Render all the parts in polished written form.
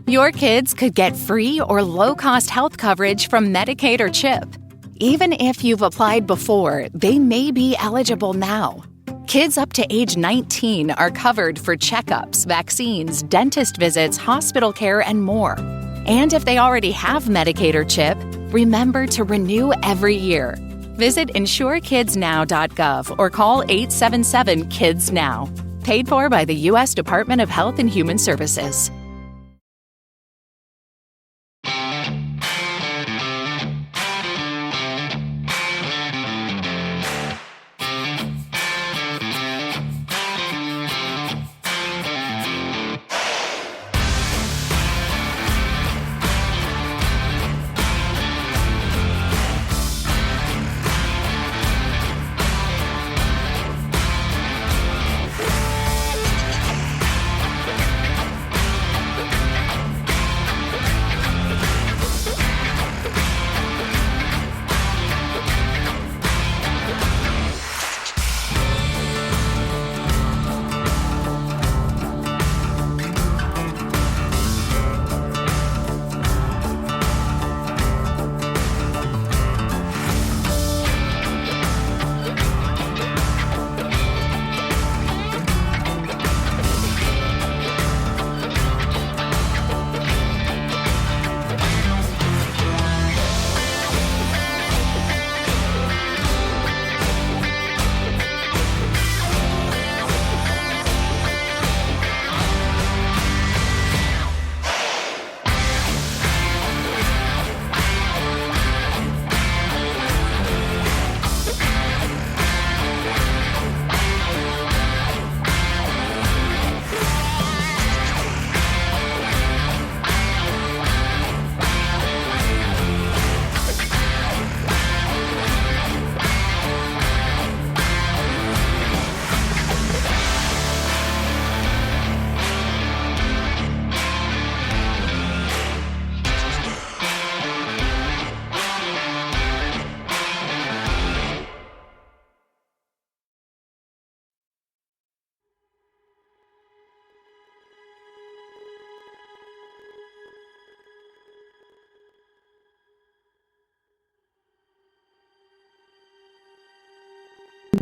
Your kids could get free or low-cost health coverage from Medicaid or CHIP. Even if you've applied before, they may be eligible now. Kids up to age 19 are covered for checkups, vaccines, dentist visits, hospital care, and more. And if they already have Medicaid or CHIP, remember to renew every year. Visit insurekidsnow.gov or call 877-KIDS-NOW. Paid for by the U.S. Department of Health and Human Services.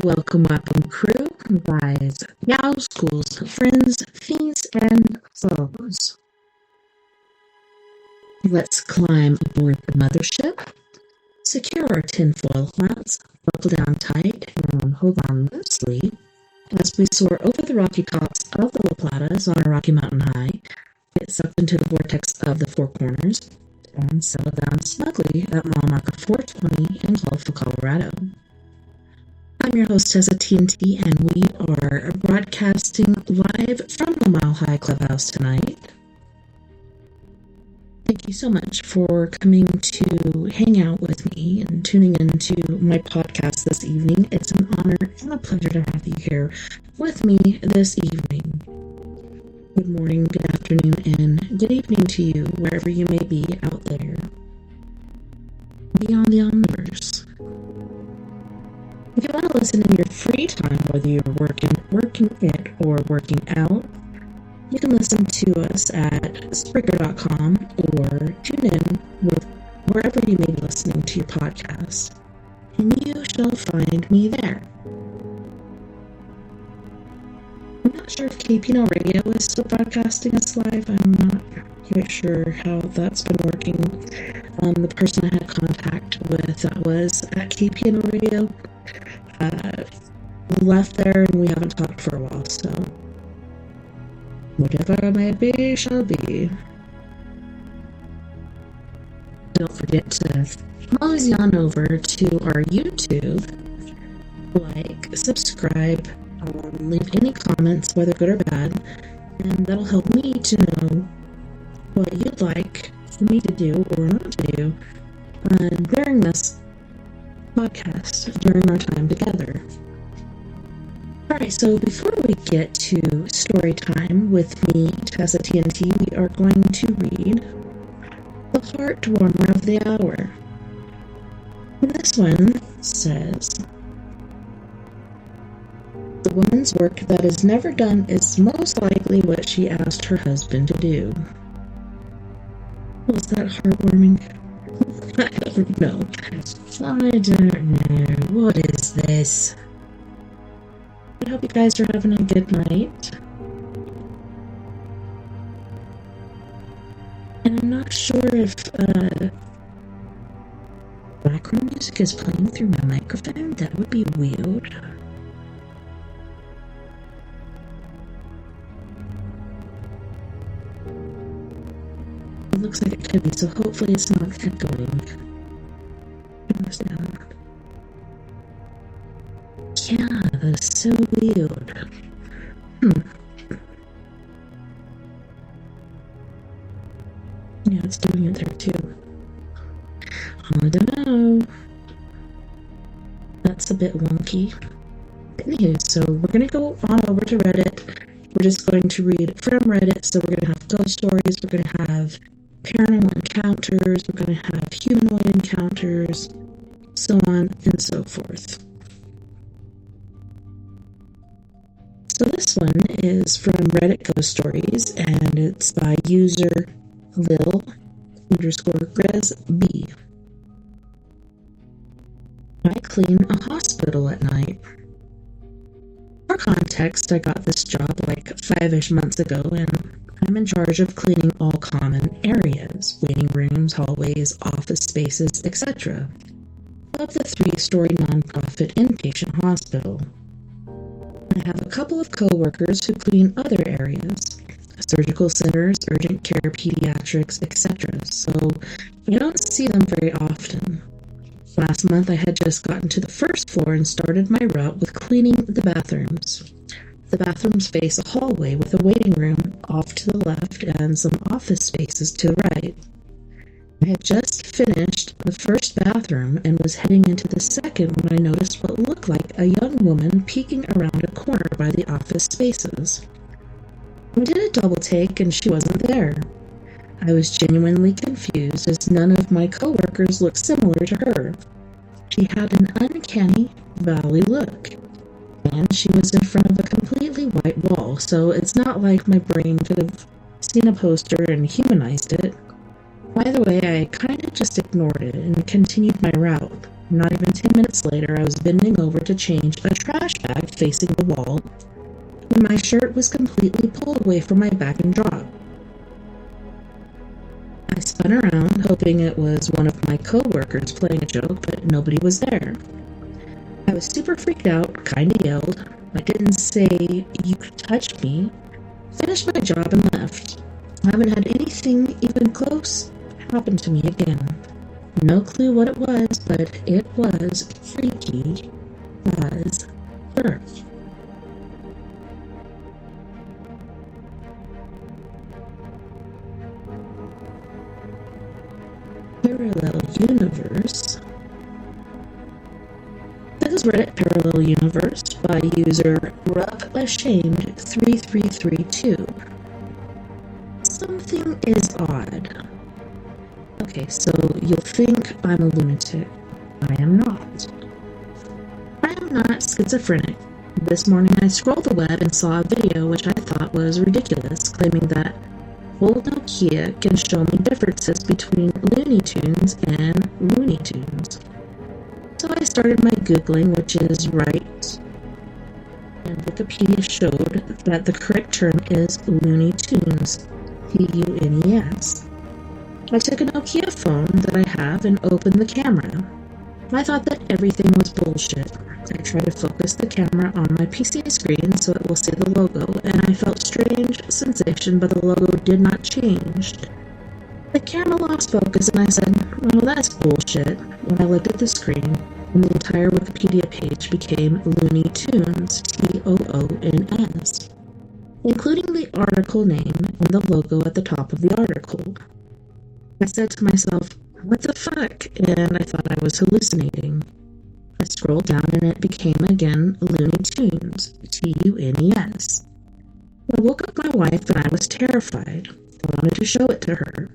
Welcome crew, guys, gals, schools, friends, fiends, and foes. Let's climb aboard the mothership, secure our tinfoil hats, buckle down tight, and hold on loosely as we soar over the rocky tops of the La Platas on a rocky mountain high, get sucked into the vortex of the Four Corners, and settle down snugly at mile marker 420 in Colorful, Colorado. I'm your host, TessaTNT, and we are broadcasting live from the Mile High Clubhouse tonight. Thank you so much for coming to hang out with me and tuning into my podcast this evening. It's an honor and a pleasure to have you here with me this evening. Good morning, good afternoon, and good evening to you, wherever you may be out there. Beyond the Omniverse. If you want to listen in your free time, whether you're working it, or working out, you can listen to us at Spreaker.com or tune in with wherever you may be listening to your podcast, and you shall find me there. I'm not sure if KPNO Radio is still broadcasting us live. I'm not quite sure how that's been working. The person I had contact with that was at KPNO Radio left there, and we haven't talked for a while, so whatever it may be shall be. Don't forget to mosey on over to our YouTube, like, subscribe, leave any comments, whether good or bad, and that'll help me to know what you'd like for me to do or not to do during this podcast, during our time together. Alright, so before we get to story time with me, TessaTNT, we are going to read The Heartwarmer of the Hour. And this one says, the woman's work that is never done is most likely what she asked her husband to do. Was that heartwarming? I don't know. I don't know. What is this? I hope you guys are having a good night. And I'm not sure if background music is playing through my microphone. That would be weird. It looks like it could be, so hopefully it's not echoing. Turn this down. Yeah, that's so weird. Yeah, it's doing it there too. I don't know. That's a bit wonky. Anywho, so we're gonna go on over to Reddit. We're just going to read from Reddit. So we're gonna have ghost stories. We're gonna have paranormal encounters. We're gonna have humanoid encounters, so on and so forth. So this one is from Reddit Ghost Stories, and it's by user Lil_GrizB. I clean a hospital at night. For context, I got this job like 5-ish months ago, and I'm in charge of cleaning all common areas, waiting rooms, hallways, office spaces, etc. of the 3-story nonprofit inpatient hospital. I have a couple of co-workers who clean other areas, surgical centers, urgent care, pediatrics, etc. So I don't see them very often. Last month I had just gotten to the first floor and started my route with cleaning the bathrooms. The bathrooms face a hallway with a waiting room off to the left and some office spaces to the right. I had just finished the first bathroom and was heading into the second when I noticed what looked like a young woman peeking around a corner by the office spaces. I did a double take and she wasn't there. I was genuinely confused as none of my coworkers looked similar to her. She had an uncanny valley look, and she was in front of a completely white wall, so it's not like my brain could have seen a poster and humanized it. By the way, I kind of just ignored it and continued my route. Not even 10 minutes later, I was bending over to change a trash bag facing the wall, when my shirt was completely pulled away from my back and dropped. I spun around, hoping it was one of my co-workers playing a joke, but nobody was there. I was super freaked out, kinda yelled. I didn't say, "You could touch me," finished my job and left. I haven't had anything even close happen to me again. No clue what it was, but it was freaky as earth. Parallel Universe. This is Reddit Parallel Universe by user RubAshamed3332. Something is odd. Okay, so you'll think I'm a lunatic. I am not. I am not schizophrenic. This morning I scrolled the web and saw a video which I thought was ridiculous, claiming that old Nokia can show me differences between Looney Tunes and Looney Tunes. So I started my Googling, which is right, and Wikipedia showed that the correct term is Looney Tunes, Tunes. I took a Nokia phone that I have and opened the camera. I thought that everything was bullshit. I tried to focus the camera on my PC screen so it will see the logo, and I felt strange sensation, but the logo did not change. The camera lost focus, and I said, "Well, that's bullshit," when I looked at the screen, and the entire Wikipedia page became Looney Tunes, Toons, including the article name and the logo at the top of the article. I said to myself, "What the fuck?" and I thought I was hallucinating. I scrolled down and it became again Looney Tunes, Tunes. I woke up my wife and I was terrified. I wanted to show it to her.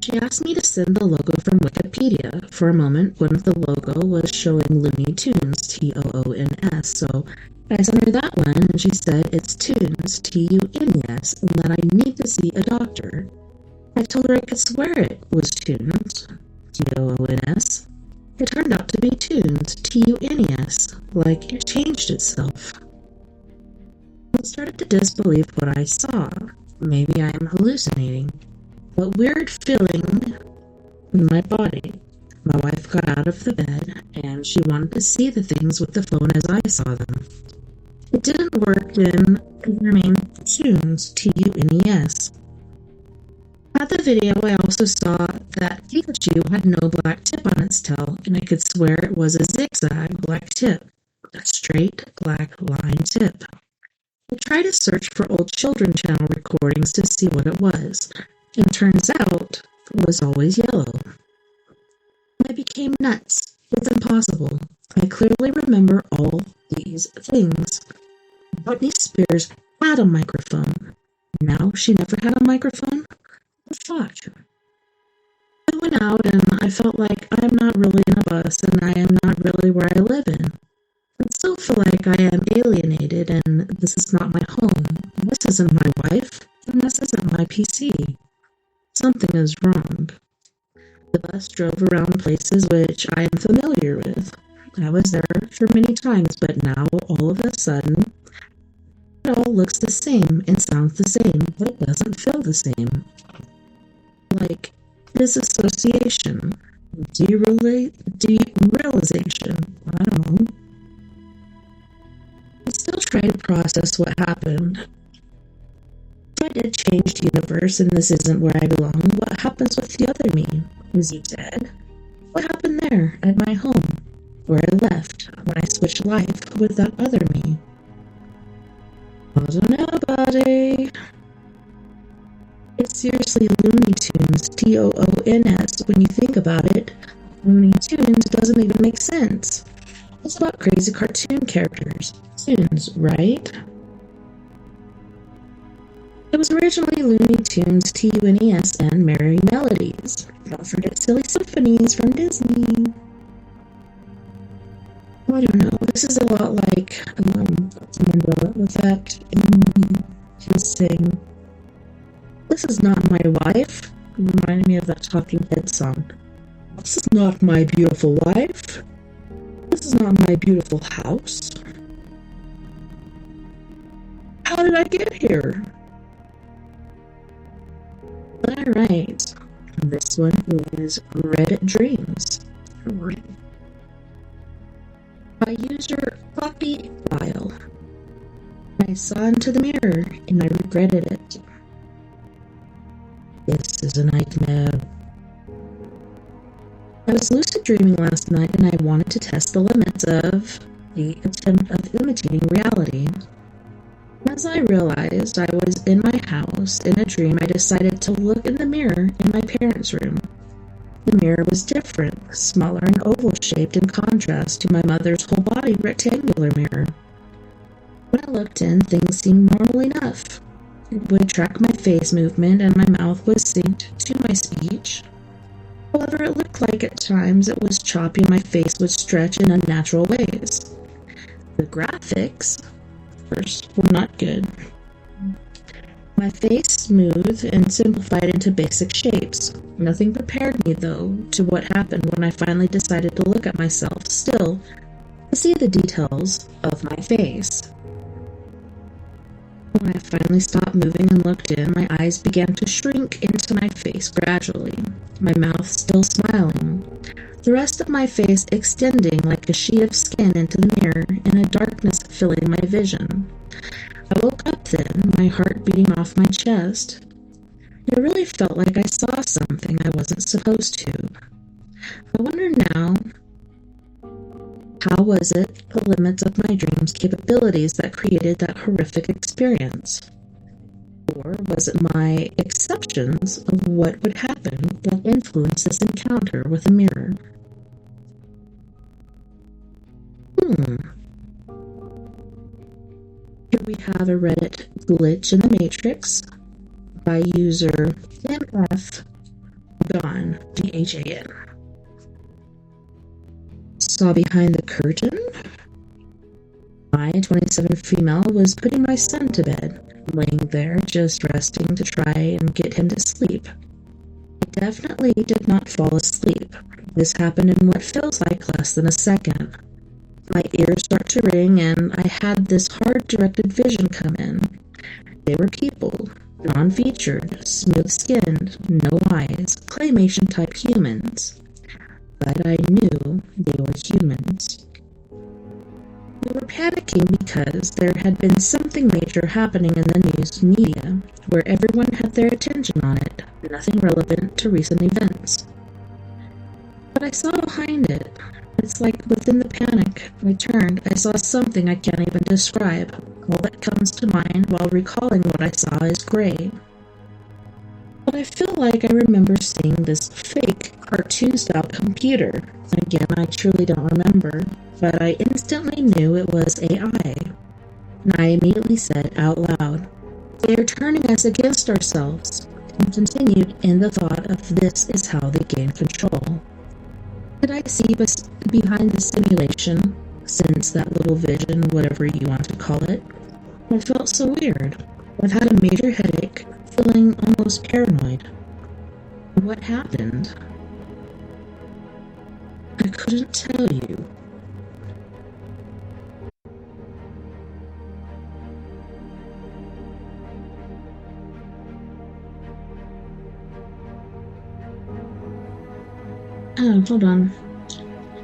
She asked me to send the logo from Wikipedia. For a moment, one of the logo was showing Looney Tunes, Toons, so I sent her that one and she said it's Tunes, Tunes, and that I need to see a doctor. I told her I could swear it was tunes, T-O-O-N-S. It turned out to be tunes, T-U-N-E-S, like it changed itself. I started to disbelieve what I saw. Maybe I am hallucinating. A weird feeling in my body. My wife got out of the bed, and she wanted to see the things with the phone as I saw them. It didn't work, then it remained tunes, T-U-N-E-S. At the video, I also saw that Pikachu had no black tip on its tail, and I could swear it was a zigzag black tip, a straight black line tip. I tried to search for old children channel recordings to see what it was, and turns out it was always yellow. I became nuts. It's impossible. I clearly remember all these things. Britney Spears had a microphone. Now she never had a microphone? What the fuck? I went out and I felt like I'm not really in a bus and I am not really where I live in. I still feel like I am alienated and this is not my home. This isn't my wife and this isn't my PC. Something is wrong. The bus drove around places which I am familiar with. I was there for many times, but now all of a sudden, it all looks the same and sounds the same, but it doesn't feel the same. Like disassociation, derealization, I don't know. I still try to process what happened. If I did change the universe and this isn't where I belong, what happens with the other me? Is he dead? What happened there at my home, where I left when I switched life with that other me? I don't know, buddy. It's seriously Looney Tunes, T-O-O-N-S. When you think about it, Looney Tunes doesn't even make sense. It's about crazy cartoon characters. Tunes, right? It was originally Looney Tunes, T-U-N-E-S, and Merry Melodies. Don't forget Silly Symphonies from Disney. I don't know, this is a lot like Mandela Effect in his saying, "This is not my wife." It reminded me of that Talking Head song. "This is not my beautiful wife. This is not my beautiful house. How did I get here?" Alright, this one is Reddit Dreams. By user Floppy File. I saw into the mirror and I regretted it. This is a nightmare. I was lucid dreaming last night and I wanted to test the limits of the attempt of imitating reality. As I realized I was in my house in a dream, I decided to look in the mirror in my parents' room. The mirror was different, smaller and oval-shaped in contrast to my mother's whole-body rectangular mirror. When I looked in, things seemed normal enough. It would track my face movement and my mouth was synced to my speech. However, it looked like at times it was choppy and my face would stretch in unnatural ways. The graphics first were not good. My face smoothed and simplified into basic shapes. Nothing prepared me, though, to what happened when I finally decided to look at myself still to see the details of my face. When I finally stopped moving and looked in, my eyes began to shrink into my face gradually, my mouth still smiling. The rest of my face extending like a sheet of skin into the mirror and a darkness filling my vision. I woke up then, my heart beating off my chest. It really felt like I saw something I wasn't supposed to. I wonder now, how was it the limits of my dream's capabilities that created that horrific experience? Or was it my exceptions of what would happen that influenced this encounter with a mirror? Here we have a Reddit glitch in the Matrix by user MF Gone, DHAN. Saw behind the curtain. I, 27 female, was putting my son to bed, laying there just resting to try and get him to sleep. definitely did not fall asleep. This happened in what feels like less than a second. My ears start to ring, and I had this hard-directed vision come in. They were people, non-featured, smooth-skinned, no eyes, claymation-type humans. But I knew they were humans. We were panicking because there had been something major happening in the news media, where everyone had their attention on it, nothing relevant to recent events. But I saw behind it. It's like within the panic, I turned, I saw something I can't even describe. All that comes to mind while recalling what I saw is gray. But I feel like I remember seeing this fake, cartoon-style computer. Again, I truly don't remember, but I instantly knew it was AI. And I immediately said out loud, "They are turning us against ourselves," and continued in the thought of this is how they gain control. Did I see behind the simulation, since that little vision, whatever you want to call it? I felt so weird. I've had a major headache, feeling almost paranoid. What happened? I couldn't tell you. Oh, hold on.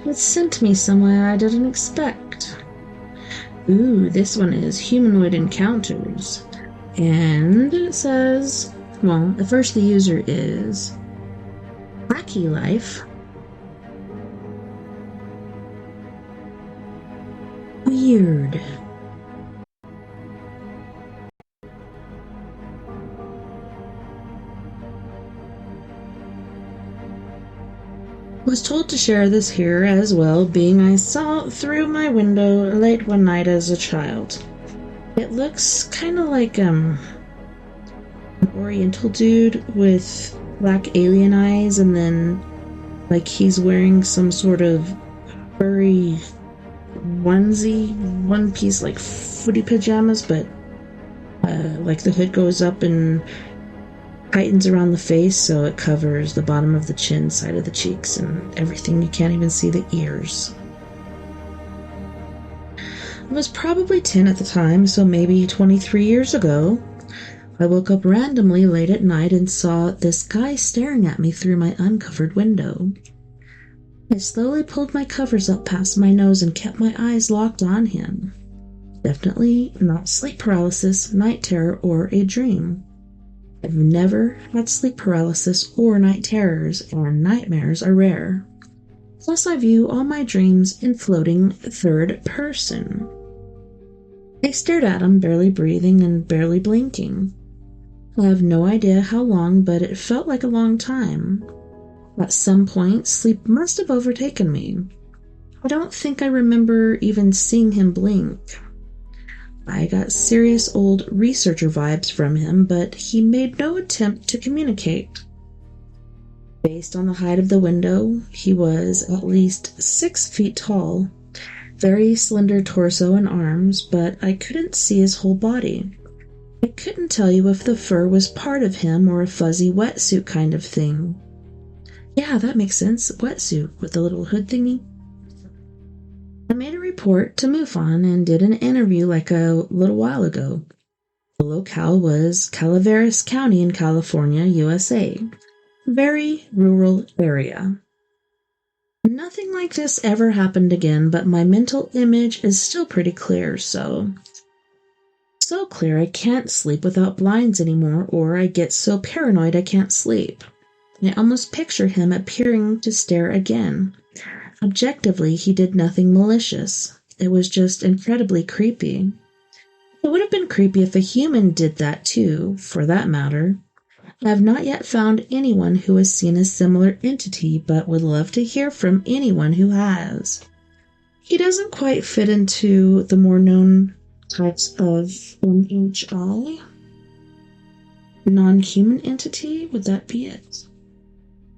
It sent me somewhere I didn't expect. Ooh, this one is Humanoid Encounters. And it says, well, at first the user is Wacky Life. Weird. Was told to share this here as well, being I saw through my window late one night as a child. It looks kind of like an oriental dude with black alien eyes, and then like he's wearing some sort of furry onesie, one piece like footy pajamas, but like the hood goes up and tightens around the face so it covers the bottom of the chin, side of the cheeks, and everything. You can't even see the ears. I was probably 10 at the time, so maybe 23 years ago. I woke up randomly late at night and saw this guy staring at me through my uncovered window. I slowly pulled my covers up past my nose and kept my eyes locked on him. Definitely not sleep paralysis, night terror, or a dream. I've never had sleep paralysis or night terrors, and nightmares are rare. Plus, I view all my dreams in floating third person. I stared at him, barely breathing and barely blinking. I have no idea how long, but it felt like a long time. At some point, sleep must have overtaken me. I don't think I remember even seeing him blink. I got serious old researcher vibes from him, but he made no attempt to communicate. Based on the height of the window, he was at least 6 feet tall, very slender torso and arms, but I couldn't see his whole body. I couldn't tell you if the fur was part of him or a fuzzy wetsuit kind of thing. Yeah, that makes sense, wetsuit with the little hood thingy. I made a report to MUFON and did an interview like a little while ago. The locale was Calaveras County in California, USA. Very rural area. Nothing like this ever happened again, but my mental image is still pretty clear, so clear I can't sleep without blinds anymore, or I get so paranoid I can't sleep. I almost picture him appearing to stare again. Objectively, he did nothing malicious. It was just incredibly creepy. It would have been creepy if a human did that too, for that matter. I have not yet found anyone who has seen a similar entity, but would love to hear from anyone who has. He doesn't quite fit into the more known types of NHI. Non-human entity? Would that be it?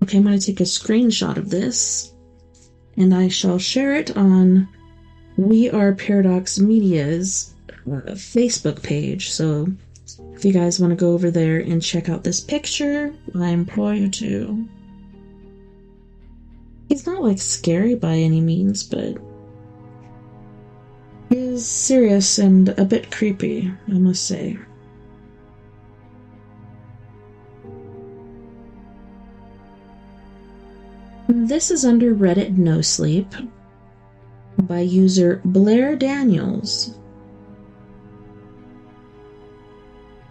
Okay, I'm going to take a screenshot of this, and I shall share it on We Are Paradox Media's Facebook page, so If you guys want to go over there and check out this picture, I implore you to. He's not like scary by any means, but he is serious and a bit creepy, I must say. This is under Reddit No Sleep by user Blair Daniels.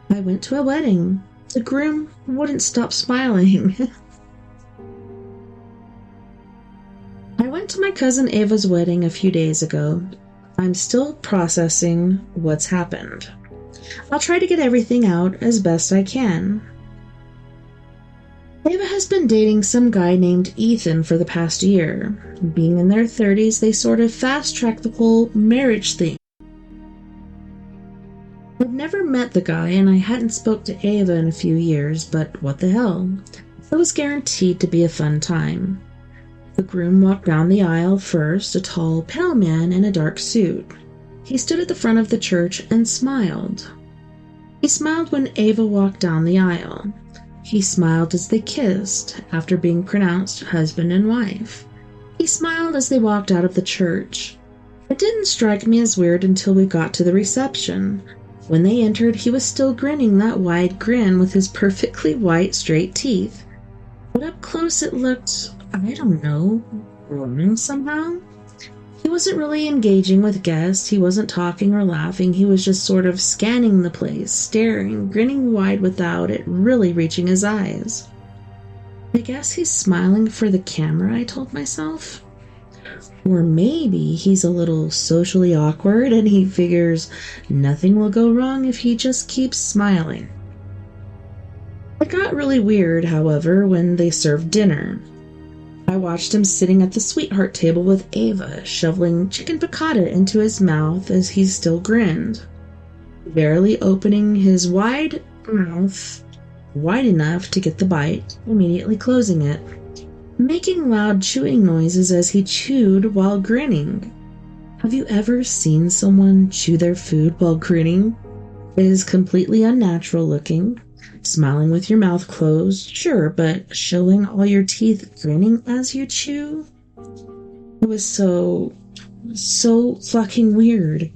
I went to a wedding. The groom wouldn't stop smiling. I went to my cousin Ava's wedding a few days ago. I'm still processing what's happened. I'll try to get everything out as best I can. Ava has been dating some guy named Ethan for the past year. Being in their 30s, they sort of fast-tracked the whole marriage thing. I'd never met the guy, and I hadn't spoke to Ava in a few years, but what the hell? It was guaranteed to be a fun time. The groom walked down the aisle first, a tall, pale man in a dark suit. He stood at the front of the church and smiled. He smiled when Ava walked down the aisle. He smiled as they kissed, after being pronounced husband and wife. He smiled as they walked out of the church. It didn't strike me as weird until we got to the reception. When they entered, he was still grinning that wide grin with his perfectly white, straight teeth. But up close it looked, I don't know, wrong somehow. He wasn't really engaging with guests, he wasn't talking or laughing, he was just sort of scanning the place, staring, grinning wide without it really reaching his eyes. I guess he's smiling for the camera, I told myself. Or maybe he's a little socially awkward and he figures nothing will go wrong if he just keeps smiling. It got really weird, however, when they served dinner. I watched him sitting at the sweetheart table with Ava, shoveling chicken piccata into his mouth as he still grinned, barely opening his wide mouth wide enough to get the bite, immediately closing it, making loud chewing noises as he chewed while grinning. Have you ever seen someone chew their food while grinning? It is completely unnatural looking. Smiling with your mouth closed, sure, but showing all your teeth grinning as you chew? It was so fucking weird.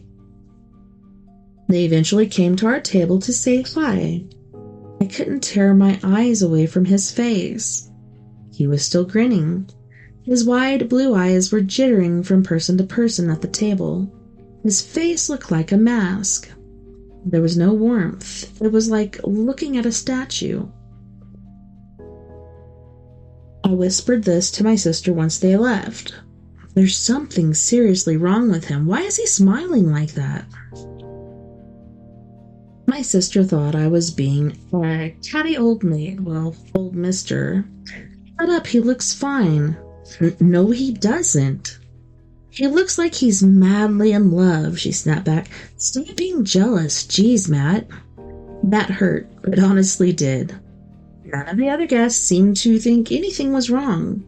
They eventually came to our table to say hi. I couldn't tear my eyes away from his face. He was still grinning. His wide blue eyes were jittering from person to person at the table. His face looked like a mask. There was no warmth. It was like looking at a statue. I whispered this to my sister once they left. There's something seriously wrong with him. Why is he smiling like that? My sister thought I was being a catty old maid. Well, old mister. Shut up, he looks fine. No, he doesn't. He looks like he's madly in love, she snapped back. Stop being jealous. Jeez, Matt. That hurt. It honestly did. None of the other guests seemed to think anything was wrong.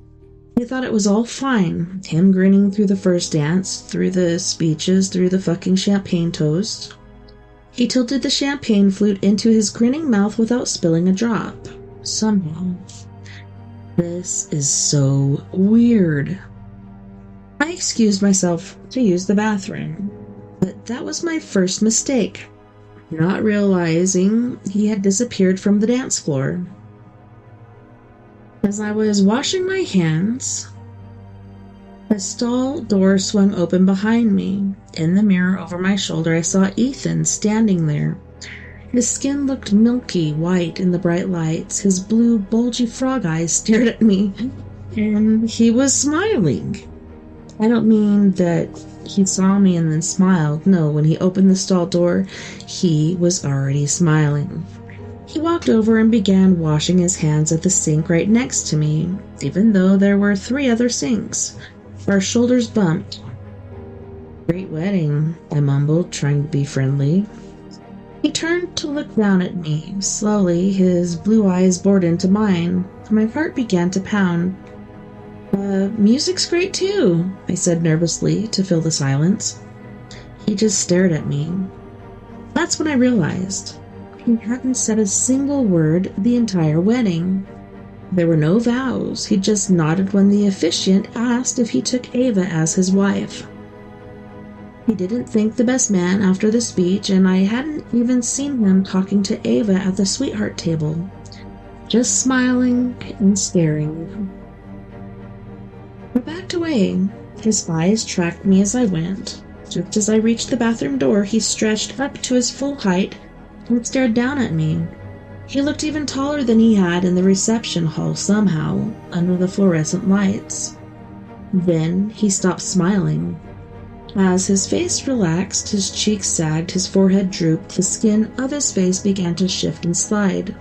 They thought it was all fine. Him grinning through the first dance, through the speeches, through the fucking champagne toast. He tilted the champagne flute into his grinning mouth without spilling a drop. Somehow. This is so weird. I excused myself to use the bathroom, but that was my first mistake, not realizing he had disappeared from the dance floor. As I was washing my hands, a stall door swung open behind me. In the mirror over my shoulder, I saw Ethan standing there. His skin looked milky white in the bright lights. His blue, bulgy frog eyes stared at me, and he was smiling. I don't mean that he saw me and then smiled. No, when he opened the stall door, he was already smiling. He walked over and began washing his hands at the sink right next to me, even though there were 3 other sinks. Our shoulders bumped. Great wedding, I mumbled, trying to be friendly. He turned to look down at me. Slowly, his blue eyes bored into mine. My heart began to pound. Music's great too, I said nervously to fill the silence. He just stared at me. That's when I realized. he hadn't said a single word the entire wedding. There were no vows. He just nodded when the officiant asked if he took Ava as his wife. He didn't thank the best man after the speech, and I hadn't even seen him talking to Ava at the sweetheart table, just smiling and staring. I backed away. His eyes tracked me as I went. Just as I reached the bathroom door, he stretched up to his full height and stared down at me. He looked even taller than he had in the reception hall somehow, under the fluorescent lights. Then he stopped smiling. As his face relaxed, his cheeks sagged, his forehead drooped, the skin of his face began to shift and slide.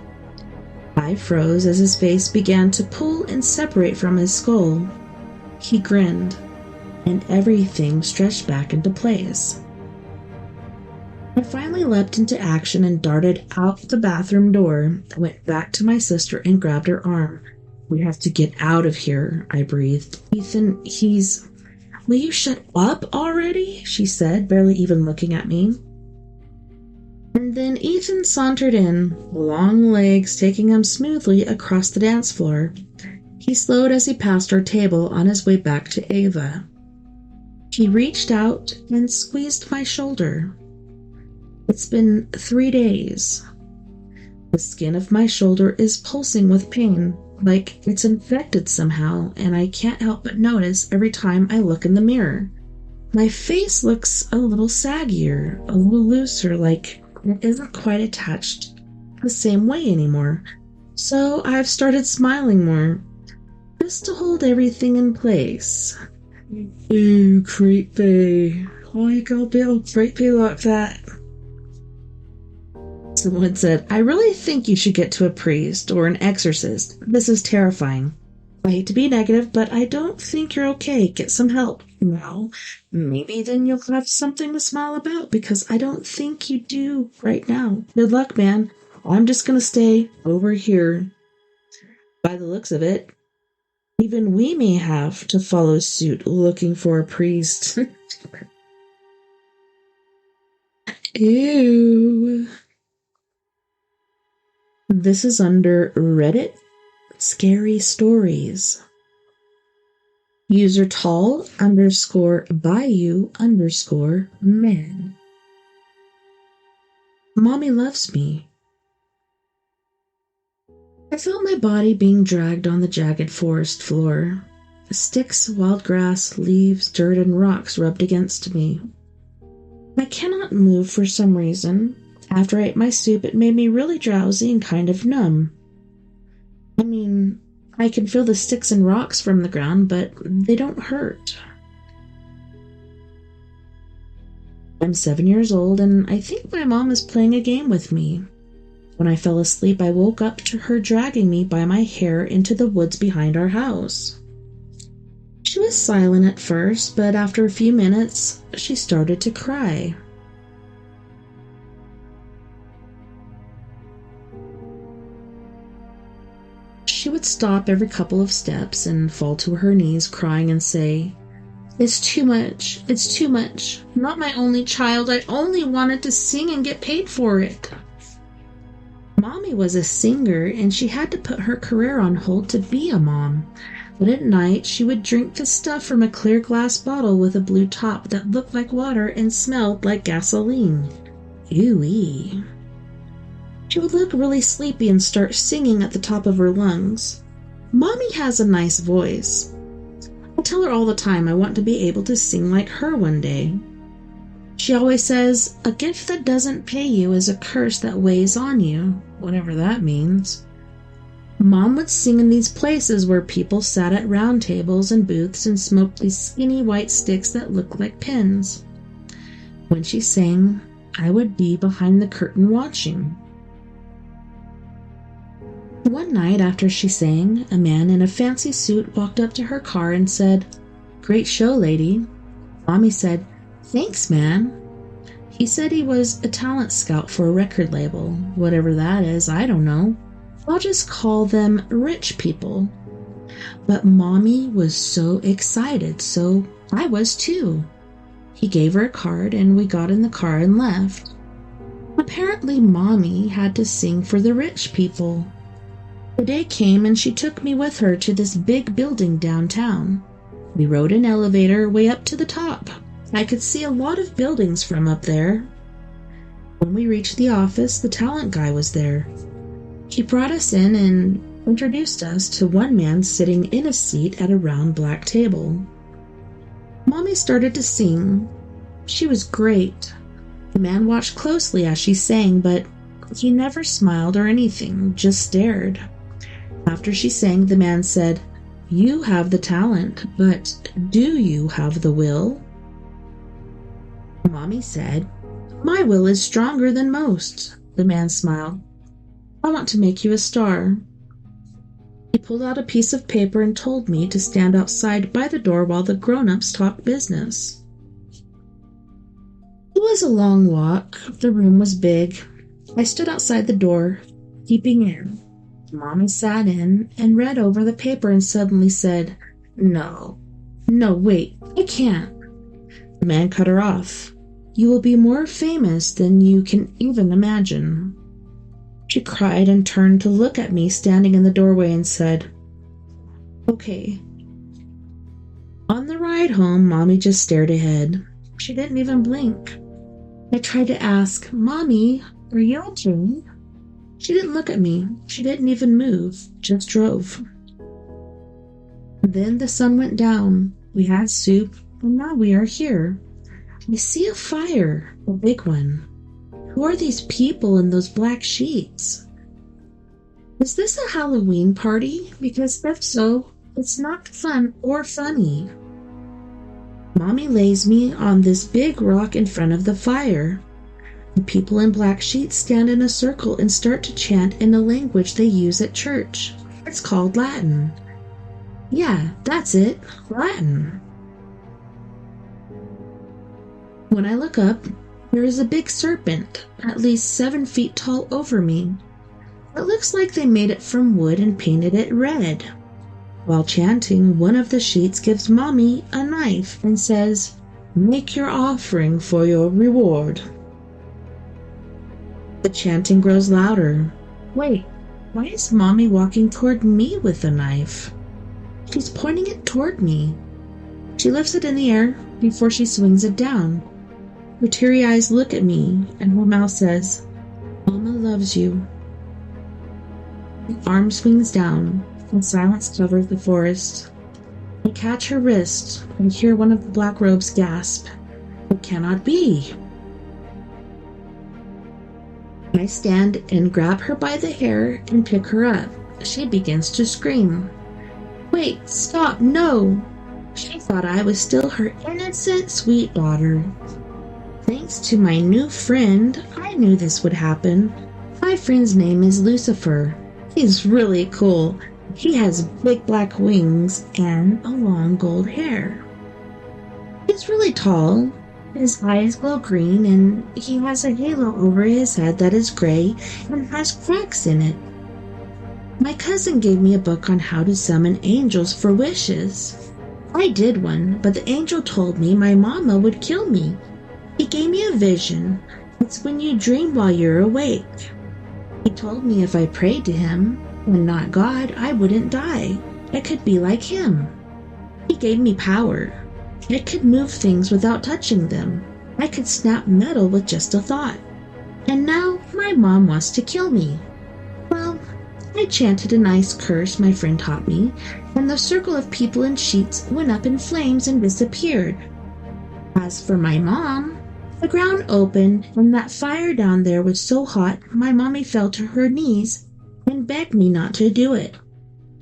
I froze as his face began to pull and separate from his skull. He grinned, and everything stretched back into place. I finally leapt into action and darted out the bathroom door. I went back to my sister and grabbed her arm. "We have to get out of here," I breathed. "Ethan, Will you shut up already?" she said, barely even looking at me. And then Ethan sauntered in, long legs taking him smoothly across the dance floor. He slowed as he passed our table on his way back to Ava. He reached out and squeezed my shoulder. It's been 3 days. The skin of my shoulder is pulsing with pain, like it's infected somehow, and I can't help but notice every time I look in the mirror. My face looks a little saggier, a little looser, like it isn't quite attached the same way anymore. So I've started smiling more, just to hold everything in place. Ew, creepy. Why you gotta be all creepy like that? Someone said, "I really think you should get to a priest or an exorcist. This is terrifying. I hate to be negative, but I don't think you're okay. Get some help." Well, maybe then you'll have something to smile about, because I don't think you do right now. Good luck, man. I'm just gonna stay over here. By the looks of it, even we may have to follow suit looking for a priest. Ew. This is under Reddit Scary Stories. User tall_bayou_man. Mommy loves me. I felt my body being dragged on the jagged forest floor. Sticks, wild grass, leaves, dirt, and rocks rubbed against me. I cannot move for some reason. After I ate my soup, it made me really drowsy and kind of numb. I mean, I can feel the sticks and rocks from the ground, but they don't hurt. I'm 7 years old, and I think my mom is playing a game with me. When I fell asleep, I woke up to her dragging me by my hair into the woods behind our house. She was silent at first, but after a few minutes, she started to cry. She would stop every couple of steps and fall to her knees crying and say, "It's too much. It's too much. Not my only child. I only wanted to sing and get paid for it." Mommy was a singer, and she had to put her career on hold to be a mom. But at night, she would drink the stuff from a clear glass bottle with a blue top that looked like water and smelled like gasoline. Ew-wee. She would look really sleepy and start singing at the top of her lungs. Mommy has a nice voice. I tell her all the time I want to be able to sing like her one day. She always says, "A gift that doesn't pay you is a curse that weighs on you," whatever that means. Mom would sing in these places where people sat at round tables and booths and smoked these skinny white sticks that looked like pins. When she sang, I would be behind the curtain watching. One night after she sang, a man in a fancy suit walked up to her car and said, "Great show, lady." Mommy said, "Thanks, man." He said he was a talent scout for a record label. Whatever that is, I don't know. I'll just call them rich people. But Mommy was so excited, so I was too. He gave her a card and we got in the car and left. Apparently, Mommy had to sing for the rich people. The day came and she took me with her to this big building downtown. We rode an elevator way up to the top. I could see a lot of buildings from up there. When we reached the office, the talent guy was there. He brought us in and introduced us to one man sitting in a seat at a round black table. Mommy started to sing. She was great. The man watched closely as she sang, but he never smiled or anything, just stared. After she sang, the man said, "You have the talent, but do you have the will?" Mommy said, "My will is stronger than most." The man smiled. "I want to make you a star." He pulled out a piece of paper and told me to stand outside by the door while the grown-ups talked business. It was a long walk. The room was big. I stood outside the door, peeping in. Mommy sat in and read over the paper and suddenly said, No, wait, I can't." The man cut her off. "You will be more famous than you can even imagine." She cried and turned to look at me standing in the doorway and said, "Okay." On the ride home, Mommy just stared ahead. She didn't even blink. I tried to ask, "Mommy, are you okay?" She didn't look at me. She didn't even move, just drove. Then the sun went down. We had soup, and now we are here. I see a fire, a big one. Who are these people in those black sheets? Is this a Halloween party? Because if so, it's not fun or funny. Mommy lays me on this big rock in front of the fire. The people in black sheets stand in a circle and start to chant in a language they use at church. It's called Latin. Yeah, that's it, Latin. When I look up, there is a big serpent, at least 7 feet tall over me. It looks like they made it from wood and painted it red. While chanting, one of the sheets gives Mommy a knife and says, "Make your offering for your reward." The chanting grows louder. Wait, why is Mommy walking toward me with a knife? She's pointing it toward me. She lifts it in the air before she swings it down. Her teary eyes look at me, and her mouth says, "Mama loves you." The arm swings down, and silence covers the forest. I catch her wrist and hear one of the black robes gasp, "It cannot be." I stand and grab her by the hair and pick her up. She begins to scream. "Wait, stop, no!" She thought I was still her innocent, sweet daughter. Thanks to my new friend, I knew this would happen. My friend's name is Lucifer. He's really cool. He has big black wings and a long gold hair. He's really tall. His eyes glow green, and he has a halo over his head that is gray and has cracks in it. My cousin gave me a book on how to summon angels for wishes. I did one, but the angel told me my mama would kill me. He gave me a vision. It's when you dream while you're awake. He told me if I prayed to him, and not God, I wouldn't die. I could be like him. He gave me power. I could move things without touching them. I could snap metal with just a thought. And now my mom wants to kill me. Well, I chanted a nice curse my friend taught me, and the circle of people in sheets went up in flames and disappeared. As for my mom, the ground opened, and that fire down there was so hot my mommy fell to her knees and begged me not to do it.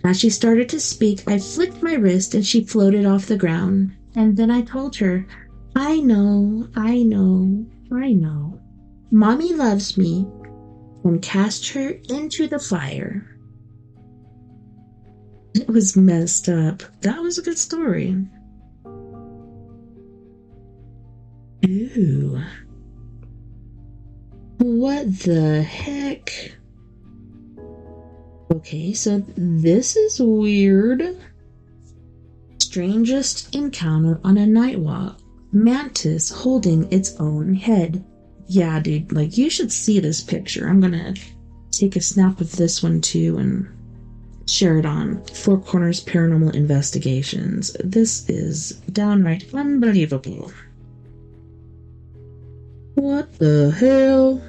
As she started to speak, I flicked my wrist and she floated off the ground. And then I told her, I know. Mommy loves me," and cast her into the fire. It was messed up. That was a good story. Ooh. What the heck? Okay, so this is weird. Strangest encounter on a night walk. Mantis holding its own head. yeah, dude, like, you should see this picture. I'm gonna take a snap of this one too and share it on Four Corners Paranormal Investigations. This is downright unbelievable. What the hell?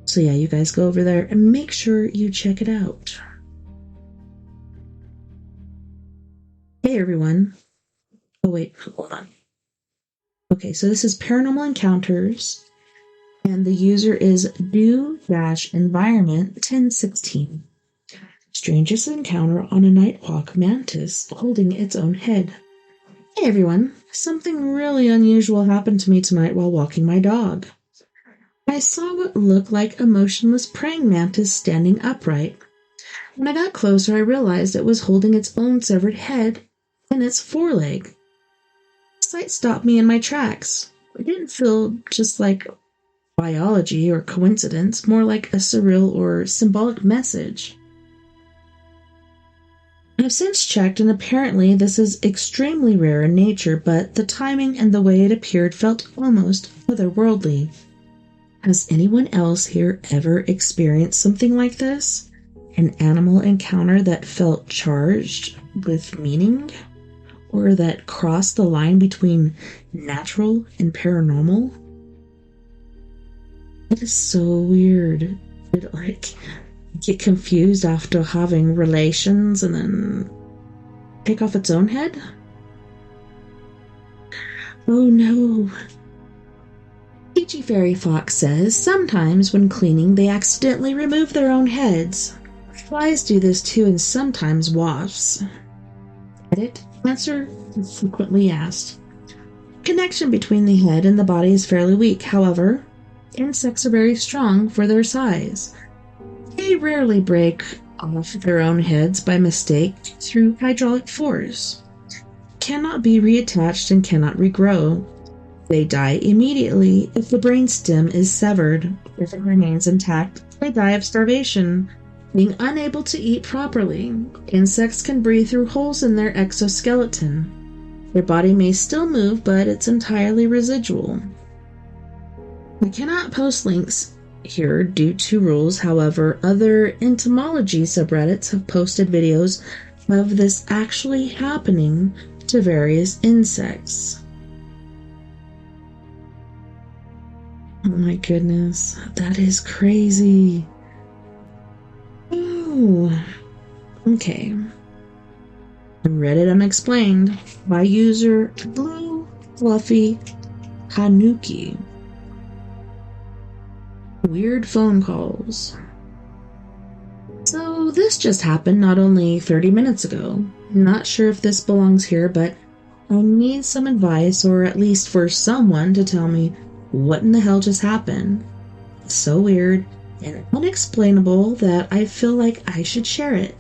So yeah, you guys go over there and make sure you check it out. Hey everyone. Oh wait, hold on. Okay, so this is Paranormal Encounters, and the user is do-environment 1016. Strangest encounter on a nightwalk, mantis holding its own head. Hey everyone, something really unusual happened to me tonight while walking my dog. I saw what looked like a motionless praying mantis standing upright. When I got closer, I realized it was holding its own severed head in its foreleg. The sight stopped me in my tracks. It didn't feel just like biology or coincidence, more like a surreal or symbolic message. I've since checked, and apparently this is extremely rare in nature, but the timing and the way it appeared felt almost otherworldly. Has anyone else here ever experienced something like this? An animal encounter that felt charged with meaning? Or that crossed the line between natural and paranormal? It is so weird. It, like, get confused after having relations and then take off its own head? Oh no. Peachy Fairy Fox says sometimes when cleaning they accidentally remove their own heads. Flies do this too, and sometimes wasps. Edit. Answer frequently asked. Connection between the head and the body is fairly weak. However, insects are very strong for their size. They rarely break off their own heads by mistake through hydraulic force. Cannot be reattached and cannot regrow. They die immediately if the brainstem is severed. If it remains intact, they die of starvation, being unable to eat properly. Insects can breathe through holes in their exoskeleton. Their body may still move, but it's entirely residual. I cannot post links here due to rules. However, other entomology subreddits have posted videos of this actually happening to various insects. Oh my goodness, that is crazy. Oh, okay. Reddit Unexplained by user Blue Fluffy Hanuki. Weird phone calls. So this just happened not only 30 minutes ago. Not sure if this belongs here, but I need some advice, or at least for someone to tell me what in the hell just happened. It's so weird and unexplainable that I feel like I should share it.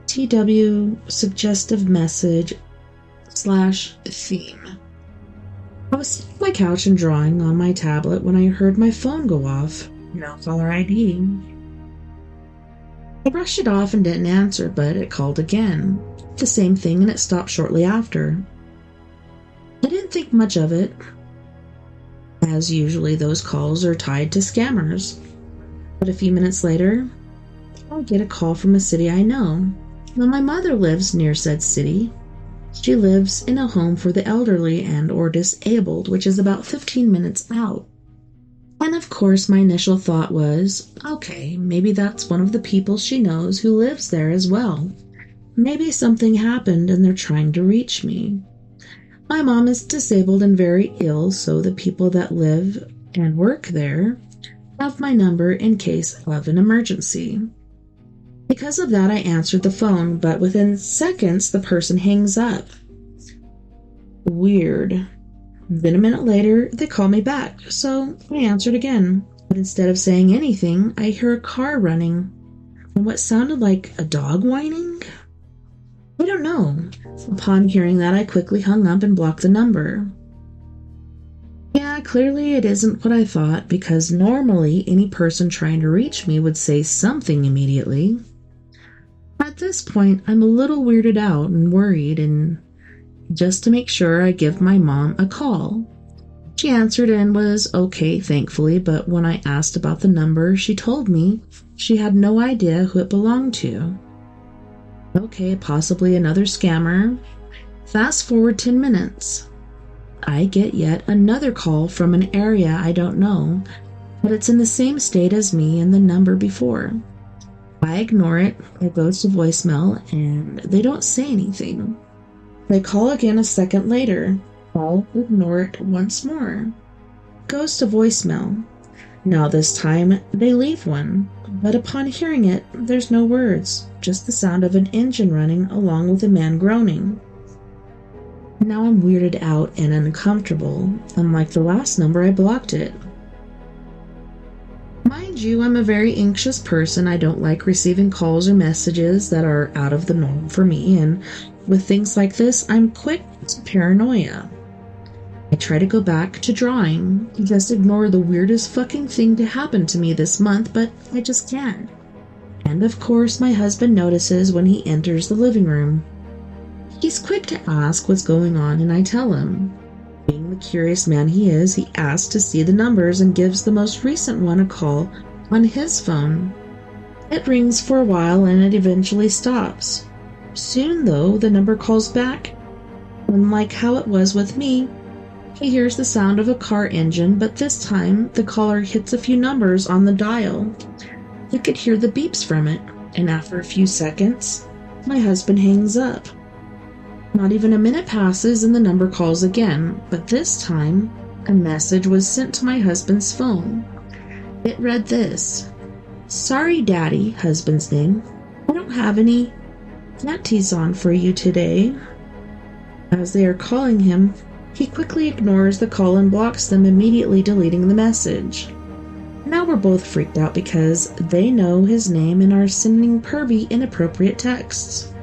TW suggestive message / theme. I was sitting on my couch and drawing on my tablet when I heard my phone go off. No caller ID. I brushed it off and didn't answer, but it called again. The same thing, and it stopped shortly after. I didn't think much of it, as usually those calls are tied to scammers. But a few minutes later, I get a call from a city I know. Now, my mother lives near said city. She lives in a home for the elderly and or disabled, which is about 15 minutes out. And of course, my initial thought was, okay, maybe that's one of the people she knows who lives there as well. Maybe something happened and they're trying to reach me. My mom is disabled and very ill, so the people that live and work there have my number in case of an emergency. Because of that, I answered the phone, but within seconds, the person hangs up. Weird. Then a minute later, they call me back, so I answered again. But instead of saying anything, I hear a car running, and what sounded like a dog whining? I don't know. Upon hearing that, I quickly hung up and blocked the number. Yeah, clearly it isn't what I thought, because normally any person trying to reach me would say something immediately. At this point, I'm a little weirded out and worried, and just to make sure I give my mom a call. She answered and was okay, thankfully, but when I asked about the number, she told me she had no idea who it belonged to. Okay, possibly another scammer. Fast forward 10 minutes. I get yet another call from an area I don't know, but it's in the same state as me and the number before. I ignore it, it goes to voicemail, and they don't say anything. They call again a second later. I'll ignore it once more. Goes to voicemail. Now this time, they leave one, but upon hearing it, there's no words, just the sound of an engine running along with a man groaning. Now I'm weirded out and uncomfortable. Unlike the last number, I blocked it. Mind you, I'm a very anxious person. I don't like receiving calls or messages that are out of the norm for me, and with things like this, I'm quick to paranoia. I try to go back to drawing, just ignore the weirdest fucking thing to happen to me this month, but I just can't. And of course, my husband notices when he enters the living room. He's quick to ask what's going on, and I tell him. Being the curious man he is, he asks to see the numbers and gives the most recent one a call on his phone. It rings for a while and it eventually stops. Soon, though, the number calls back. Unlike how it was with me, he hears the sound of a car engine, but this time the caller hits a few numbers on the dial. He could hear the beeps from it, and after a few seconds, my husband hangs up. Not even a minute passes and the number calls again, but this time, a message was sent to my husband's phone. It read this: "Sorry, Daddy," husband's name. "I don't have any panties on for you today." As they are calling him, he quickly ignores the call and blocks them, immediately deleting the message. Now we're both freaked out because they know his name and are sending pervy, inappropriate texts.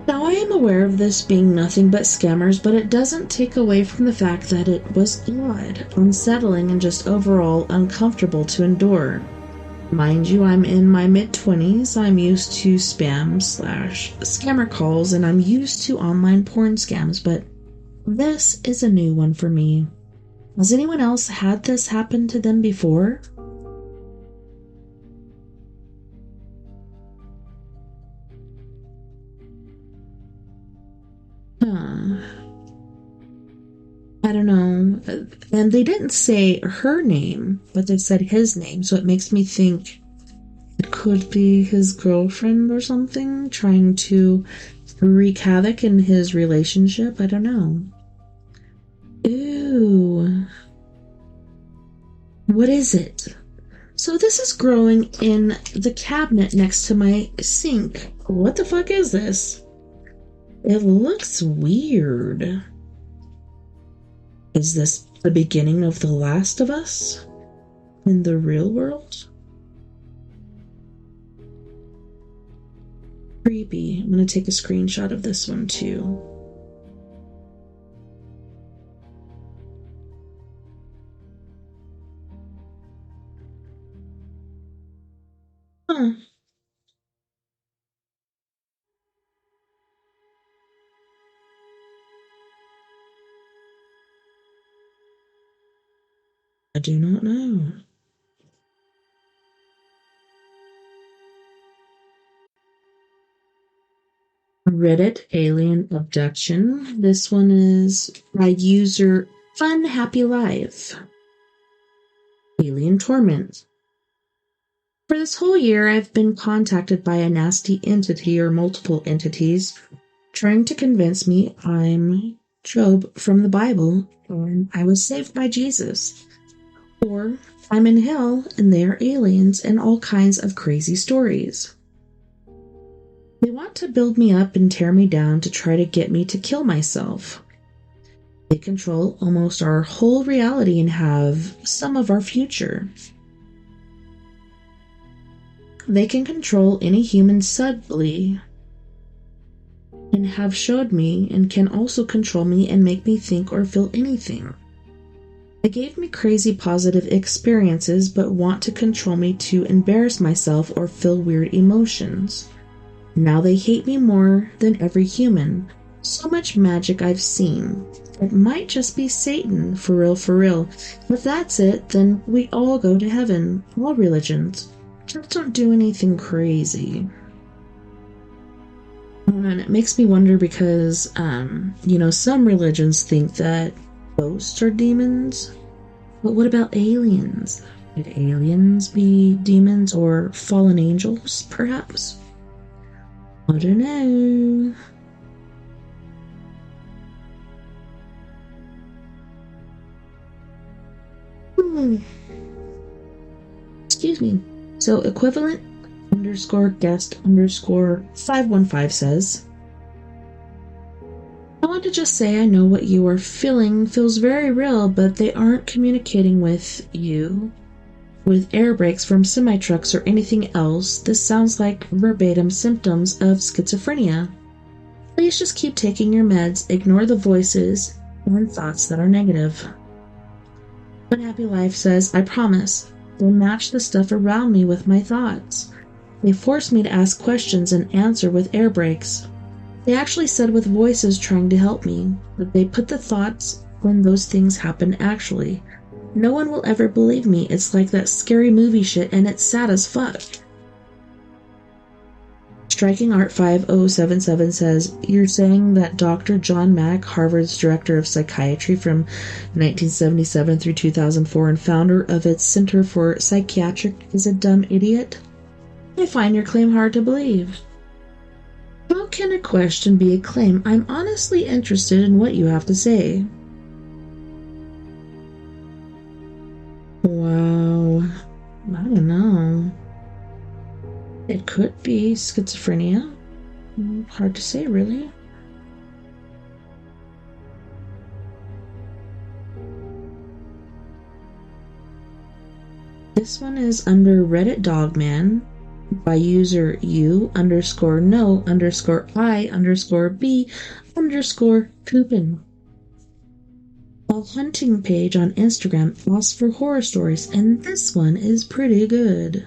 Now I am aware of this being nothing but scammers, but it doesn't take away from the fact that it was odd, unsettling, and just overall uncomfortable to endure. Mind you, I'm in my mid-20s, I'm used to spam/scammer calls, and I'm used to online porn scams, but this is a new one for me. Has anyone else had this happen to them before? I don't know. And they didn't say her name, but they said his name, so it makes me think it could be his girlfriend or something, trying to wreak havoc in his relationship. I don't know. Ew. What is it? So this is growing in the cabinet next to my sink. What the fuck is this? It looks weird. Is this the beginning of The Last of Us in the real world? Creepy. I'm going to take a screenshot of this one too. Huh. I do not know. Reddit alien abduction. This one is by user Fun Happy Life. Alien torment. For this whole year, I've been contacted by a nasty entity or multiple entities trying to convince me I'm Job from the Bible and I was saved by Jesus. Or I'm in hell and they are aliens, and all kinds of crazy stories. They want to build me up and tear me down to try to get me to kill myself. They control almost our whole reality and have some of our future. They can control any human subtly and have showed me, and can also control me and make me think or feel anything. They gave me crazy positive experiences but want to control me to embarrass myself or feel weird emotions. Now they hate me more than every human. So much magic I've seen. It might just be Satan, for real, for real. If that's it, then we all go to heaven. All religions. Just don't do anything crazy. And it makes me wonder because, some religions think that ghosts are demons. But what about aliens? Could aliens be demons or fallen angels, perhaps? I don't know. Excuse me. So equivalent _guest _515 says, I want to just say I know what you are feeling feels very real, but they aren't communicating with you with air brakes from semi-trucks or anything else. This sounds like verbatim symptoms of schizophrenia. Please just keep taking your meds, ignore the voices and thoughts that are negative. Unhappy Life says, I promise, they match the stuff around me with my thoughts. They force me to ask questions and answer with air brakes. They actually said with voices trying to help me, that they put the thoughts when those things happen actually. No one will ever believe me. It's like that scary movie shit and it's sad as fuck. Striking Art 5077 says, you're saying that Dr. John Mack, Harvard's director of psychiatry from 1977 through 2004 and founder of its Center for Psychiatric, is a dumb idiot? I find your claim hard to believe. How can a question be a claim? I'm honestly interested in what you have to say. Wow. I don't know. It could be schizophrenia. Hard to say, really. This one is under Reddit Dogman by user u_no_I_B_coupon. A hunting page on Instagram asks for horror stories, and this one is pretty good.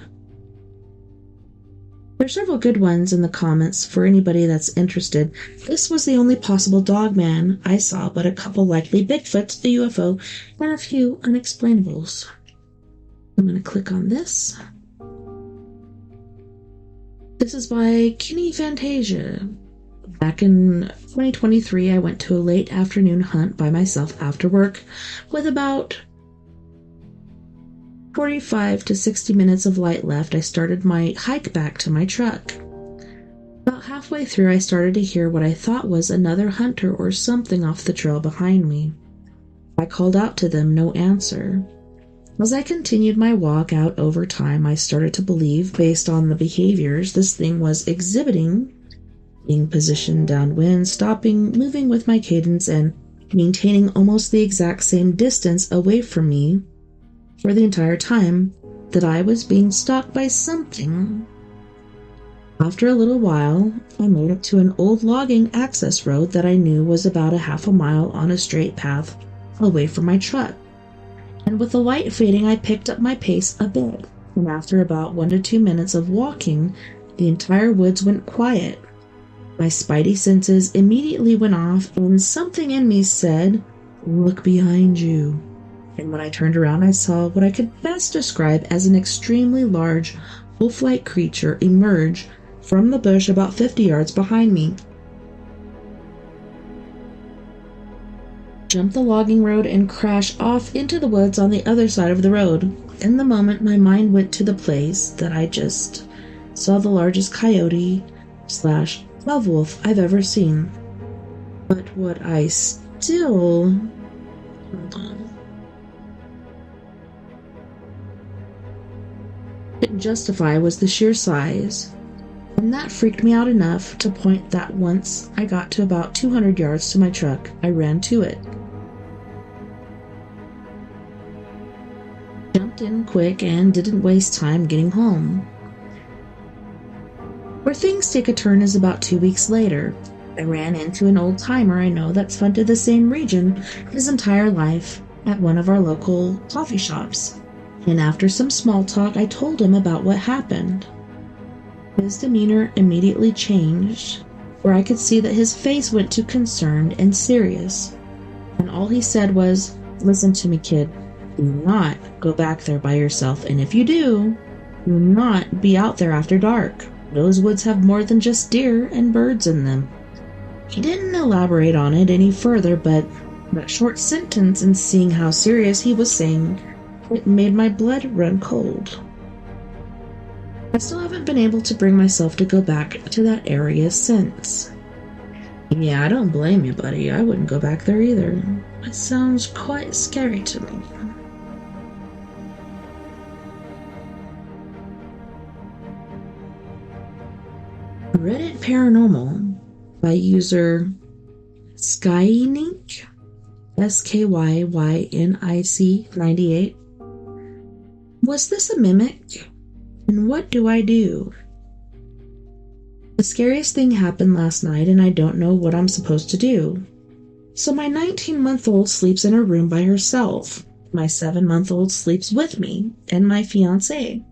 There's several good ones in the comments for anybody that's interested. This was the only possible Dogman I saw, but a couple likely Bigfoots, the UFO, and a few unexplainables. I'm going to click on this. This is by Kenny Fantasia. Back in 2023, I went to a late afternoon hunt by myself after work with about 45 to 60 minutes of light left. I started my hike back to my truck. About halfway through, I started to hear what I thought was another hunter or something off the trail behind me. I called out to them, no answer. As I continued my walk out over time, I started to believe, based on the behaviors this thing was exhibiting, being positioned downwind, stopping, moving with my cadence, and maintaining almost the exact same distance away from me for the entire time, that I was being stalked by something. After a little while, I made it to an old logging access road that I knew was about a half a mile on a straight path away from my truck. And with the light fading, I picked up my pace a bit, and after about 1 to 2 minutes of walking, the entire woods went quiet. My spidey senses immediately went off, and something in me said, "Look behind you." And when I turned around, I saw what I could best describe as an extremely large, wolf-like creature emerge from the bush about 50 yards behind me. Jump the logging road and crash off into the woods on the other side of the road. In the moment, my mind went to the place that I just saw the largest coyote/love wolf I've ever seen. But what I still... Hold on. Didn't justify was the sheer size. And that freaked me out enough to point that once I got to about 200 yards to my truck, I ran to it. Jumped in quick and didn't waste time getting home. Where things take a turn is about 2 weeks later. I ran into an old timer I know that's funded the same region his entire life at one of our local coffee shops. And after some small talk, I told him about what happened. His demeanor immediately changed, where I could see that his face went to concerned and serious. And all he said was, "Listen to me, kid. Do not go back there by yourself, and if you do not be out there after dark. Those woods have more than just deer and birds in them." He didn't elaborate on it any further, but that short sentence, and seeing how serious he was saying, it made my blood run cold. I still haven't been able to bring myself to go back to that area since. Yeah, I don't blame you, buddy. I wouldn't go back there either. It sounds quite scary to me. Reddit Paranormal by user Skynic, SKYYNIC 98. Was this a mimic? And what do I do? The scariest thing happened last night, and I don't know what I'm supposed to do. So my 19-month-old sleeps in her room by herself. My 7-month-old sleeps with me and my fiancé.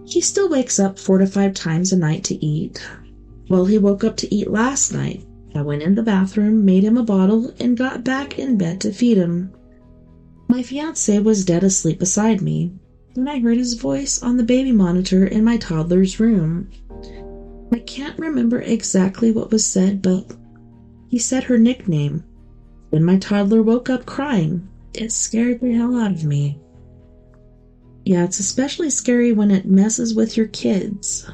He still wakes up 4 to 5 times a night to eat. Well, he woke up to eat last night. I went in the bathroom, made him a bottle, and got back in bed to feed him. My fiancé was dead asleep beside me, and I heard his voice on the baby monitor in my toddler's room. I can't remember exactly what was said, but he said her nickname. Then my toddler woke up crying. It scared the hell out of me. Yeah, it's especially scary when it messes with your kids.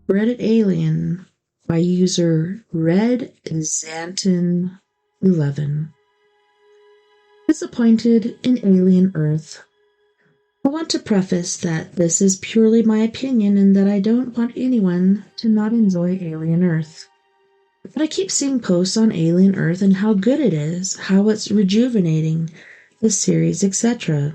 Reddit Alien by user RedXanton11. Disappointed in Alien Earth. I want to preface that this is purely my opinion and that I don't want anyone to not enjoy Alien Earth. But I keep seeing posts on Alien Earth and how good it is, how it's rejuvenating, the series, etc.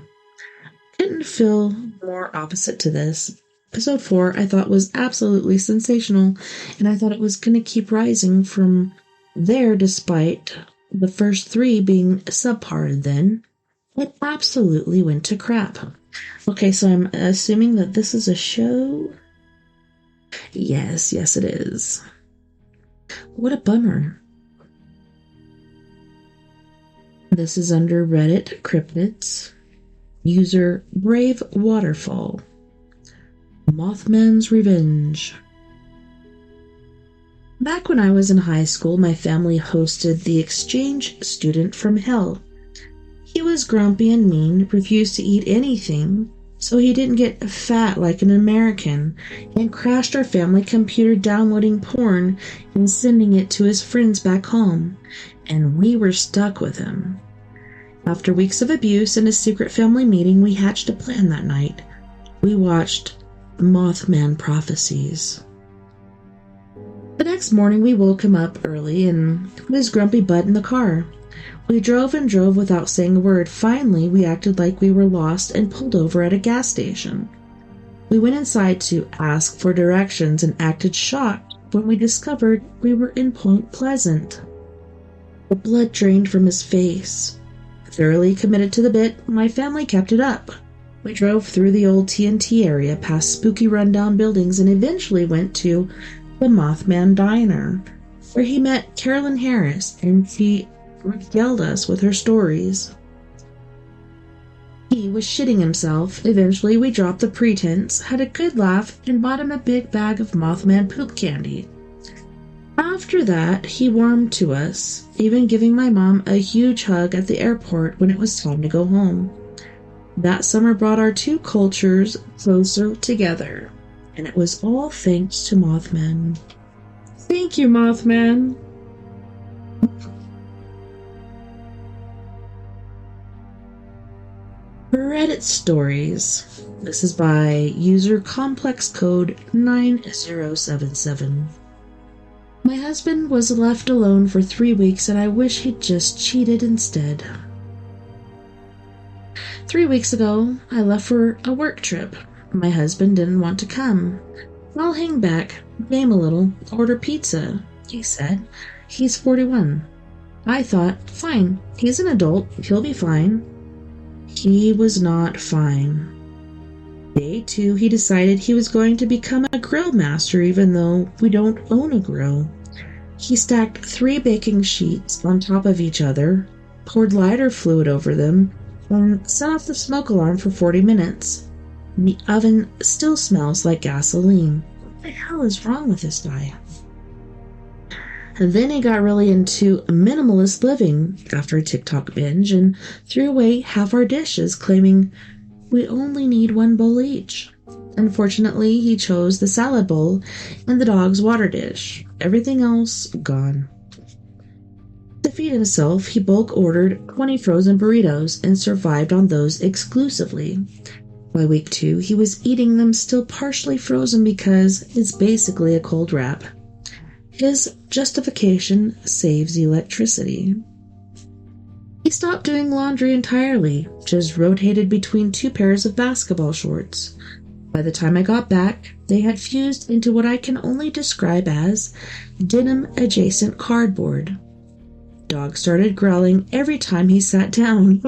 Couldn't feel more opposite to this. Episode 4 I thought was absolutely sensational, and I thought it was going to keep rising from there despite the first 3 being subpar. Then it absolutely went to crap. Okay, so I'm assuming that this is a show? Yes, it is. What a bummer. This is under Reddit Cryptids. User Brave Waterfall. Mothman's Revenge. Back when I was in high school, my family hosted the exchange student from hell. He was grumpy and mean, refused to eat anything, so he didn't get fat like an American, and crashed our family computer downloading porn and sending it to his friends back home, and we were stuck with him. After weeks of abuse and a secret family meeting, we hatched a plan that night. We watched Mothman Prophecies. The next morning we woke him up early and put his grumpy butt in the car. We drove and drove without saying a word. Finally, we acted like we were lost and pulled over at a gas station. We went inside to ask for directions and acted shocked when we discovered we were in Point Pleasant. The blood drained from his face. Thoroughly committed to the bit, my family kept it up. We drove through the old TNT area, past spooky rundown buildings, and eventually went to the Mothman Diner, where he met Carolyn Harris, and she regaled us with her stories. He was shitting himself. Eventually, we dropped the pretense, had a good laugh, and bought him a big bag of Mothman poop candy. After that, he warmed to us, even giving my mom a huge hug at the airport when it was time to go home. That summer brought our 2 cultures closer together, and it was all thanks to Mothman. Thank you, Mothman! Reddit Stories. This is by user complex code 9077. My husband was left alone for 3 weeks, and I wish he'd just cheated instead. 3 weeks ago, I left for a work trip. My husband didn't want to come. "I'll hang back, game a little, order pizza," he said. He's 41. I thought, fine, he's an adult, he'll be fine. He was not fine. Day 2, he decided he was going to become a grill master even though we don't own a grill. He stacked 3 baking sheets on top of each other, poured lighter fluid over them, and set off the smoke alarm for 40 minutes. The oven still smells like gasoline. What the hell is wrong with this guy? And then he got really into minimalist living after a TikTok binge and threw away half our dishes, claiming we only need 1 bowl each. Unfortunately, he chose the salad bowl and the dog's water dish. Everything else gone. To feed himself, he bulk ordered 20 frozen burritos and survived on those exclusively. By week 2, he was eating them still partially frozen because it's basically a cold wrap. His justification saves electricity. He stopped doing laundry entirely, just rotated between 2 pairs of basketball shorts. By the time I got back, they had fused into what I can only describe as denim-adjacent cardboard. Dog started growling every time he sat down.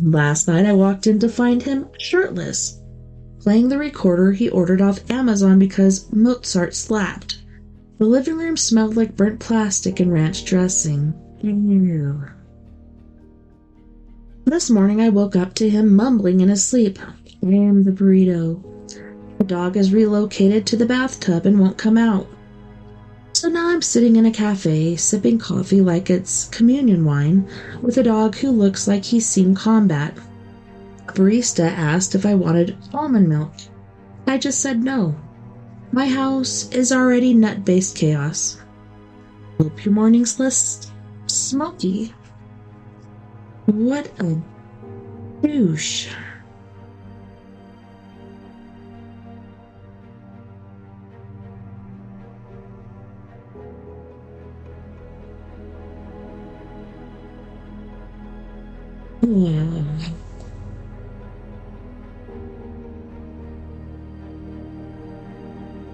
Last night I walked in to find him shirtless, playing the recorder he ordered off Amazon because Mozart slapped. The living room smelled like burnt plastic and ranch dressing. Ew. This morning I woke up to him mumbling in his sleep, "I am the burrito." The dog is relocated to the bathtub and won't come out. So now I'm sitting in a cafe, sipping coffee like it's communion wine, with a dog who looks like he's seen combat. A barista asked if I wanted almond milk. I just said no. My house is already nut-based chaos. Hope your morning's less smoky. What a douche. Yeah.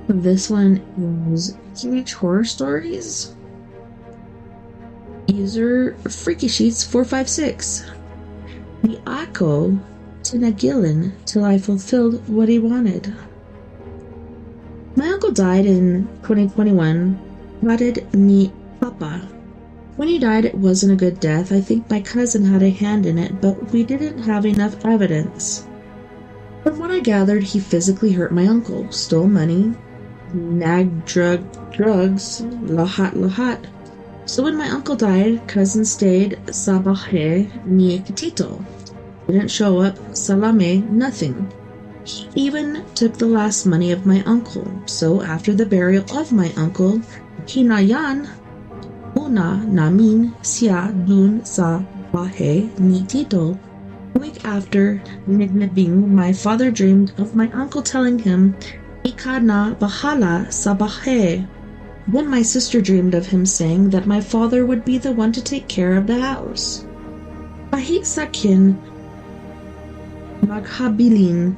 This one is Huge Horror Stories. User Freaky Sheets 456. The Ako Tinagilin till I fulfilled what he wanted. My uncle died in 2021. Patid ni Papa. When he died, it wasn't a good death. I think my cousin had a hand in it, but we didn't have enough evidence. From what I gathered, he physically hurt my uncle, stole money, nagged drugs, lahat. So when my uncle died, cousin stayed sabahe ni katito. Didn't show up, salame, nothing. He even took the last money of my uncle. So after the burial of my uncle, hinayan una namin siya dun sa bahay ni Tito. A week after nignabing, my father dreamed of my uncle telling him, "Ika na bahala sa bahay." Then my sister dreamed of him saying that my father would be the one to take care of the house. Kahit sakin maghabilin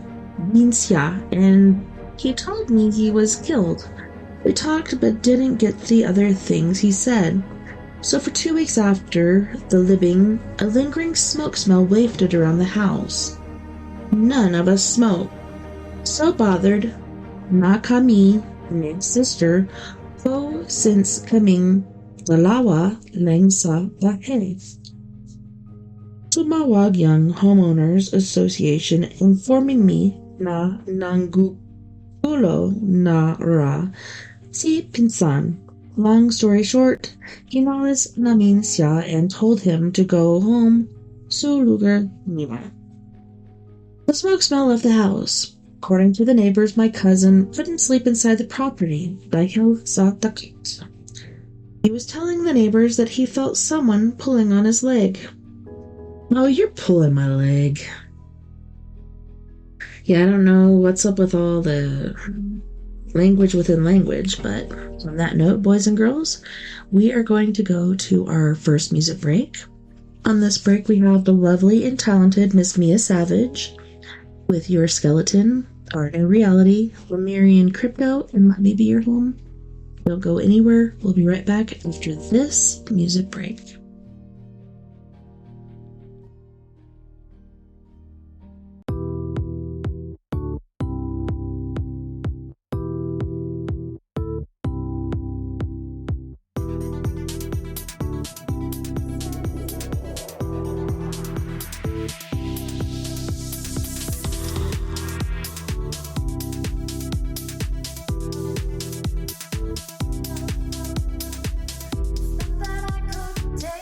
din siya, and he told me he was killed. We talked but didn't get the other things he said. So for 2 weeks after the living, a lingering smoke smell wafted around the house. None of us smoked. So bothered, na kami, ni sister, po since kaming dalawa lang sa bahay. Tumawag yung Homeowners Association informing me na nanggugulo na ra si pinsan. Long story short, hinalis namin siya and told him to go home sa lugar niya. The smoke smell left the house. According to the neighbors, my cousin couldn't sleep inside the property dahil sa takot. He was telling the neighbors that he felt someone pulling on his leg. "Oh, you're pulling my leg." Yeah, I don't know what's up with all the language within language, but on that note, boys and girls, we are going to go to our first music break. On this break, we have the lovely and talented Miss Mia Savage with Your Skeleton, Art and Reality, Lemurian Crypto, and Let Me Be Your Home. Don't go anywhere. We'll be right back after this music break. That I could take.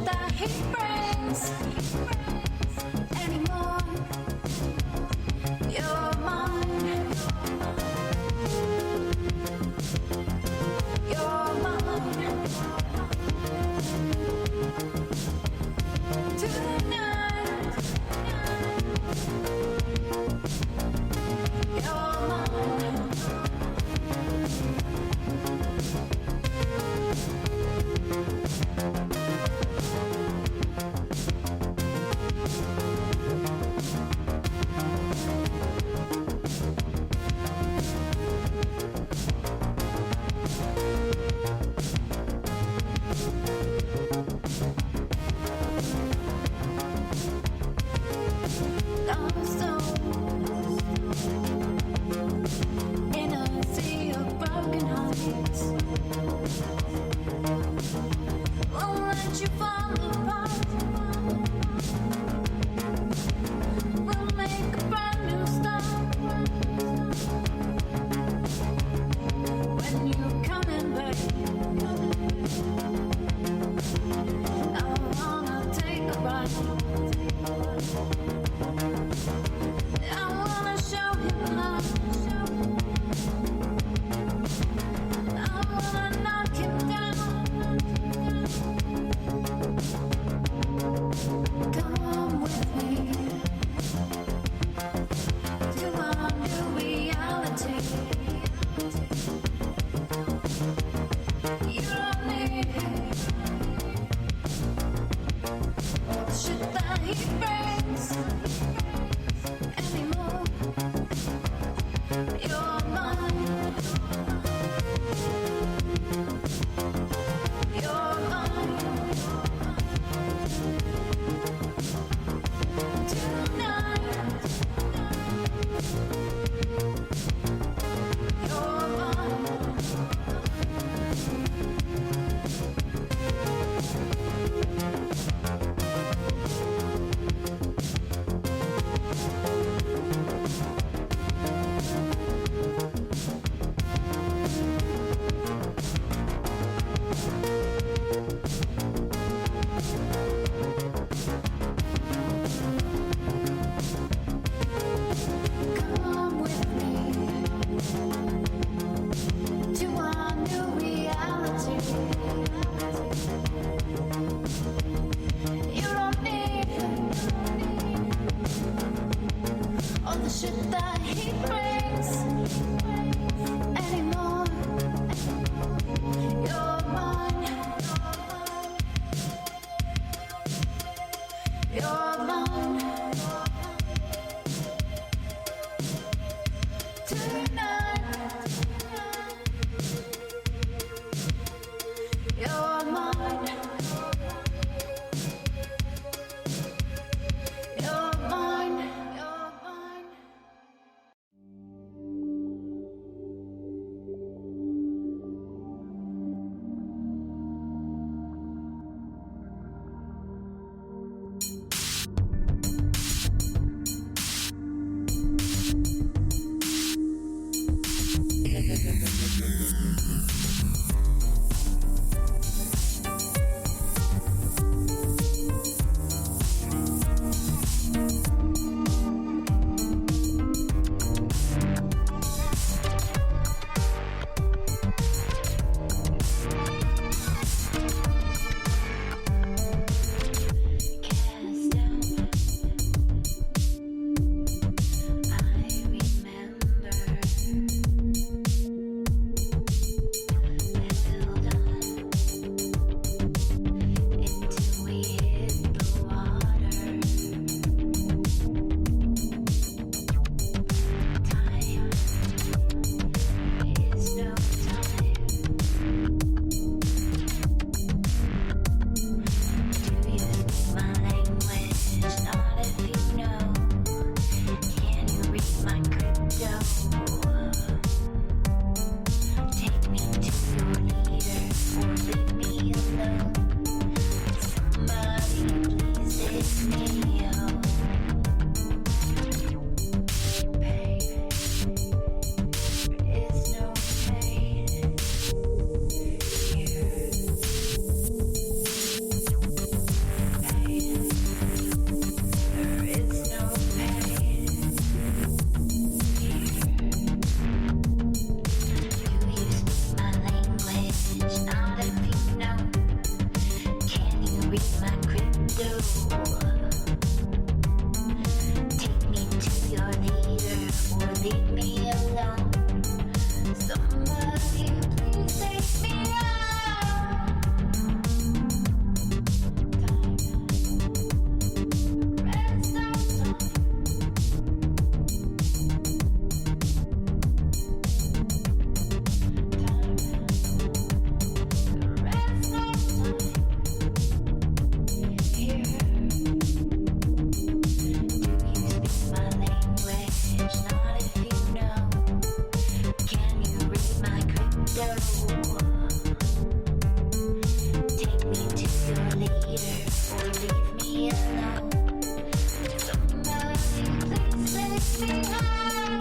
that he brings anymore. You're mine. You're mine. Tonight. You're mine. Take me to your leader or leave me alone. Somebody please take me home.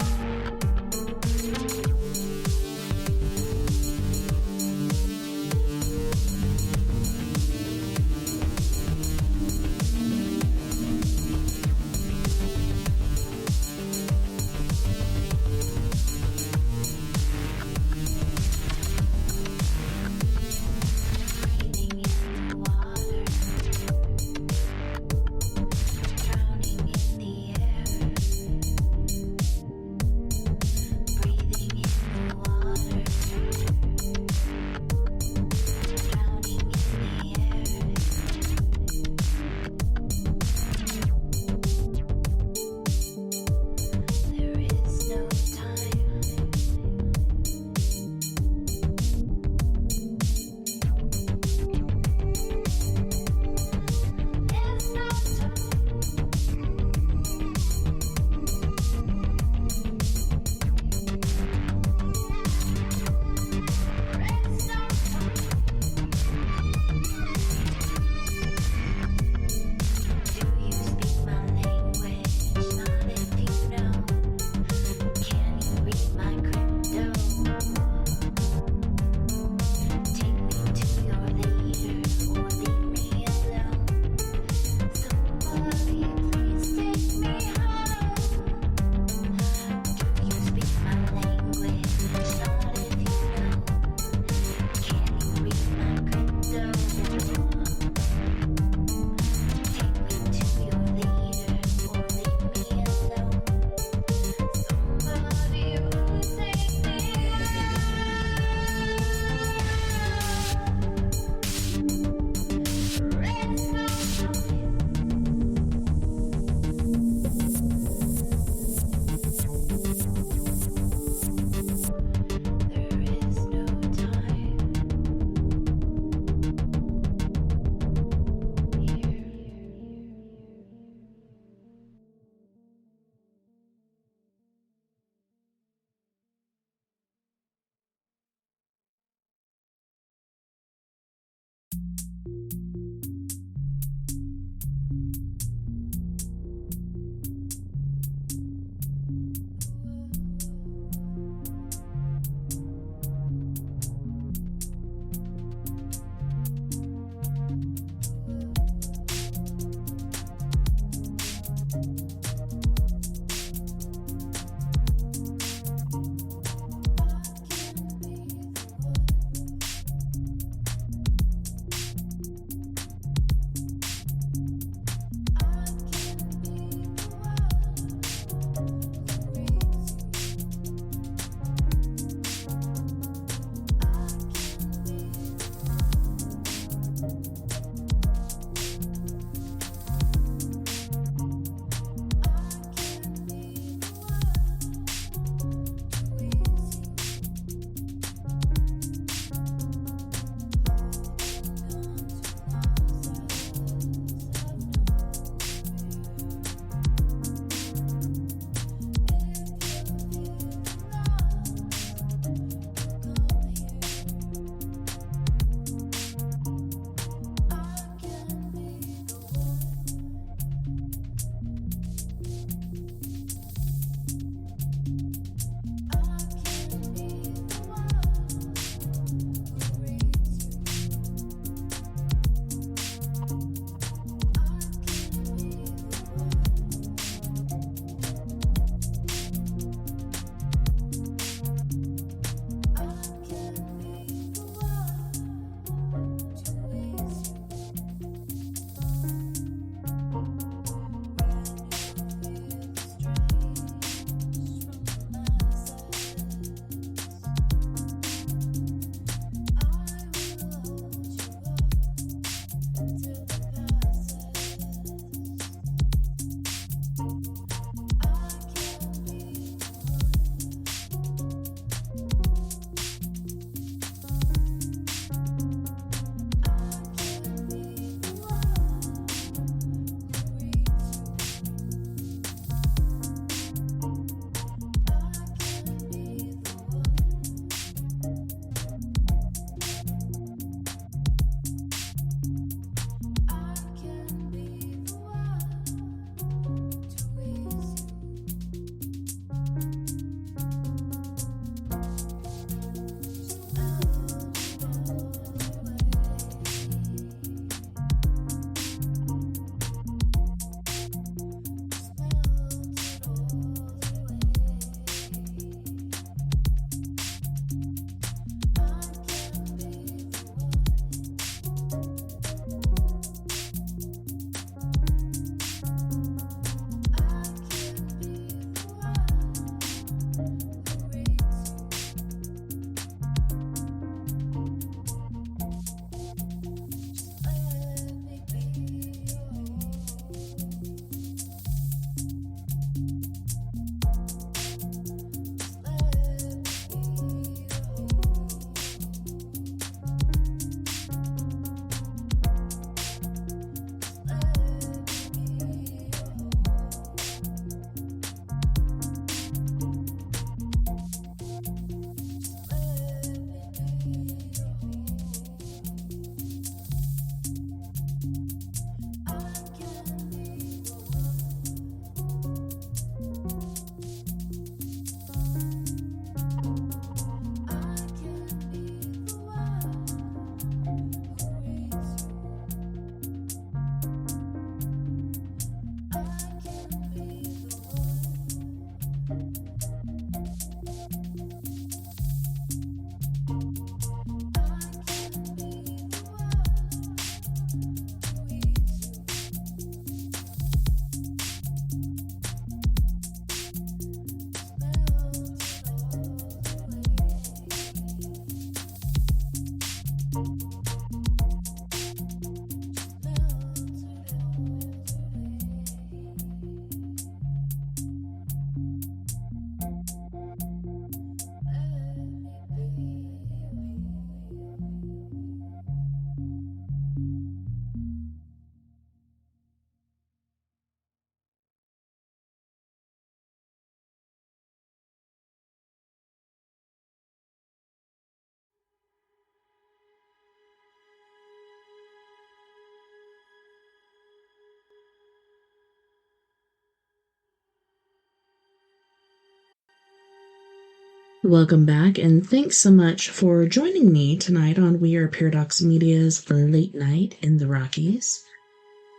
Welcome back, and thanks so much for joining me tonight on We Are Paradox Media's Late Night in the Rockies.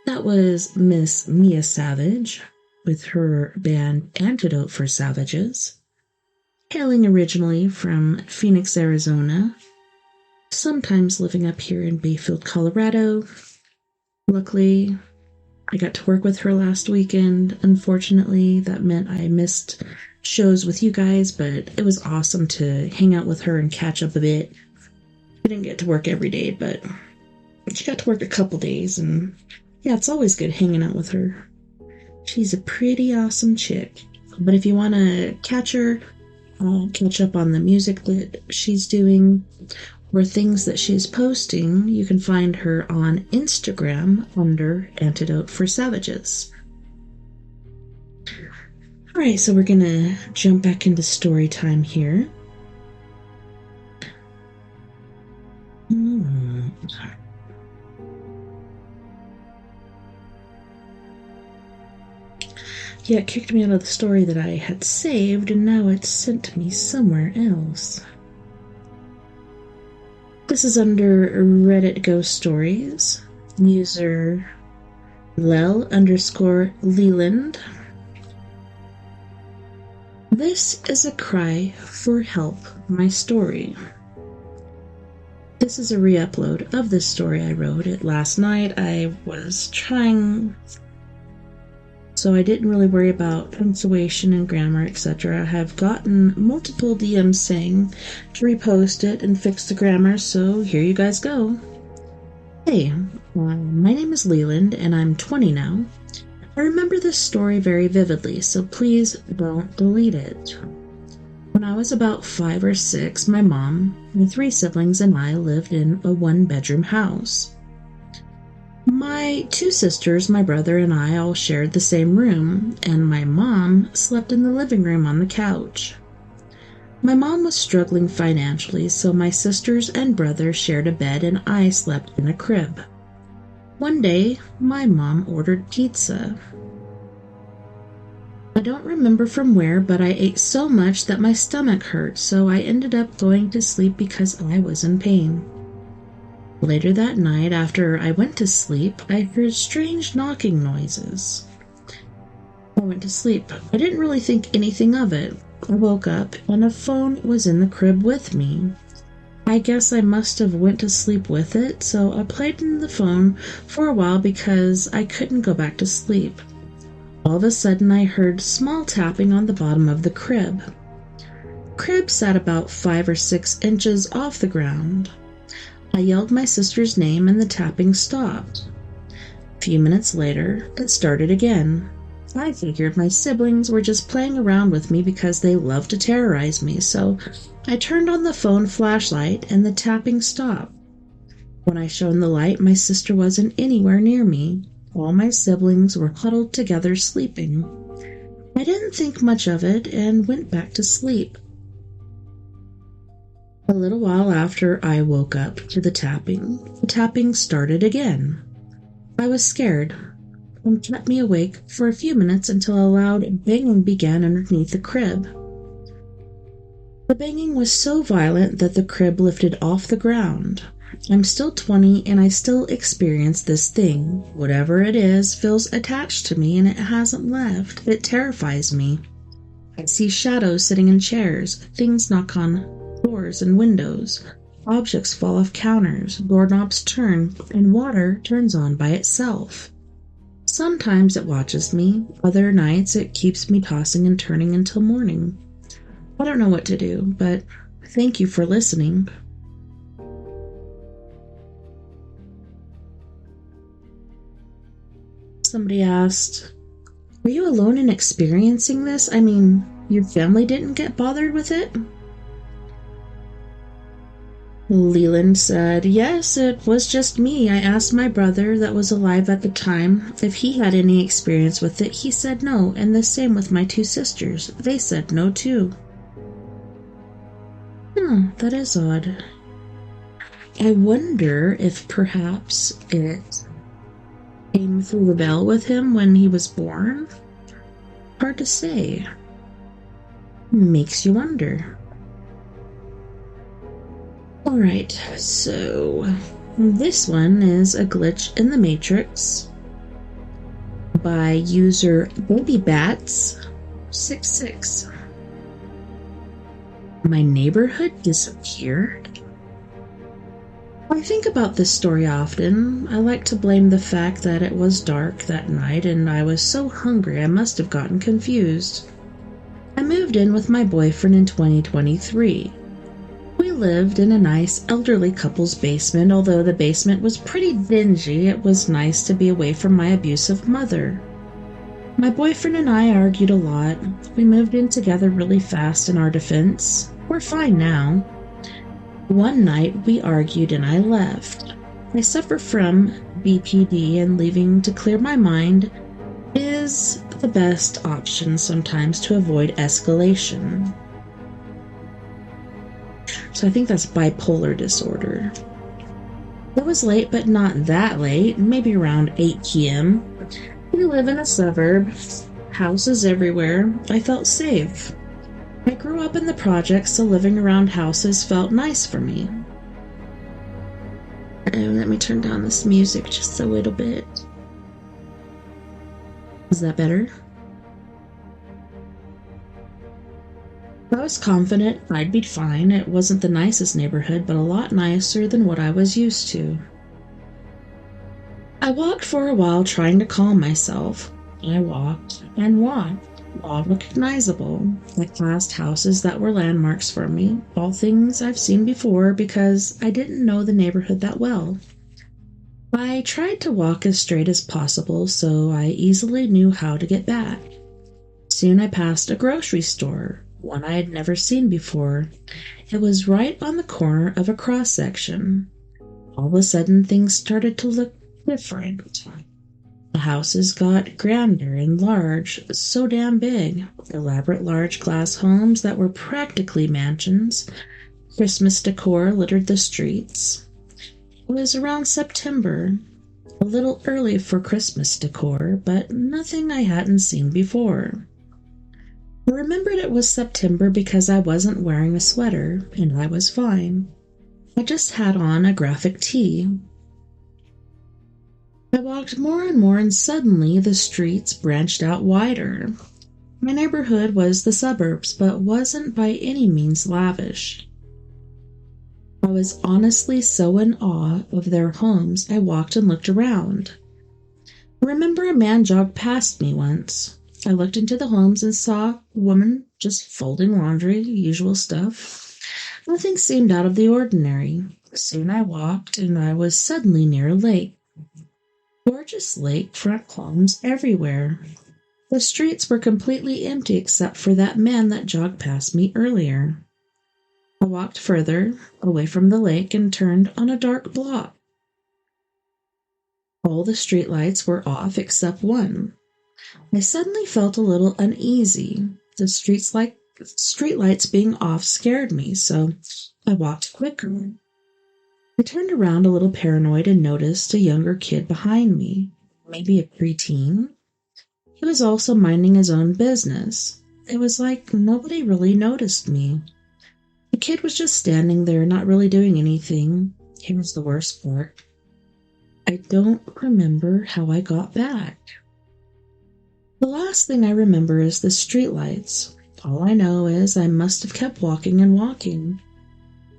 That was Miss Mia Savage with her band Antidote for Savages, hailing originally from Phoenix, Arizona, sometimes living up here in Bayfield, Colorado. Luckily, I got to work with her last weekend. Unfortunately, that meant I missed shows with you guys, but it was awesome to hang out with her and catch up a bit. I didn't get to work every day, but she got to work a couple days, and yeah, it's always good hanging out with her. She's a pretty awesome chick. But if you want to catch her, I'll catch up on the music that she's doing or things that she's posting. You can find her on Instagram under Antidote for Savages. Alright, so we're going to jump back into story time here. Yeah, it kicked me out of the story that I had saved, and now it's sent me somewhere else. This is under Reddit Ghost Stories, user Lel_Leland. This is a cry for help, my story. This is a re-upload of this story. I wrote it last night. I was trying, so I didn't really worry about punctuation and grammar, etc. I have gotten multiple DMs saying to repost it and fix the grammar, so here you guys go. Hey, my name is Leland, and I'm 20 now. I remember this story very vividly, so please don't delete it. When I was about 5 or 6, my mom, my 3 siblings, and I lived in a one-bedroom house. My 2 sisters, my brother, and I all shared the same room, and my mom slept in the living room on the couch. My mom was struggling financially, so my sisters and brother shared a bed and I slept in a crib. One day, my mom ordered pizza. I don't remember from where, but I ate so much that my stomach hurt, so I ended up going to sleep because I was in pain. Later that night, after I went to sleep, I heard strange knocking noises. I went to sleep. I didn't really think anything of it. I woke up, and a phone was in the crib with me. I guess I must have went to sleep with it, so I played in the phone for a while because I couldn't go back to sleep. All of a sudden, I heard small tapping on the bottom of the crib. The crib sat about 5 or 6 inches off the ground. I yelled my sister's name and the tapping stopped. A few minutes later, it started again. I figured my siblings were just playing around with me because they love to terrorize me, so I turned on the phone flashlight and the tapping stopped. When I shone the light, my sister wasn't anywhere near me. All my siblings were huddled together sleeping. I didn't think much of it and went back to sleep. A little while after I woke up to the tapping started again. I was scared and kept me awake for a few minutes until a loud banging began underneath the crib. The banging was so violent that the crib lifted off the ground. I'm still 20 and I still experience this thing. Whatever it is feels attached to me and it hasn't left. It terrifies me. I see shadows sitting in chairs, things knock on doors and windows, objects fall off counters, doorknobs turn, and water turns on by itself. Sometimes it watches me, other nights it keeps me tossing and turning until morning. I don't know what to do, but thank you for listening. Somebody asked, "Were you alone in experiencing this? I mean, your family didn't get bothered with it?" Leland said, "Yes, it was just me. I asked my brother that was alive at the time if he had any experience with it. He said no, and the same with my two sisters. They said no too." That is odd. I wonder if perhaps it came through the veil with him when he was born. Hard to say. Makes you wonder. Alright, so this one is a glitch in the Matrix by user BabyBats66. My neighborhood disappeared? I think about this story often. I like to blame the fact that it was dark that night and I was so hungry I must have gotten confused. I moved in with my boyfriend in 2023. We lived in a nice elderly couple's basement. Although the basement was pretty dingy, it was nice to be away from my abusive mother. My boyfriend and I argued a lot. We moved in together really fast in our defense. We're fine now. One night we argued and I left. I suffer from BPD and leaving to clear my mind is the best option sometimes to avoid escalation. So I think that's bipolar disorder. It was late, but not that late, maybe around 8 p.m. We live in a suburb, houses everywhere. I felt safe. I grew up in the projects, so living around houses felt nice for me. And let me turn down this music just a little bit. Is that better? I was confident I'd be fine. It wasn't the nicest neighborhood, but a lot nicer than what I was used to. I walked for a while trying to calm myself. I walked and walked, all recognizable. I passed houses that were landmarks for me, all things I've seen before because I didn't know the neighborhood that well. I tried to walk as straight as possible, so I easily knew how to get back. Soon I passed a grocery store, one I had never seen before. It was right on the corner of a cross-section. All of a sudden, things started to look different. The houses got grander and large, so damn big. Elaborate large glass homes that were practically mansions. Christmas decor littered the streets. It was around September, a little early for Christmas decor, but nothing I hadn't seen before. I remembered it was September because I wasn't wearing a sweater, and I was fine. I just had on a graphic tee. I walked more and more, and suddenly the streets branched out wider. My neighborhood was the suburbs, but wasn't by any means lavish. I was honestly so in awe of their homes, I walked and looked around. I remember a man jogged past me once. I looked into the homes and saw a woman just folding laundry, usual stuff. Nothing seemed out of the ordinary. Soon I walked, and I was suddenly near a lake. Gorgeous lakefront homes everywhere. The streets were completely empty except for that man that jogged past me earlier. I walked further, away from the lake, and turned on a dark block. All the streetlights were off except one. I suddenly felt a little uneasy. The streetlights being off scared me, so I walked quicker. I turned around a little paranoid and noticed a younger kid behind me, maybe a preteen. He was also minding his own business. It was like nobody really noticed me. The kid was just standing there, not really doing anything. Here's the worst part. I don't remember how I got back. The last thing I remember is the streetlights. All I know is I must have kept walking and walking.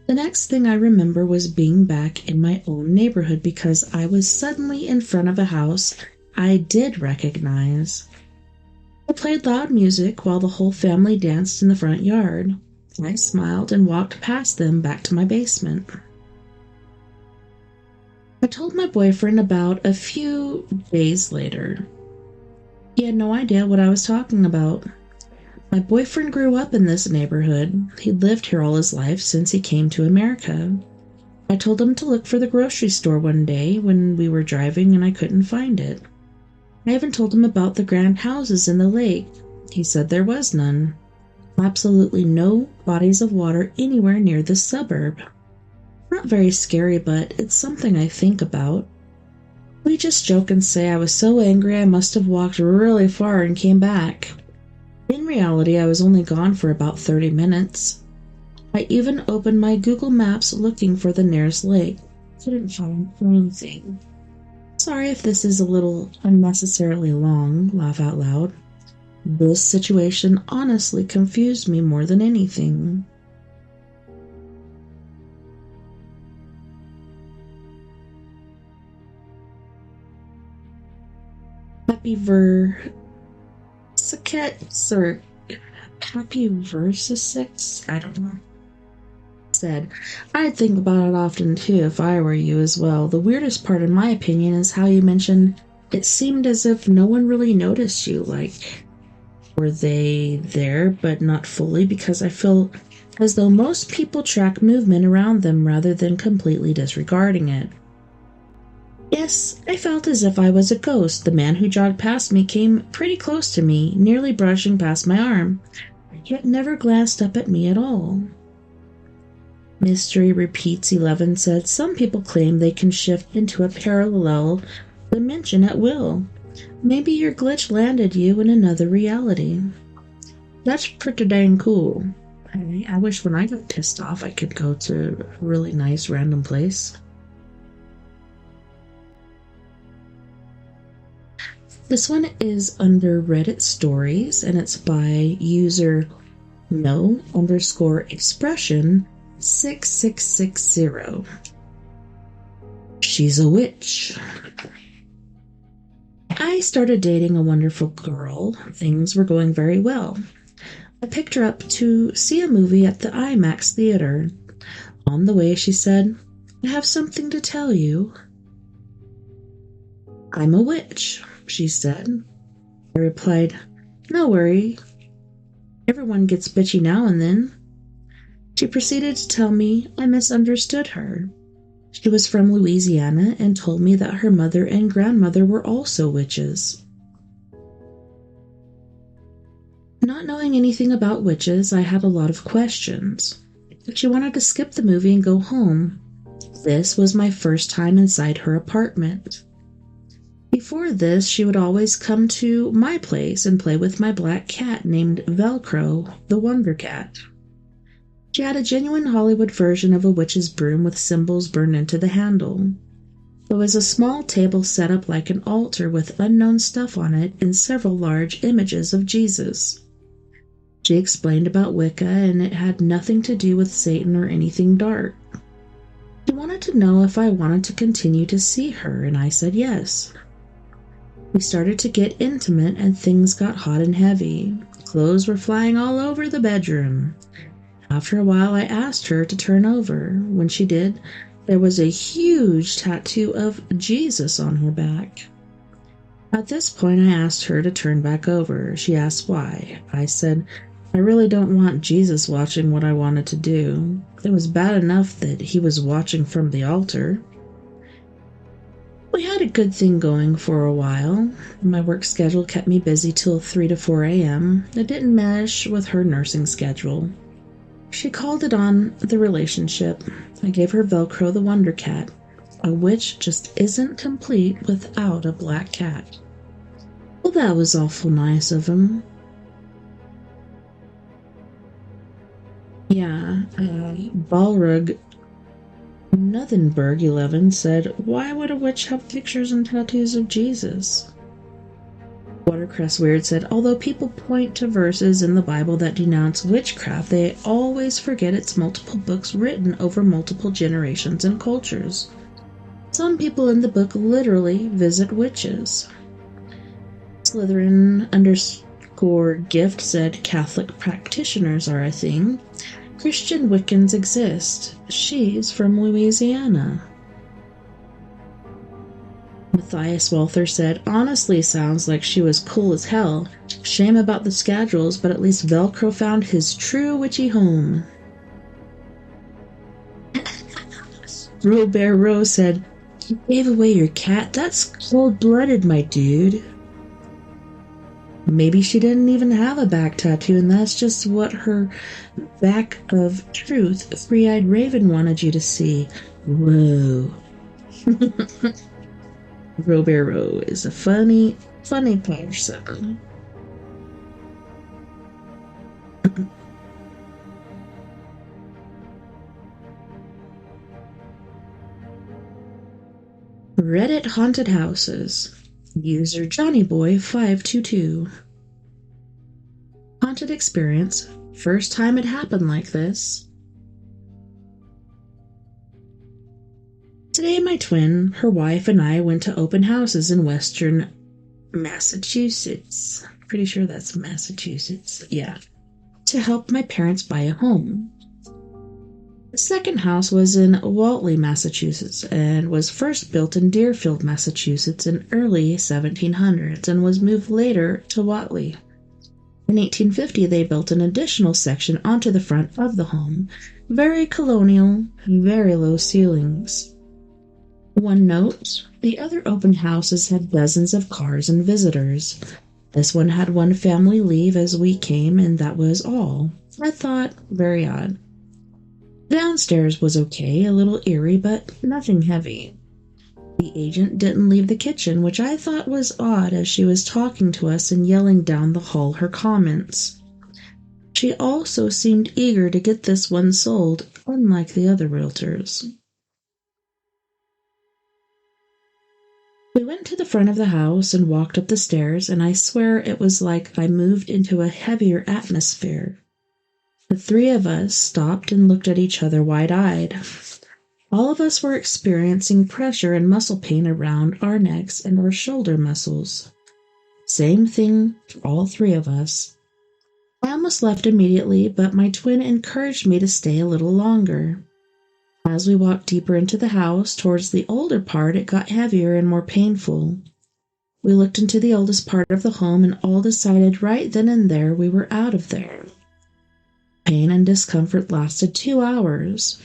The next thing I remember was being back in my own neighborhood because I was suddenly in front of a house I did recognize. I played loud music while the whole family danced in the front yard. I smiled and walked past them back to my basement. I told my boyfriend about a few days later. He had no idea what I was talking about. My boyfriend grew up in this neighborhood. He'd lived here all his life since he came to America. I told him to look for the grocery store one day when we were driving and I couldn't find it. I even told him about the grand houses in the lake. He said there was none. Absolutely no bodies of water anywhere near the suburb. Not very scary, but it's something I think about. We just joke and say I was so angry I must have walked really far and came back. In reality, I was only gone for about 30 minutes. I even opened my Google Maps looking for the nearest lake. Couldn't find anything. Sorry if this is a little unnecessarily long, laugh out loud. This situation honestly confused me more than anything. Happy Versus, I don't know. Said, I'd think about it often too if I were you as well. The weirdest part, in my opinion, is how you mentioned it seemed as if no one really noticed you. Like, were they there but not fully? Because I feel as though most people track movement around them rather than completely disregarding it. Yes, I felt as if I was a ghost. The man who jogged past me came pretty close to me, nearly brushing past my arm, yet never glanced up at me at all. Mystery Repeats 11 said, some people claim they can shift into a parallel dimension at will. Maybe your glitch landed you in another reality. That's pretty dang cool. I wish when I got pissed off I could go to a really nice random place. This one is under Reddit stories and it's by user no_expression 6660. She's a witch. I started dating a wonderful girl. Things were going very well. I picked her up to see a movie at the IMAX theater. On the way, she said, I have something to tell you. I'm a witch, she said. I replied, no worry. Everyone gets bitchy now and then. She proceeded to tell me I misunderstood her. She was from Louisiana and told me that her mother and grandmother were also witches. Not knowing anything about witches, I had a lot of questions. She wanted to skip the movie and go home. This was my first time inside her apartment. Before this, she would always come to my place and play with my black cat named Velcro, the Wonder Cat. She had a genuine Hollywood version of a witch's broom with symbols burned into the handle. There was a small table set up like an altar with unknown stuff on it and several large images of Jesus. She explained about Wicca, and it had nothing to do with Satan or anything dark. She wanted to know if I wanted to continue to see her, and I said yes. We started to get intimate, and things got hot and heavy. Clothes were flying all over the bedroom. After a while, I asked her to turn over. When she did, there was a huge tattoo of Jesus on her back. At this point, I asked her to turn back over. She asked why. I said, I really don't want Jesus watching what I wanted to do. It was bad enough that he was watching from the altar. We had a good thing going for a while. My work schedule kept me busy till 3 to 4 a.m. It didn't mesh with her nursing schedule. She called it on the relationship. I gave her Velcro the Wonder Cat. A witch just isn't complete without a black cat. Well, that was awful nice of him. Yeah, Balrog Nothenberg 11 said, why would a witch have pictures and tattoos of Jesus? Watercress Weird said, although people point to verses in the Bible that denounce witchcraft, they always forget it's multiple books written over multiple generations and cultures. Some people in the book literally visit witches. Slytherin_gift said, Catholic practitioners are a thing. Christian Wiccans exist. She's from Louisiana. Matthias Walther said, honestly sounds like she was cool as hell. Shame about the schedules, but at least Velcro found his true witchy home. Robert Rose said, you gave away your cat? That's cold-blooded, my dude. Maybe she didn't even have a back tattoo, and that's just what her back of truth, three-eyed raven wanted you to see. Whoa. Robero is a funny person. Reddit Haunted Houses. User JohnnyBoy522. Haunted experience. First time it happened like this. Today my twin, her wife, and I went to open houses in western Massachusetts. Pretty sure that's Massachusetts. Yeah. To help my parents buy a home. The second house was in Whately, Massachusetts, and was first built in Deerfield, Massachusetts in early 1700s and was moved later to Whately. In 1850, they built an additional section onto the front of the home. Very colonial, very low ceilings. One note, the other open houses had dozens of cars and visitors. This one had one family leave as we came, and that was all. I thought, very odd. Downstairs was okay, a little eerie, but nothing heavy. The agent didn't leave the kitchen, which I thought was odd as she was talking to us and yelling down the hall her comments. She also seemed eager to get this one sold, unlike the other realtors. We went to the front of the house and walked up the stairs, and I swear it was like I moved into a heavier atmosphere. The three of us stopped and looked at each other wide-eyed. All of us were experiencing pressure and muscle pain around our necks and our shoulder muscles. Same thing for all three of us. I almost left immediately, but my twin encouraged me to stay a little longer. As we walked deeper into the house, towards the older part, it got heavier and more painful. We looked into the oldest part of the home and all decided right then and there we were out of there. Pain and discomfort lasted 2 hours.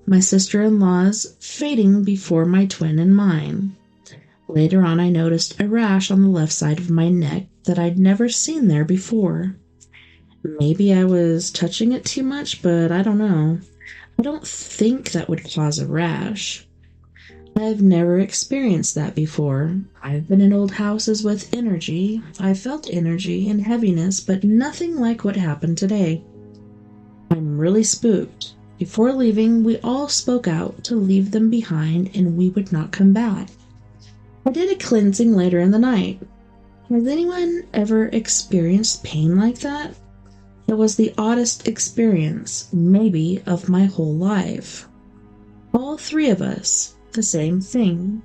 My sister-in-law's fading before my twin and mine. Later on, I noticed a rash on the left side of my neck that I'd never seen there before. Maybe I was touching it too much, but I don't know. I don't think that would cause a rash. I've never experienced that before. I've been in old houses with energy. I felt energy and heaviness, but nothing like what happened today. I'm really spooked. Before leaving, we all spoke out to leave them behind and we would not come back. I did a cleansing later in the night. Has anyone ever experienced pain like that? It was the oddest experience, maybe, of my whole life. All three of us, the same thing.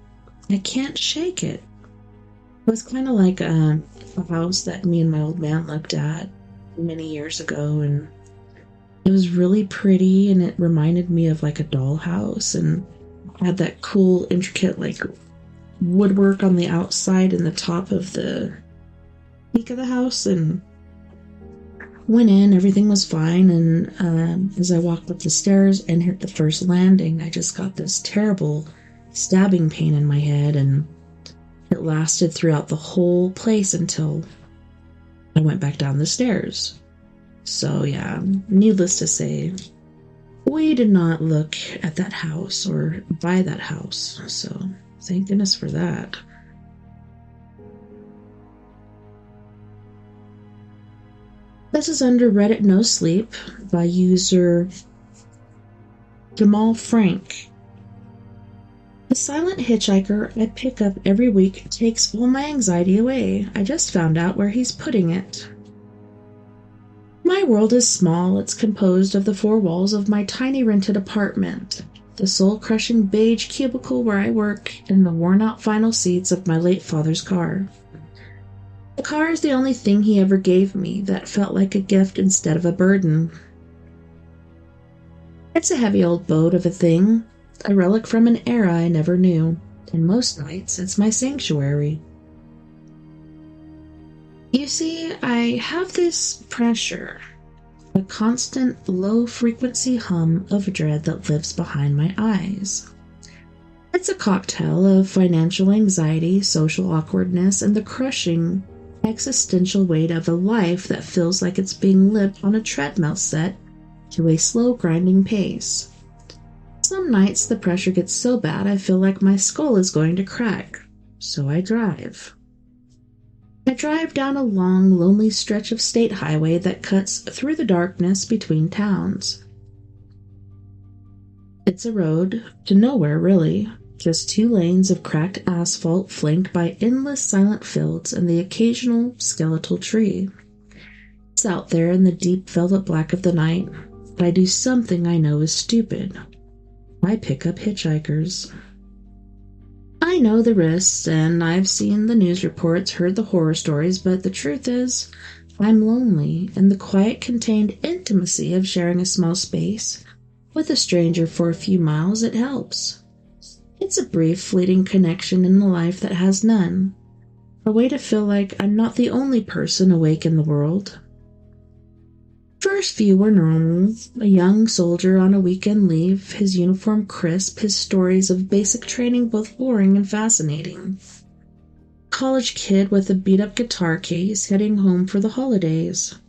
I can't shake it. It was kind of like a house that me and my old man looked at many years ago, and it was really pretty, and it reminded me of like a dollhouse, and had that cool, intricate, like, woodwork on the outside and the top of the peak of the house, and went in, everything was fine, and as I walked up the stairs and hit the first landing, I just got this terrible stabbing pain in my head, and it lasted throughout the whole place until I went back down the stairs. So yeah, needless to say, we did not look at that house or buy that house, so thank goodness for that. This is under Reddit No Sleep by user Jamal Frank. The silent hitchhiker I pick up every week takes all my anxiety away. I just found out where he's putting it. My world is small. It's composed of the four walls of my tiny rented apartment, the soul-crushing beige cubicle where I work, and the worn-out vinyl seats of my late father's car. The car is the only thing he ever gave me that felt like a gift instead of a burden. It's a heavy old boat of a thing, a relic from an era I never knew. and most nights it's my sanctuary. You see, I have this pressure, a constant low-frequency hum of dread that lives behind my eyes. It's a cocktail of financial anxiety, social awkwardness, and the crushing existential weight of a life that feels like it's being lived on a treadmill set to a slow grinding pace. Some nights the pressure gets so bad I feel like my skull is going to crack, so I drive. I drive down a long, lonely stretch of state highway that cuts through the darkness between towns. It's a road to nowhere, really. Just 2 lanes of cracked asphalt flanked by endless silent fields and the occasional skeletal tree. It's out there in the deep velvet black of the night, but I do something I know is stupid. I pick up hitchhikers. I know the risks, and I've seen the news reports, heard the horror stories, but the truth is, I'm lonely, and the quiet, contained intimacy of sharing a small space with a stranger for a few miles, it helps. It's a brief, fleeting connection in a life that has none. A way to feel like I'm not the only person awake in the world. First few were normal. A young soldier on a weekend leave, his uniform crisp, his stories of basic training both boring and fascinating. College kid with a beat-up guitar case heading home for the holidays.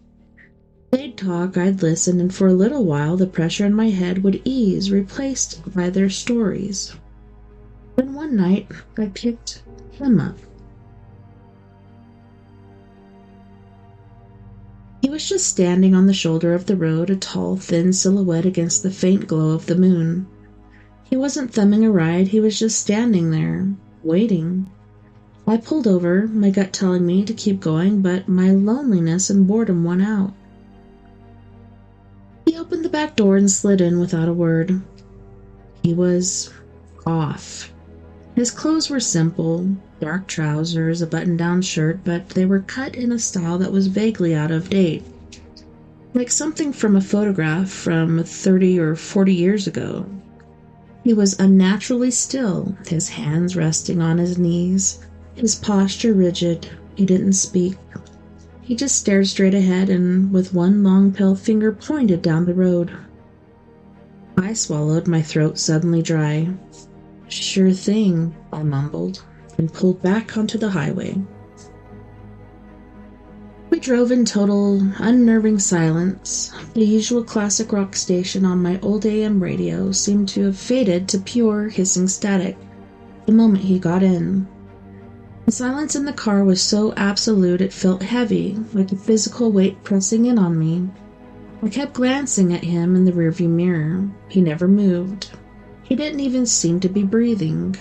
They'd talk, I'd listen, and for a little while the pressure in my head would ease, replaced by their stories. Then one night, I picked him up. He was just standing on the shoulder of the road, a tall, thin silhouette against the faint glow of the moon. He wasn't thumbing a ride, he was just standing there, waiting. I pulled over, my gut telling me to keep going, but my loneliness and boredom won out. He opened the back door and slid in without a word. He was off. His clothes were simple, dark trousers, a button-down shirt, but they were cut in a style that was vaguely out of date. Like something from a photograph from 30 or 40 years ago. He was unnaturally still, his hands resting on his knees, his posture rigid. He didn't speak. He just stared straight ahead and with one long pale finger pointed down the road. I swallowed, my throat suddenly dry. "Sure thing," I mumbled, and pulled back onto the highway. We drove in total, unnerving silence. The usual classic rock station on my old AM radio seemed to have faded to pure, hissing static the moment he got in. The silence in the car was so absolute it felt heavy, like a physical weight pressing in on me. I kept glancing at him in the rearview mirror. He never moved. He didn't even seem to be breathing.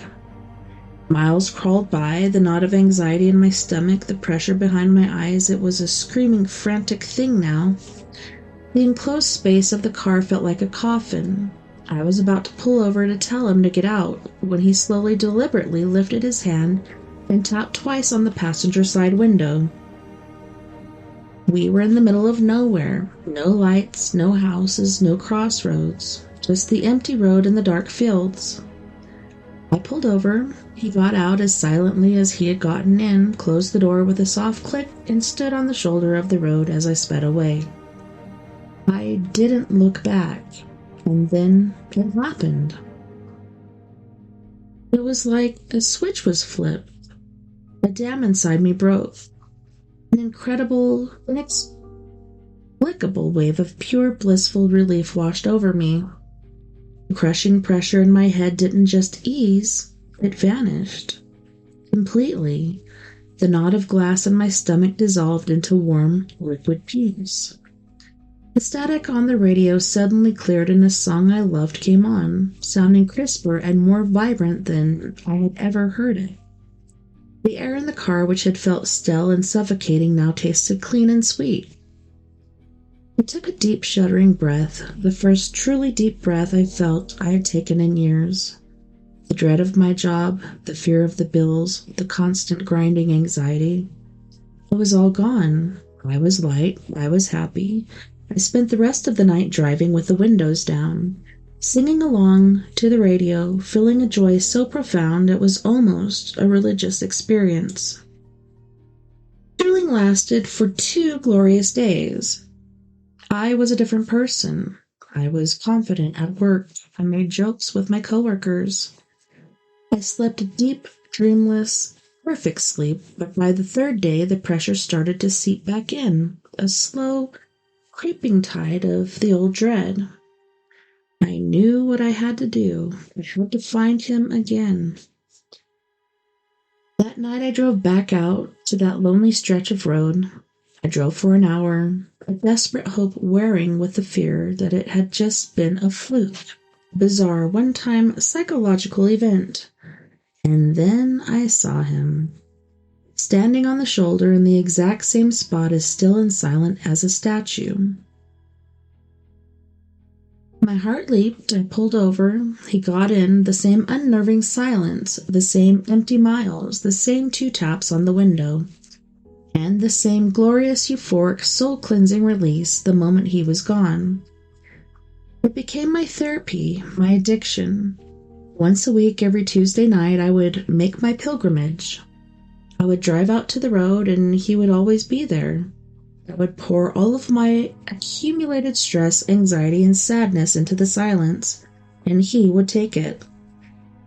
Miles crawled by, the knot of anxiety in my stomach, the pressure behind my eyes. It was a screaming, frantic thing now. The enclosed space of the car felt like a coffin. I was about to pull over to tell him to get out, when he slowly, deliberately lifted his hand and tapped twice on the passenger side window. We were in the middle of nowhere. No lights, no houses, no crossroads. Just the empty road and the dark fields. I pulled over. He got out as silently as he had gotten in, closed the door with a soft click, and stood on the shoulder of the road as I sped away. I didn't look back, and then it happened. It was like a switch was flipped. A dam inside me broke. An incredible, inexplicable wave of pure, blissful relief washed over me. The crushing pressure in my head didn't just ease, it vanished. Completely. The knot of glass in my stomach dissolved into warm, liquid peace. The static on the radio suddenly cleared and a song I loved came on, sounding crisper and more vibrant than I had ever heard it. The air in the car, which had felt stale and suffocating, now tasted clean and sweet. I took a deep, shuddering breath, the first truly deep breath I felt I had taken in years. The dread of my job, the fear of the bills, the constant grinding anxiety. It was all gone. I was light. I was happy. I spent the rest of the night driving with the windows down, singing along to the radio, feeling a joy so profound it was almost a religious experience. The feeling lasted for 2 glorious days. I was a different person. I was confident at work. I made jokes with my coworkers. I slept a deep, dreamless, perfect sleep, but by the 3rd day the pressure started to seep back in, a slow, creeping tide of the old dread. I knew what I had to do. I had to find him again. That night I drove back out to that lonely stretch of road. I drove for an hour, a desperate hope wearing with the fear that it had just been a fluke, a bizarre one-time psychological event. And then I saw him, standing on the shoulder in the exact same spot as still and silent as a statue. My heart leaped. I pulled over. He got in, the same unnerving silence, the same empty miles, the same 2 taps on the window, and the same glorious, euphoric, soul-cleansing release the moment he was gone. It became my therapy, my addiction. Once a week, every Tuesday night, I would make my pilgrimage. I would drive out to the road, and he would always be there. I would pour all of my accumulated stress, anxiety, and sadness into the silence, and he would take it.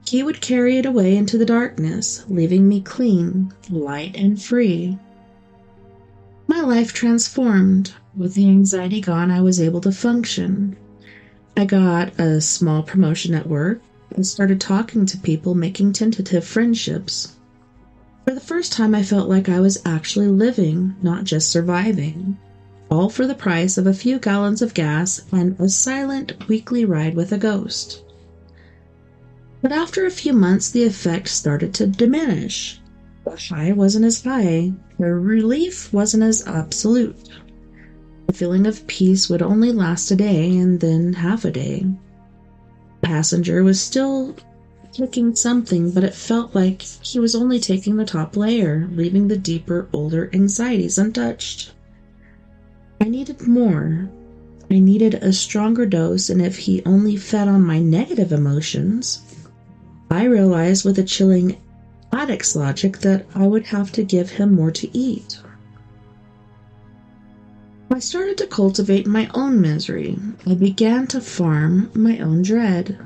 He would carry it away into the darkness, leaving me clean, light, and free. My life transformed. With the anxiety gone, I was able to function. I got a small promotion at work and started talking to people, making tentative friendships. For the first time, I felt like I was actually living, not just surviving, all for the price of a few gallons of gas and a silent weekly ride with a ghost. But after a few months, the effect started to diminish. The high wasn't as high, the relief wasn't as absolute. The feeling of peace would only last a day and then half a day. The passenger was still taking something, but it felt like he was only taking the top layer, leaving the deeper, older anxieties untouched. I needed more. I needed a stronger dose, and if he only fed on my negative emotions, I realized with a chilling addict's logic that I would have to give him more to eat. I started to cultivate my own misery. I began to farm my own dread.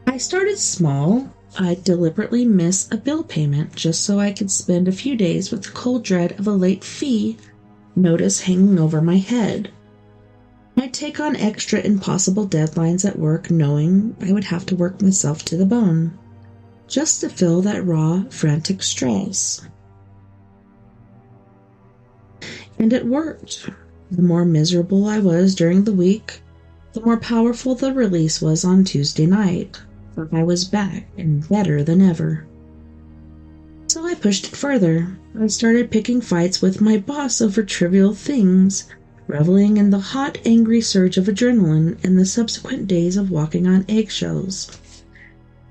I started small. I'd deliberately miss a bill payment just so I could spend a few days with the cold dread of a late fee notice hanging over my head. I'd take on extra impossible deadlines at work knowing I would have to work myself to the bone, just to feel that raw, frantic stress. And it worked. The more miserable I was during the week, the more powerful the release was on Tuesday night. I was back and better than ever. So I pushed it further. I started picking fights with my boss over trivial things, reveling in the hot, angry surge of adrenaline and the subsequent days of walking on eggshells.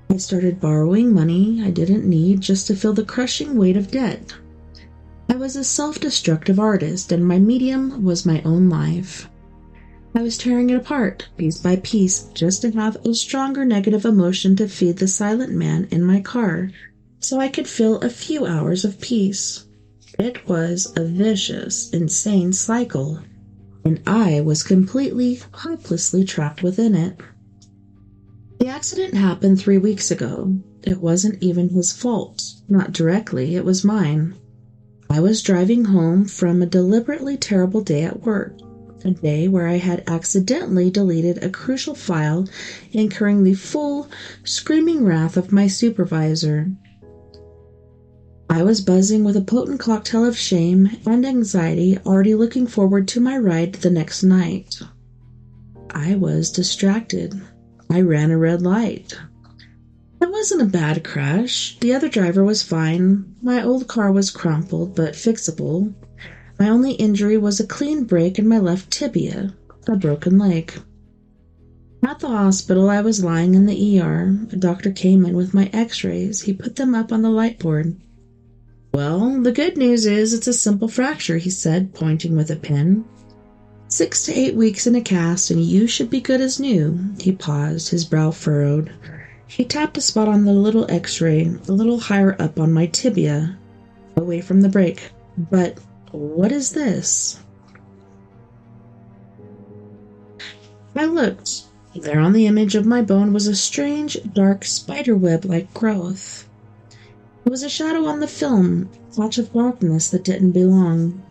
I started borrowing money I didn't need just to feel the crushing weight of debt. I was a self-destructive artist, and my medium was my own life. I was tearing it apart, piece by piece, just to have a stronger negative emotion to feed the silent man in my car, so I could feel a few hours of peace. It was a vicious, insane cycle, and I was completely, hopelessly trapped within it. The accident happened 3 weeks ago. It wasn't even his fault. Not directly, it was mine. I was driving home from a deliberately terrible day at work. A day where I had accidentally deleted a crucial file, incurring the full, screaming wrath of my supervisor. I was buzzing with a potent cocktail of shame and anxiety, already looking forward to my ride the next night. I was distracted. I ran a red light. It wasn't a bad crash. The other driver was fine. My old car was crumpled but fixable. My only injury was a clean break in my left tibia, a broken leg. At the hospital, I was lying in the ER. A doctor came in with my x-rays. He put them up on the light board. "Well, the good news is it's a simple fracture," he said, pointing with a pin. 6 to 8 weeks in a cast, and you should be good as new. He paused, his brow furrowed. He tapped a spot on the little x-ray, a little higher up on my tibia, away from the break. But what is this? I looked. There on the image of my bone was a strange, dark spiderweb-like growth. It was a shadow on the film, a patch of darkness that didn't belong.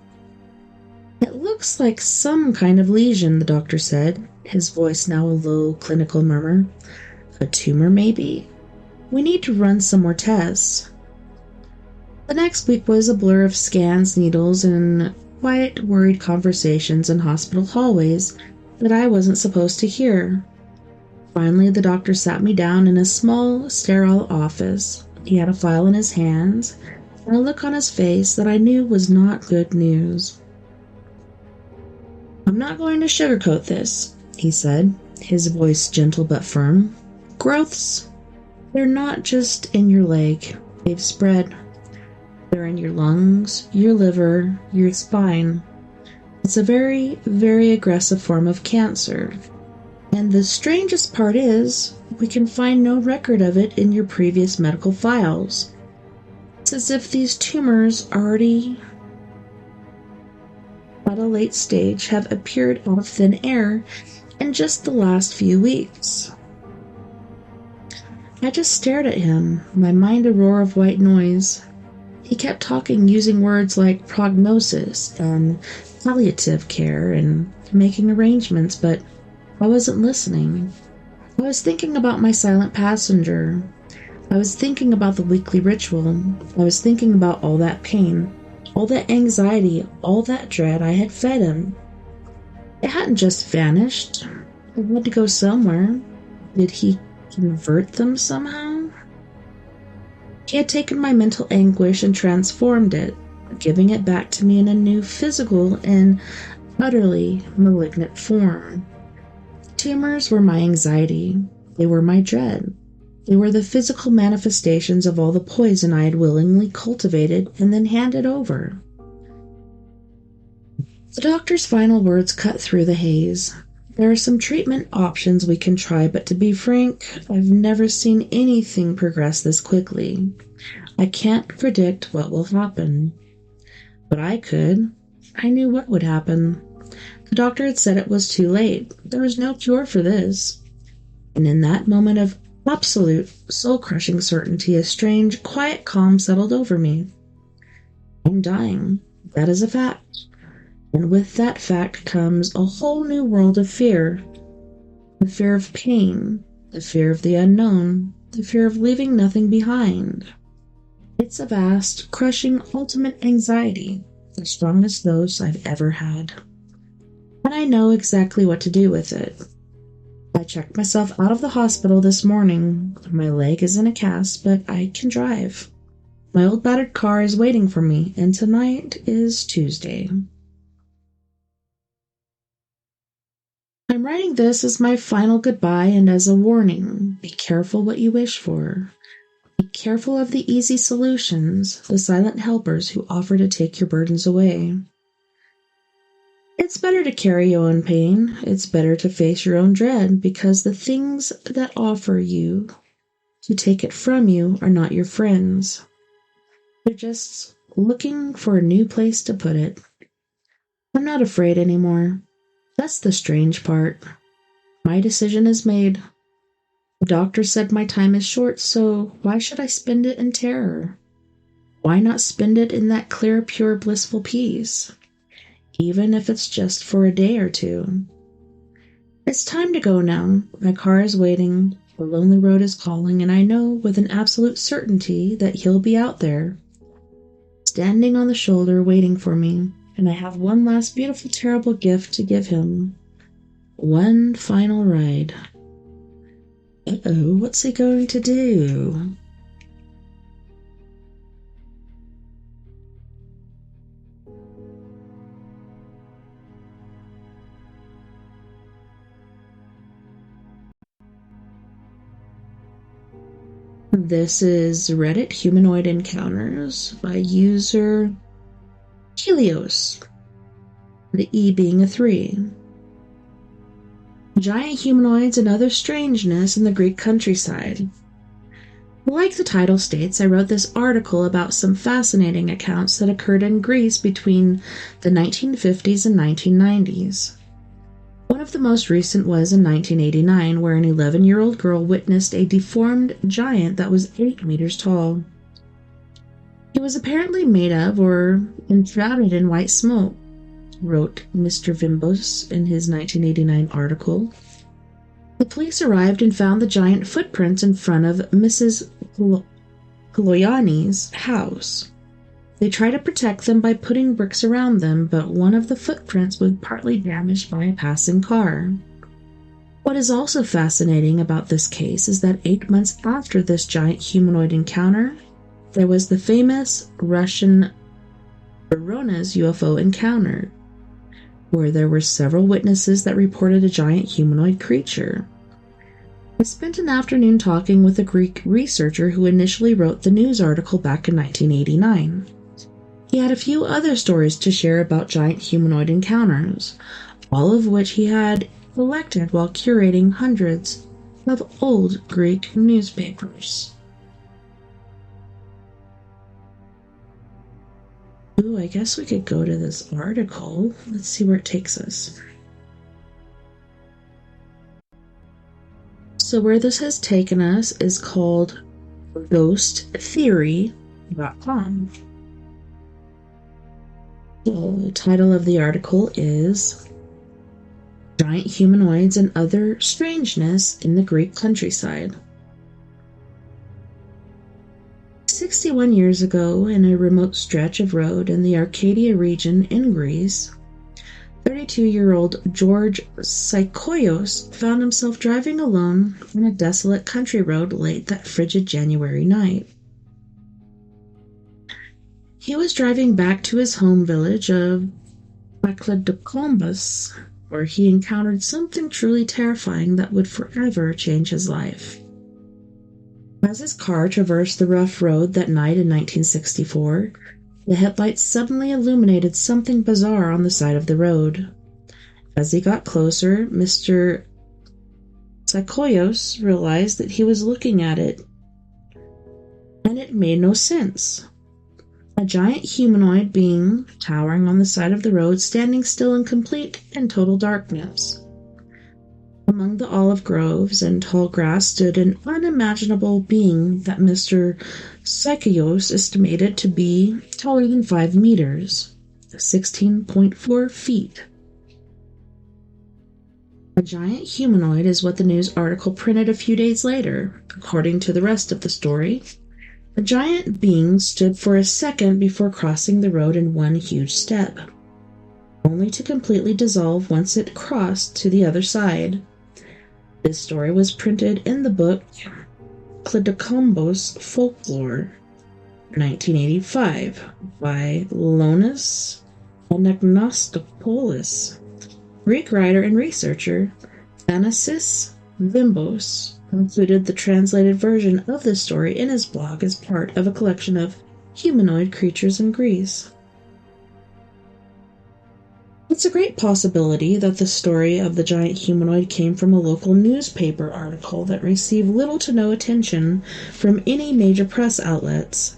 It looks like some kind of lesion, the doctor said, his voice now a low, clinical murmur. A tumor, maybe? We need to run some more tests. The next week was a blur of scans, needles, and quiet, worried conversations in hospital hallways that I wasn't supposed to hear. Finally, the doctor sat me down in a small, sterile office. He had a file in his hands, and a look on his face that I knew was not good news. I'm not going to sugarcoat this, he said, his voice gentle but firm. Growths, they're not just in your leg. They've spread. They're in your lungs, your liver, your spine. It's a very, very aggressive form of cancer. And the strangest part is, we can find no record of it in your previous medical files. It's as if these tumors already, at a late stage, have appeared out of thin air in just the last few weeks. I just stared at him, my mind a roar of white noise. He kept talking, using words like prognosis and palliative care and making arrangements, but I wasn't listening. I was thinking about my silent passenger. I was thinking about the weekly ritual. I was thinking about all that pain, all that anxiety, all that dread I had fed him. It hadn't just vanished. It had to go somewhere. Did he convert them somehow? He had taken my mental anguish and transformed it, giving it back to me in a new physical and utterly malignant form. Tumors were my anxiety. They were my dread. They were the physical manifestations of all the poison I had willingly cultivated and then handed over. The doctor's final words cut through the haze. There are some treatment options we can try, but to be frank, I've never seen anything progress this quickly. I can't predict what will happen. But I could. I knew what would happen. The doctor had said it was too late. There was no cure for this. And in that moment of absolute, soul-crushing certainty, a strange, quiet calm settled over me. I'm dying. That is a fact. And with that fact comes a whole new world of fear. The fear of pain, the fear of the unknown, the fear of leaving nothing behind. It's a vast, crushing, ultimate anxiety, the strongest dose I've ever had. And I know exactly what to do with it. I checked myself out of the hospital this morning. My leg is in a cast, but I can drive. My old battered car is waiting for me, and tonight is Tuesday. I'm writing this as my final goodbye and as a warning. Be careful what you wish for. Be careful of the easy solutions, the silent helpers who offer to take your burdens away. It's better to carry your own pain. It's better to face your own dread, because the things that offer you to take it from you are not your friends. They're just looking for a new place to put it. I'm not afraid anymore. That's the strange part. My decision is made. The doctor said my time is short, so why should I spend it in terror? Why not spend it in that clear, pure, blissful peace? Even if it's just for a day or two. It's time to go now. My car is waiting. The lonely road is calling, and I know with an absolute certainty that he'll be out there, standing on the shoulder waiting for me. And I have one last beautiful, terrible gift to give him. One final ride. Uh-oh, what's he going to do? This is Reddit Humanoid Encounters by user Helios. the E being a 3. Giant humanoids and other strangeness in the Greek countryside. Like the title states, I wrote this article about some fascinating accounts that occurred in Greece between the 1950s and 1990s. One of the most recent was in 1989, where an 11-year-old girl witnessed a deformed giant that was 8 meters tall. He was apparently made of or enshrouded in white smoke, wrote Mr. Vimbos in his 1989 article. The police arrived and found the giant footprints in front of Mrs. Koloyani's house. They tried to protect them by putting bricks around them, but one of the footprints was partly damaged by a passing car. What is also fascinating about this case is that 8 months after this giant humanoid encounter, there was the famous Russian Voronezh UFO encounter, where there were several witnesses that reported a giant humanoid creature. I spent an afternoon talking with a Greek researcher who initially wrote the news article back in 1989. He had a few other stories to share about giant humanoid encounters, all of which he had collected while curating hundreds of old Greek newspapers. Ooh, I guess we could go to this article. Let's see where it takes us. So where this has taken us is called ghosttheory.com. The title of the article is Giant Humanoids and Other Strangeness in the Greek Countryside. 61 years ago, in a remote stretch of road in the Arcadia region in Greece, 32-year-old George Psychoios found himself driving alone on a desolate country road late that frigid January night. He was driving back to his home village of Pakladokombas, where he encountered something truly terrifying that would forever change his life. As his car traversed the rough road that night in 1964, the headlights suddenly illuminated something bizarre on the side of the road. As he got closer, Mr. Psychoios realized that he was looking at it, and it made no sense. A giant humanoid being towering on the side of the road, standing still in complete and total darkness. Among the olive groves and tall grass stood an unimaginable being that Mr. Psychios estimated to be taller than 5 meters, 16.4 feet. A giant humanoid is what the news article printed a few days later. According to the rest of the story, the giant being stood for a second before crossing the road in one huge step, only to completely dissolve once it crossed to the other side. This story was printed in the book Klidokombos Folklore, 1985, by Lonis Anagnostopoulos. Greek writer and researcher Thanasis Vimbos included the translated version of this story in his blog as part of a collection of humanoid creatures in Greece. It's a great possibility that the story of the giant humanoid came from a local newspaper article that received little to no attention from any major press outlets.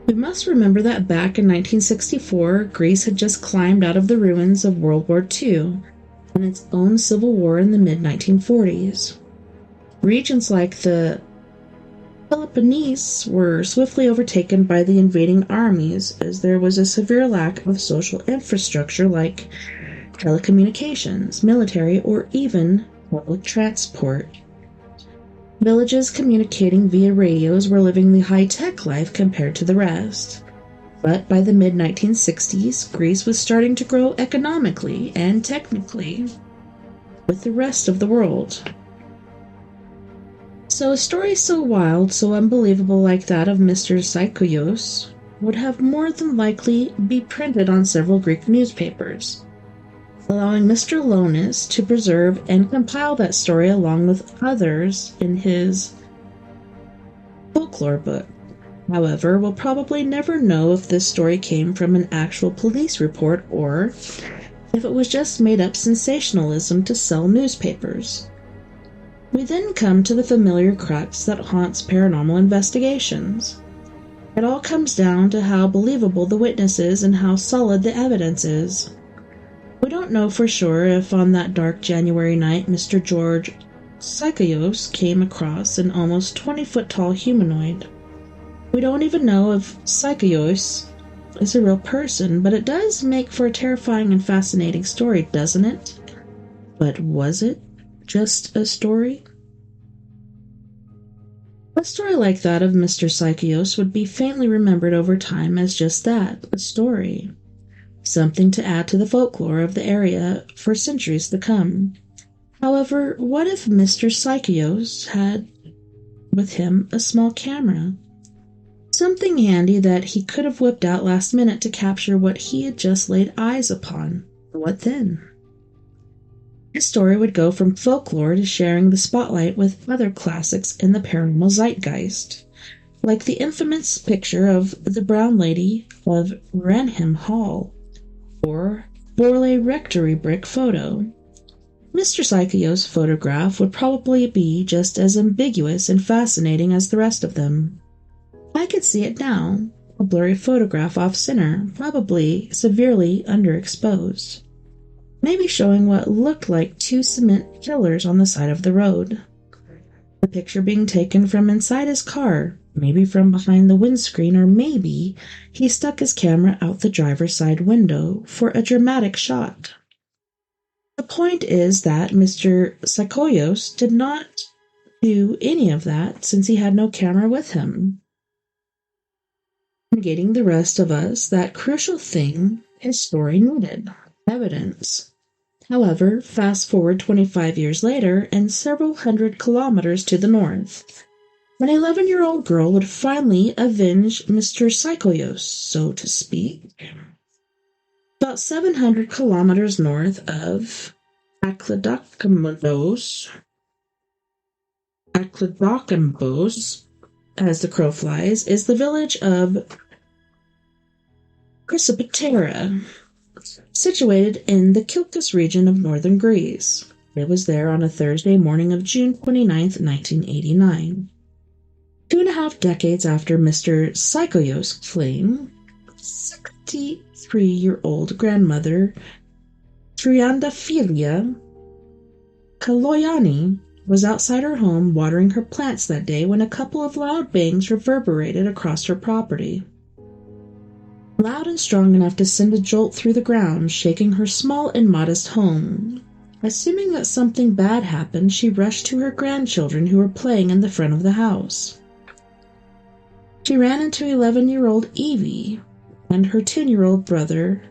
We must remember that back in 1964, Greece had just climbed out of the ruins of World War II and its own civil war in the mid-1940s. Regions like the Peloponnese were swiftly overtaken by the invading armies, as there was a severe lack of social infrastructure like telecommunications, military, or even public transport. Villages communicating via radios were living the high-tech life compared to the rest. But by the mid-1960s, Greece was starting to grow economically and technically with the rest of the world. So a story so wild, so unbelievable like that of Mr. Psychoios would have more than likely be printed on several Greek newspapers, allowing Mr. Lonis to preserve and compile that story along with others in his folklore book. However, we'll probably never know if this story came from an actual police report or if it was just made up sensationalism to sell newspapers. We then come to the familiar crux that haunts paranormal investigations. It all comes down to how believable the witness is and how solid the evidence is. We don't know for sure if on that dark January night Mr. George Psychos came across an almost 20-foot-tall humanoid. We don't even know if Psychos is a real person, but it does make for a terrifying and fascinating story, doesn't it? But was it just a story? A story like that of Mr. Psychos would be faintly remembered over time as just that, a story. Something to add to the folklore of the area for centuries to come. However, what if Mr. Psychos had with him a small camera? Something handy that he could have whipped out last minute to capture what he had just laid eyes upon. What then? His story would go from folklore to sharing the spotlight with other classics in the paranormal zeitgeist, like the infamous picture of the Brown Lady of Ranham Hall, or Borley Rectory brick photo. Mr. Psychos' photograph would probably be just as ambiguous and fascinating as the rest of them. I could see it now, a blurry photograph off-center, probably severely underexposed. Maybe showing what looked like two cement pillars on the side of the road. The picture being taken from inside his car, maybe from behind the windscreen, or maybe he stuck his camera out the driver's side window for a dramatic shot. The point is that Mr. Psychos did not do any of that since he had no camera with him. Negating the rest of us that crucial thing his story needed, evidence. However, fast forward 25 years later and several hundred kilometers to the north, an 11-year-old girl would finally avenge Mr. Psychos, so to speak. About 700 kilometers north of Akladakambos, as the crow flies, is the village of Chrysoptera, situated in the Kilkis region of northern Greece. It was there on a Thursday morning of June 29, 1989. 2.5 decades after Mr. Psychos' fling, 63-year-old grandmother Triandaphilia Kaloyani was outside her home watering her plants that day when a couple of loud bangs reverberated across her property. Loud and strong enough to send a jolt through the ground, shaking her small and modest home. Assuming that something bad happened, she rushed to her grandchildren who were playing in the front of the house. She ran into 11-year-old Evie and her 10-year-old brother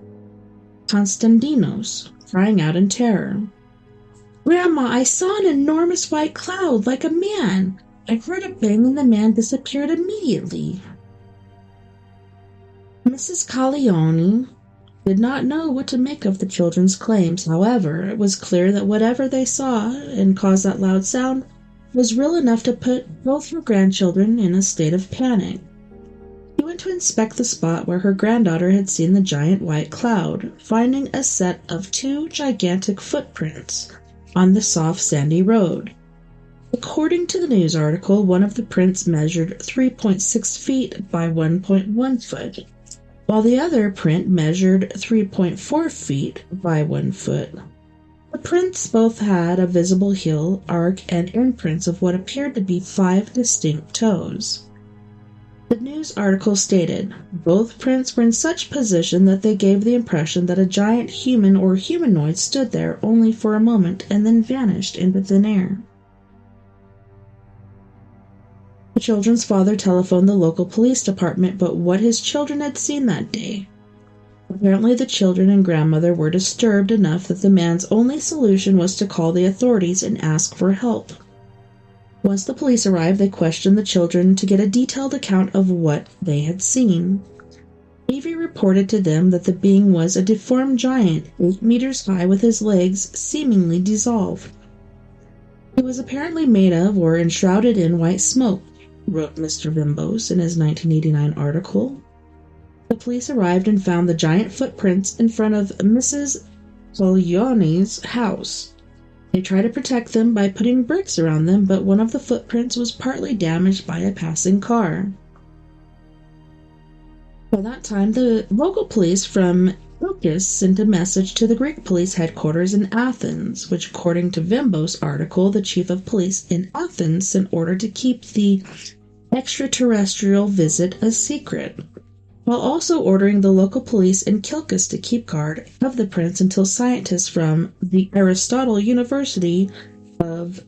Konstantinos, crying out in terror. "Grandma, I saw an enormous white cloud like a man. I heard a bang and the man disappeared immediately." Mrs. Calioni did not know what to make of the children's claims. However, it was clear that whatever they saw and caused that loud sound was real enough to put both her grandchildren in a state of panic. She went to inspect the spot where her granddaughter had seen the giant white cloud, finding a set of 2 gigantic footprints on the soft sandy road. According to the news article, one of the prints measured 3.6 feet by 1.1 foot, while the other print measured 3.4 feet by 1 foot. The prints both had a visible heel, arc, and imprints of what appeared to be 5 distinct toes. The news article stated, both prints were in such position that they gave the impression that a giant human or humanoid stood there only for a moment and then vanished into thin air. The children's father telephoned the local police department about what his children had seen that day. Apparently, the children and grandmother were disturbed enough that the man's only solution was to call the authorities and ask for help. Once the police arrived, they questioned the children to get a detailed account of what they had seen. Evie reported to them that the being was a deformed giant, 8 meters high, with his legs seemingly dissolved. He was apparently made of or enshrouded in white smoke, wrote Mr. Vimbos in his 1989 article. The police arrived and found the giant footprints in front of Mrs. Polioni's house. They tried to protect them by putting bricks around them, but one of the footprints was partly damaged by a passing car. By that time, the local police from Rockies sent a message to the Greek police headquarters in Athens, which, according to Vimbos' article, the chief of police in Athens sent order to keep the extraterrestrial visit a secret, while also ordering the local police in Kilkis to keep guard of the prints until scientists from the Aristotle University of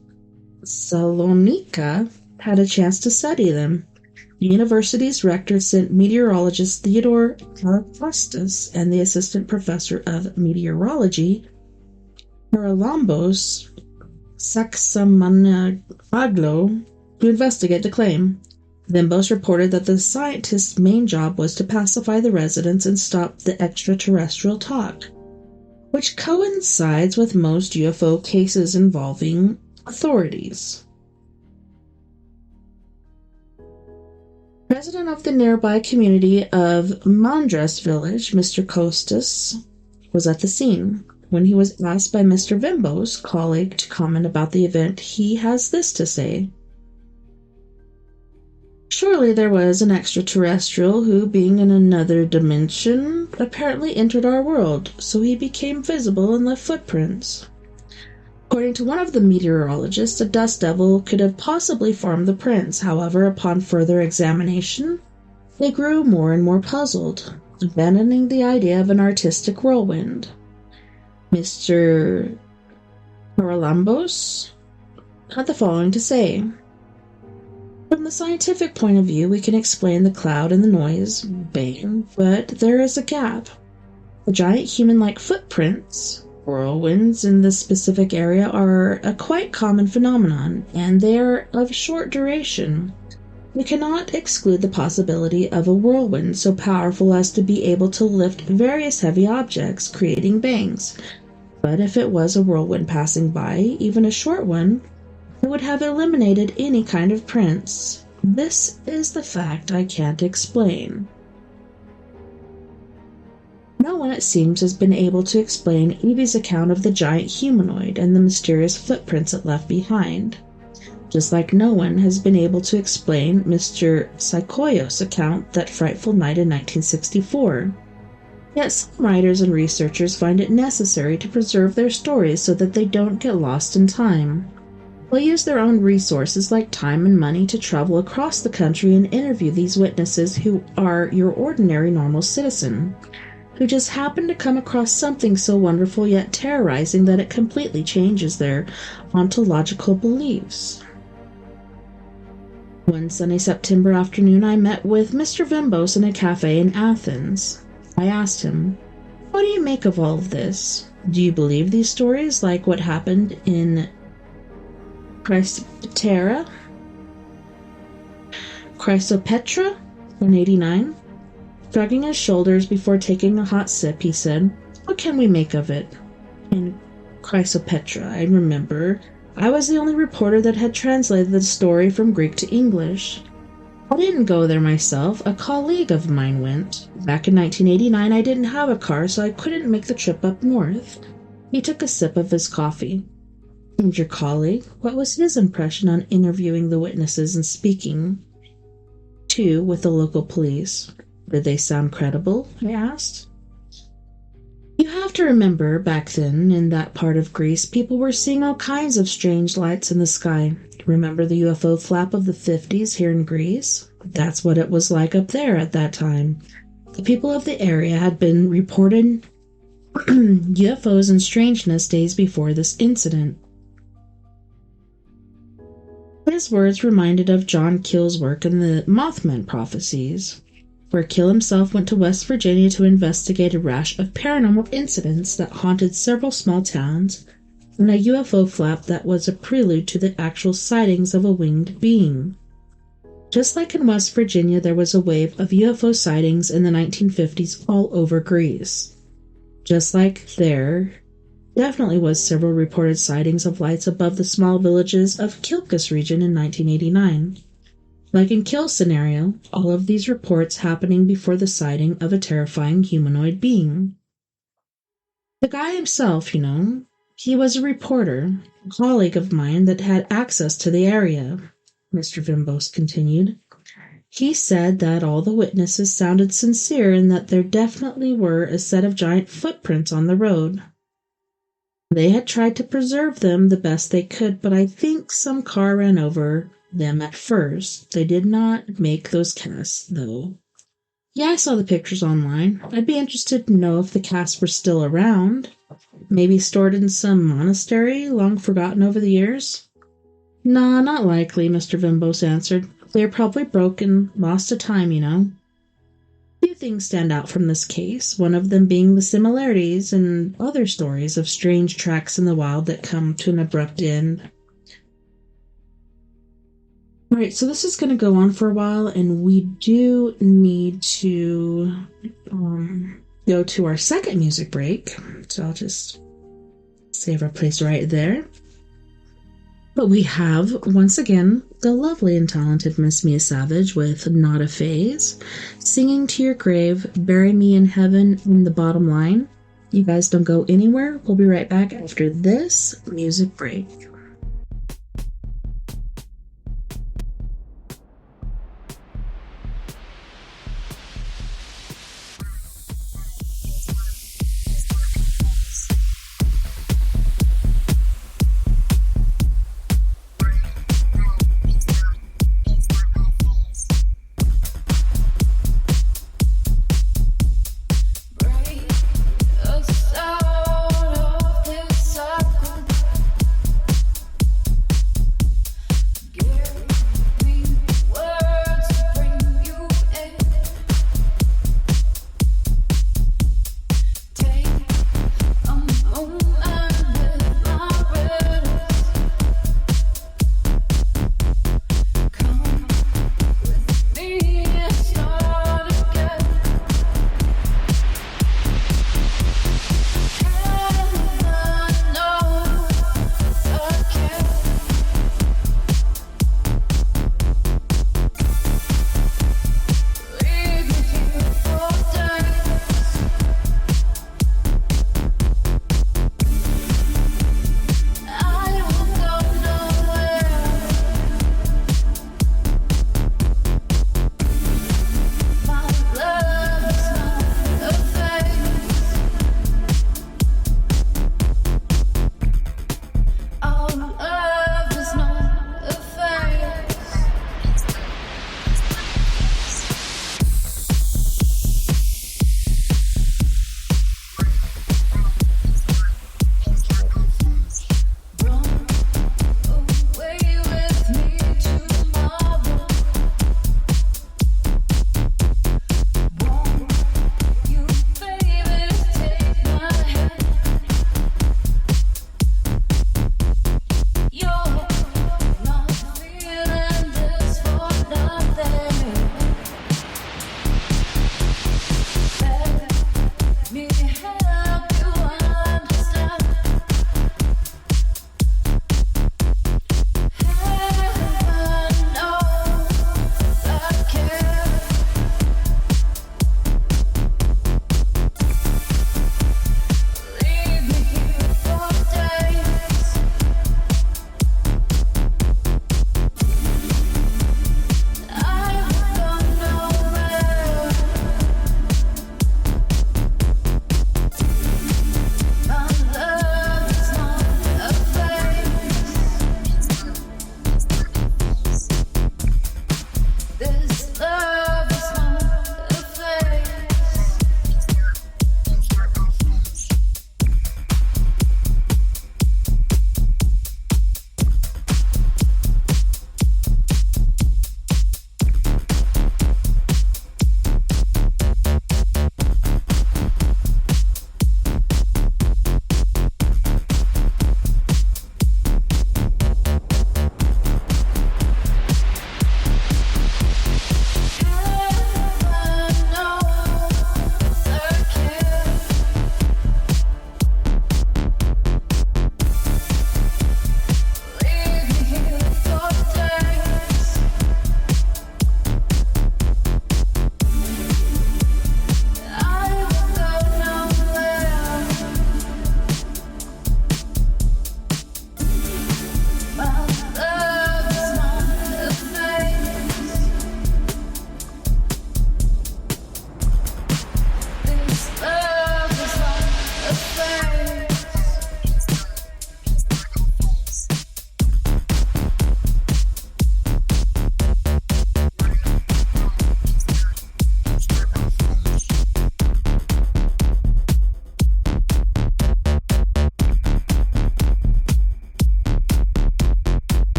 Salonika had a chance to study them. The university's rector sent meteorologist Theodore Karapastus and the assistant professor of meteorology, Paralambos Saxamanaglo, to investigate the claim. Vimbos reported that the scientist's main job was to pacify the residents and stop the extraterrestrial talk, which coincides with most UFO cases involving authorities. President of the nearby community of Mandras village, Mr. Kostas, was at the scene. When he was asked by Mr. Vimbos' colleague to comment about the event, he has this to say. Surely there was an extraterrestrial who, being in another dimension, apparently entered our world, so he became visible and left footprints. According to one of the meteorologists, a dust devil could have possibly formed the prints. However, upon further examination, they grew more and more puzzled, abandoning the idea of an artistic whirlwind. Mr. Paralambos had the following to say. From the scientific point of view, we can explain the cloud and the noise, bang, but there is a gap. The giant human-like footprints, whirlwinds in this specific area, are a quite common phenomenon, and they are of short duration. We cannot exclude the possibility of a whirlwind so powerful as to be able to lift various heavy objects, creating bangs. But if it was a whirlwind passing by, even a short one, it would have eliminated any kind of prints. This is the fact I can't explain. No one, it seems, has been able to explain Evie's account of the giant humanoid and the mysterious footprints it left behind, just like no one has been able to explain Mr. Psychoyos' account that frightful night in 1964. Yet some writers and researchers find it necessary to preserve their stories so that they don't get lost in time. They'll use their own resources like time and money to travel across the country and interview these witnesses who are your ordinary normal citizen, who just happen to come across something so wonderful yet terrorizing that it completely changes their ontological beliefs. One sunny September afternoon, I met with Mr. Vimbos in a cafe in Athens. I asked him, "What do you make of all of this? Do you believe these stories, like what happened in Chrysopetra in 89? Shrugging his shoulders before taking a hot sip, he said, "What can we make of it?" In Chrysopetra, I remember, I was the only reporter that had translated the story from Greek to English. I didn't go there myself, a colleague of mine went. Back in 1989, I didn't have a car, so I couldn't make the trip up north. He took a sip of his coffee. And your colleague, what was his impression on interviewing the witnesses and speaking, too, with the local police? Did they sound credible? I asked. You have to remember, back then, in that part of Greece, people were seeing all kinds of strange lights in the sky. Remember the UFO flap of the 50s here in Greece? That's what it was like up there at that time. The people of the area had been reporting UFOs and strangeness days before this incident. His words reminded of John Keel's work in the Mothman Prophecies, where Keel himself went to West Virginia to investigate a rash of paranormal incidents that haunted several small towns, and a UFO flap that was a prelude to the actual sightings of a winged being. Just like in West Virginia, there was a wave of UFO sightings in the 1950s all over Greece. Just like there definitely was several reported sightings of lights above the small villages of Kilkis region in 1989. Like in Kill Scenario, all of these reports happening before the sighting of a terrifying humanoid being. The guy himself, he was a reporter, a colleague of mine that had access to the area, Mr. Vimbos continued. He said that all the witnesses sounded sincere and that there definitely were a set of giant footprints on the road. They had tried to preserve them the best they could, but I think some car ran over them at first. They did not make those casts, though. Yeah, I saw the pictures online. I'd be interested to know if the casts were still around. Maybe stored in some monastery, long forgotten over the years? Nah, not likely, Mr. Vimbos answered. They're probably broken, lost to time, Few things stand out from this case, one of them being the similarities and other stories of strange tracks in the wild that come to an abrupt end. Alright, so this is going to go on for a while, and we do need to go to our second music break. So I'll just save our place right there. But we have, once again, the lovely and talented Miss Mia Savage with Not a Phase, Singing to Your Grave, Bury Me in Heaven in the Bottom Line. You guys don't go anywhere. We'll be right back after this music break.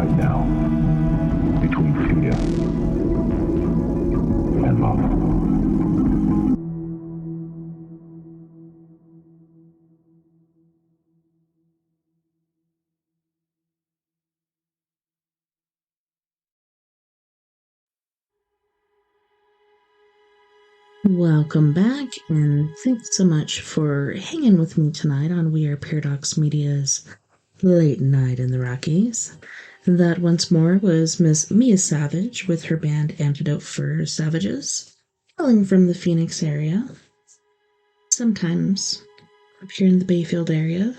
right now between fear and love. Welcome back, and thanks so much for hanging with me tonight on We Are Paradox Media's Late Night in the Rockies. That once more was Miss Mia Savage with her band Antidote for Savages, hailing from the Phoenix area. Sometimes up here in the Bayfield area.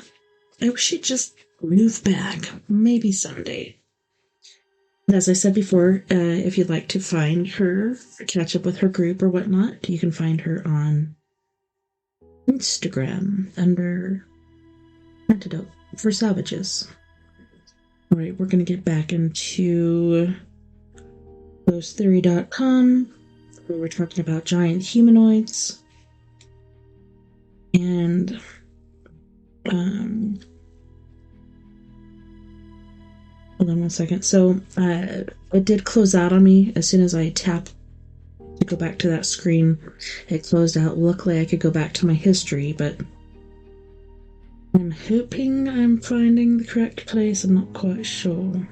I wish she'd just move back, maybe someday. As I said before, if you'd like to find her, or catch up with her group or whatnot, you can find her on Instagram under Antidote for Savages. All right, we're going to get back into ghosttheory.com, where we're talking about giant humanoids. And, hold on one second. So, it did close out on me as soon as I tapped to go back to that screen. It closed out. Luckily, I could go back to my history, but I'm hoping I'm finding the correct place. I'm not quite sure.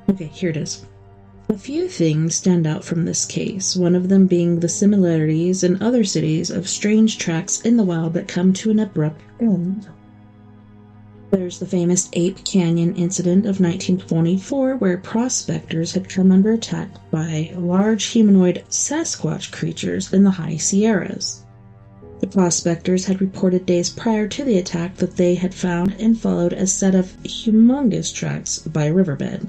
Okay, here it is. A few things stand out from this case, one of them being the similarities in other cities of strange tracks in the wild that come to an abrupt end. There's the famous Ape Canyon incident of 1924, where prospectors had come under attack by large humanoid Sasquatch creatures in the high Sierras. The prospectors had reported days prior to the attack that they had found and followed a set of humongous tracks by a riverbed.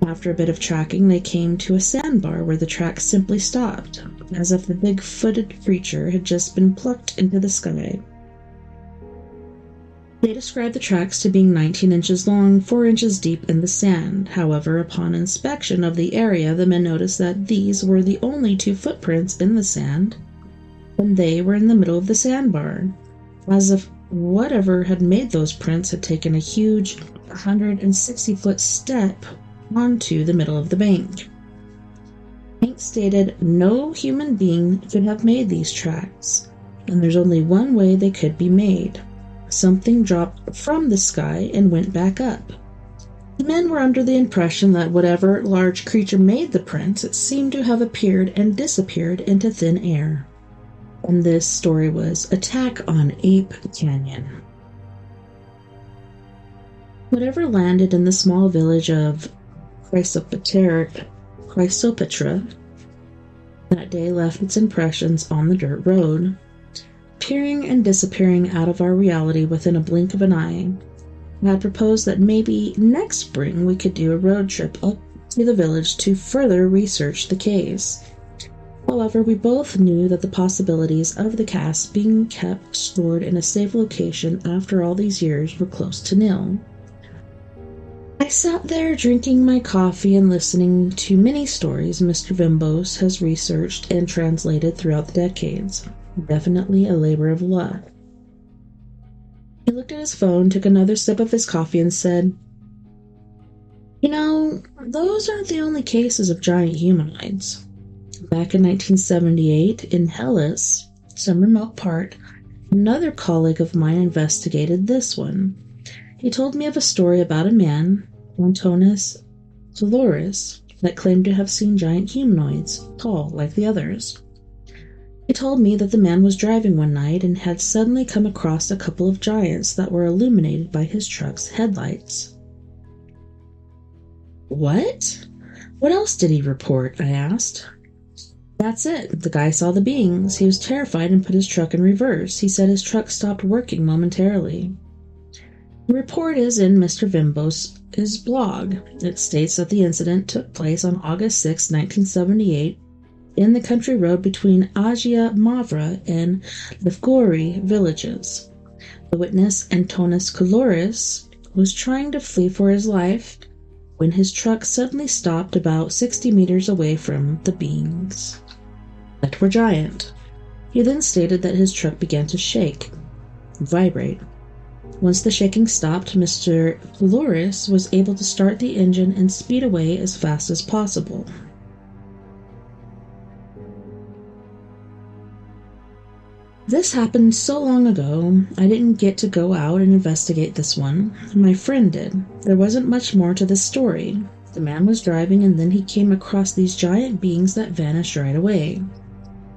After a bit of tracking, they came to a sandbar where the tracks simply stopped, as if the big-footed creature had just been plucked into the sky. They described the tracks to being 19 inches long, 4 inches deep in the sand. However, upon inspection of the area, the men noticed that these were the only 2 footprints in the sand, and they were in the middle of the sandbar, as if whatever had made those prints had taken a huge 160-foot step onto the middle of the bank. Hank stated no human being could have made these tracks, and there's only one way they could be made. Something dropped from the sky and went back up. The men were under the impression that whatever large creature made the prints, it seemed to have appeared and disappeared into thin air. And this story was Attack on Ape Canyon. Whatever landed in the small village of Chrysopatra that day left its impressions on the dirt road, appearing and disappearing out of our reality within a blink of an eye. I had proposed that maybe next spring we could do a road trip up to the village to further research the case. However, we both knew that the possibilities of the cast being kept stored in a safe location after all these years were close to nil. I sat there drinking my coffee and listening to many stories Mr. Vimbos has researched and translated throughout the decades. Definitely a labor of love. He looked at his phone, took another sip of his coffee, and said, "You know, those aren't the only cases of giant humanoids. Back in 1978, in Hellas, some remote part, another colleague of mine investigated this one. He told me of a story about a man, Antonis Kaloris, that claimed to have seen giant humanoids, tall like the others. He told me that the man was driving one night and had suddenly come across a couple of giants that were illuminated by his truck's headlights." "What? What else did he report?" I asked. "That's it. The guy saw the beings. He was terrified and put his truck in reverse. He said his truck stopped working momentarily." The report is in Mr. Vimbos' blog. It states that the incident took place on August 6, 1978, in the country road between Agia Mavra and Lefgori villages. The witness, Antonis Kaloris, was trying to flee for his life when his truck suddenly stopped about 60 meters away from the beings. that were giant. He then stated that his truck began to shake, vibrate. Once the shaking stopped, Mr. Flores was able to start the engine and speed away as fast as possible. This happened so long ago, I didn't get to go out and investigate this one. My friend did. There wasn't much more to this story. The man was driving and then he came across these giant beings that vanished right away.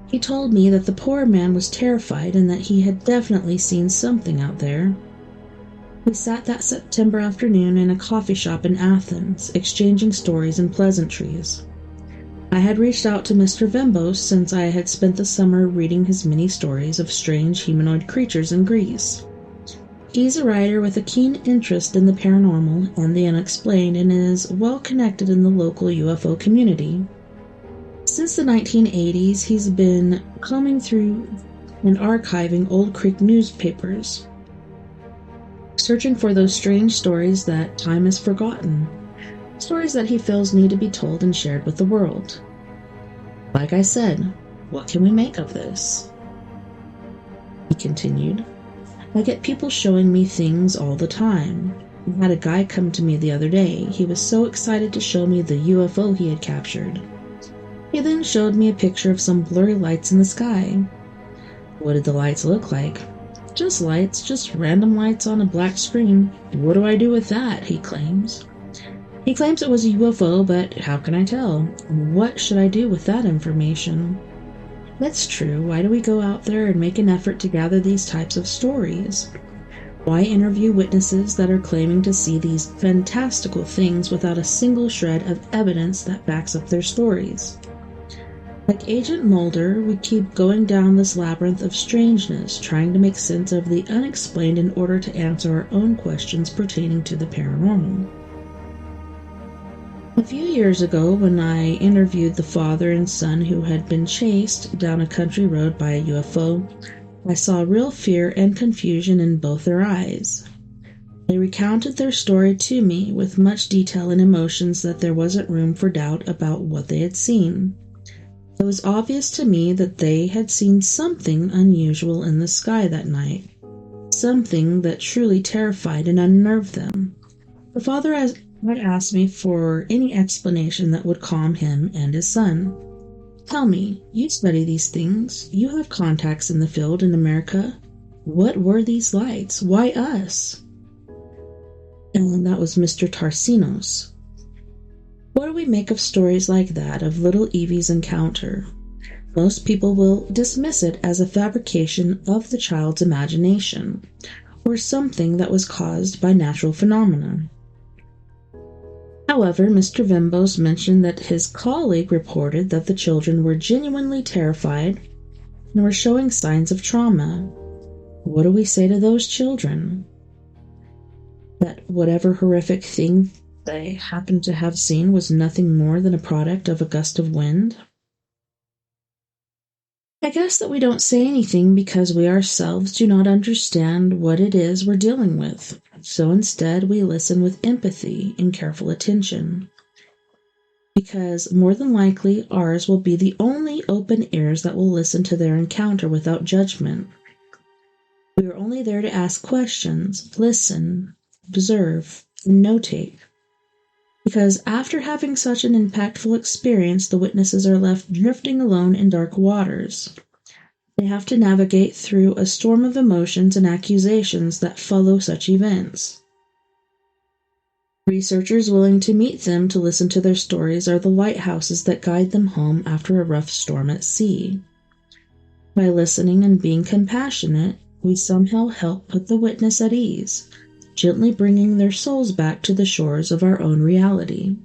He told me that the poor man was terrified and that he had definitely seen something out there. We sat that September afternoon in a coffee shop in Athens, exchanging stories and pleasantries. I had reached out to Mr. Vembos since I had spent the summer reading his many stories of strange humanoid creatures in Greece. He's a writer with a keen interest in the paranormal and the unexplained and is well connected in the local UFO community. Since the 1980s, he's been combing through and archiving old Creek newspapers, searching for those strange stories that time has forgotten, stories that he feels need to be told and shared with the world. Like I said, what can we make of this? He continued, I get people showing me things all the time. I had a guy come to me the other day. He was so excited to show me the UFO he had captured. He then showed me a picture of some blurry lights in the sky. What did the lights look like? Just lights, just random lights on a black screen. What do I do with that? He claims. He claims it was a UFO, but how can I tell? What should I do with that information? That's true. Why do we go out there and make an effort to gather these types of stories? Why interview witnesses that are claiming to see these fantastical things without a single shred of evidence that backs up their stories? Like Agent Mulder, we keep going down this labyrinth of strangeness, trying to make sense of the unexplained in order to answer our own questions pertaining to the paranormal. A few years ago, when I interviewed the father and son who had been chased down a country road by a UFO, I saw real fear and confusion in both their eyes. They recounted their story to me with much detail and emotions that there wasn't room for doubt about what they had seen. It was obvious to me that they had seen something unusual in the sky that night, something that truly terrified and unnerved them. The father had asked me for any explanation that would calm him and his son. Tell me, you study these things, you have contacts in the field in America. What were these lights? Why us? And that was Mr. Tarsinos. What do we make of stories like that, of little Evie's encounter? Most people will dismiss it as a fabrication of the child's imagination, or something that was caused by natural phenomena. However, Mr. Vembos mentioned that his colleague reported that the children were genuinely terrified and were showing signs of trauma. What do we say to those children? That whatever horrific thing they happened to have seen was nothing more than a product of a gust of wind? I guess that we don't say anything because we ourselves do not understand what it is we're dealing with. So instead, we listen with empathy and careful attention. Because more than likely, ours will be the only open ears that will listen to their encounter without judgment. We are only there to ask questions, listen, observe, and notate. Because after having such an impactful experience, the witnesses are left drifting alone in dark waters. They have to navigate through a storm of emotions and accusations that follow such events. Researchers willing to meet them to listen to their stories are the lighthouses that guide them home after a rough storm at sea. By listening and being compassionate, we somehow help put the witness at ease, gently bringing their souls back to the shores of our own reality.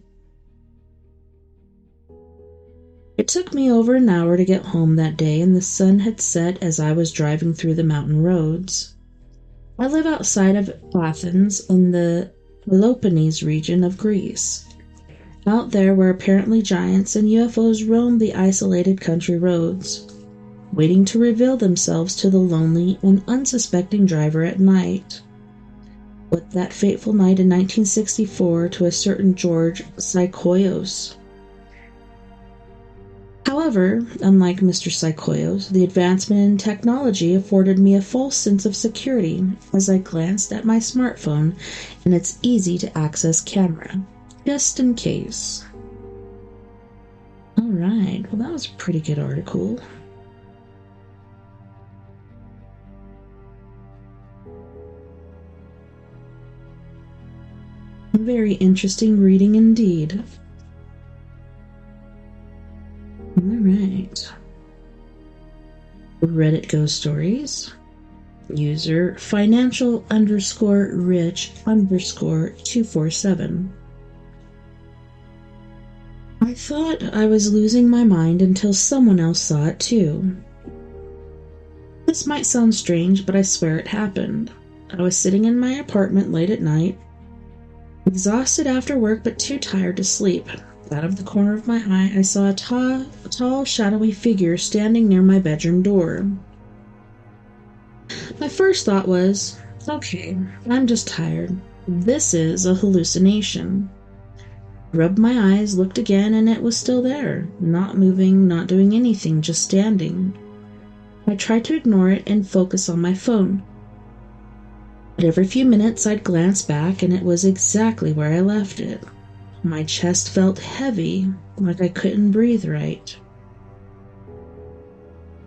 It took me over an hour to get home that day, and the sun had set as I was driving through the mountain roads. I live outside of Athens in the Peloponnese region of Greece. Out there where apparently giants and UFOs roam the isolated country roads, waiting to reveal themselves to the lonely and unsuspecting driver at night. But that fateful night in 1964 to a certain George Psychoios. How However, unlike Mr. Psychoyos, the advancement in technology afforded me a false sense of security as I glanced at my smartphone and its easy-to-access camera, just in case. Alright, well that was a pretty good article. Very interesting reading indeed. Alright. Reddit Ghost Stories. User financial_rich_247. I thought I was losing my mind until someone else saw it too. This might sound strange, but I swear it happened. I was sitting in my apartment late at night, exhausted after work but too tired to sleep. Out of the corner of my eye, I saw a tall, shadowy figure standing near my bedroom door. My first thought was, okay, I'm just tired. This is a hallucination. I rubbed my eyes, looked again, and it was still there. Not moving, not doing anything, just standing. I tried to ignore it and focus on my phone. But every few minutes I'd glance back and it was exactly where I left it. My chest felt heavy, like I couldn't breathe right.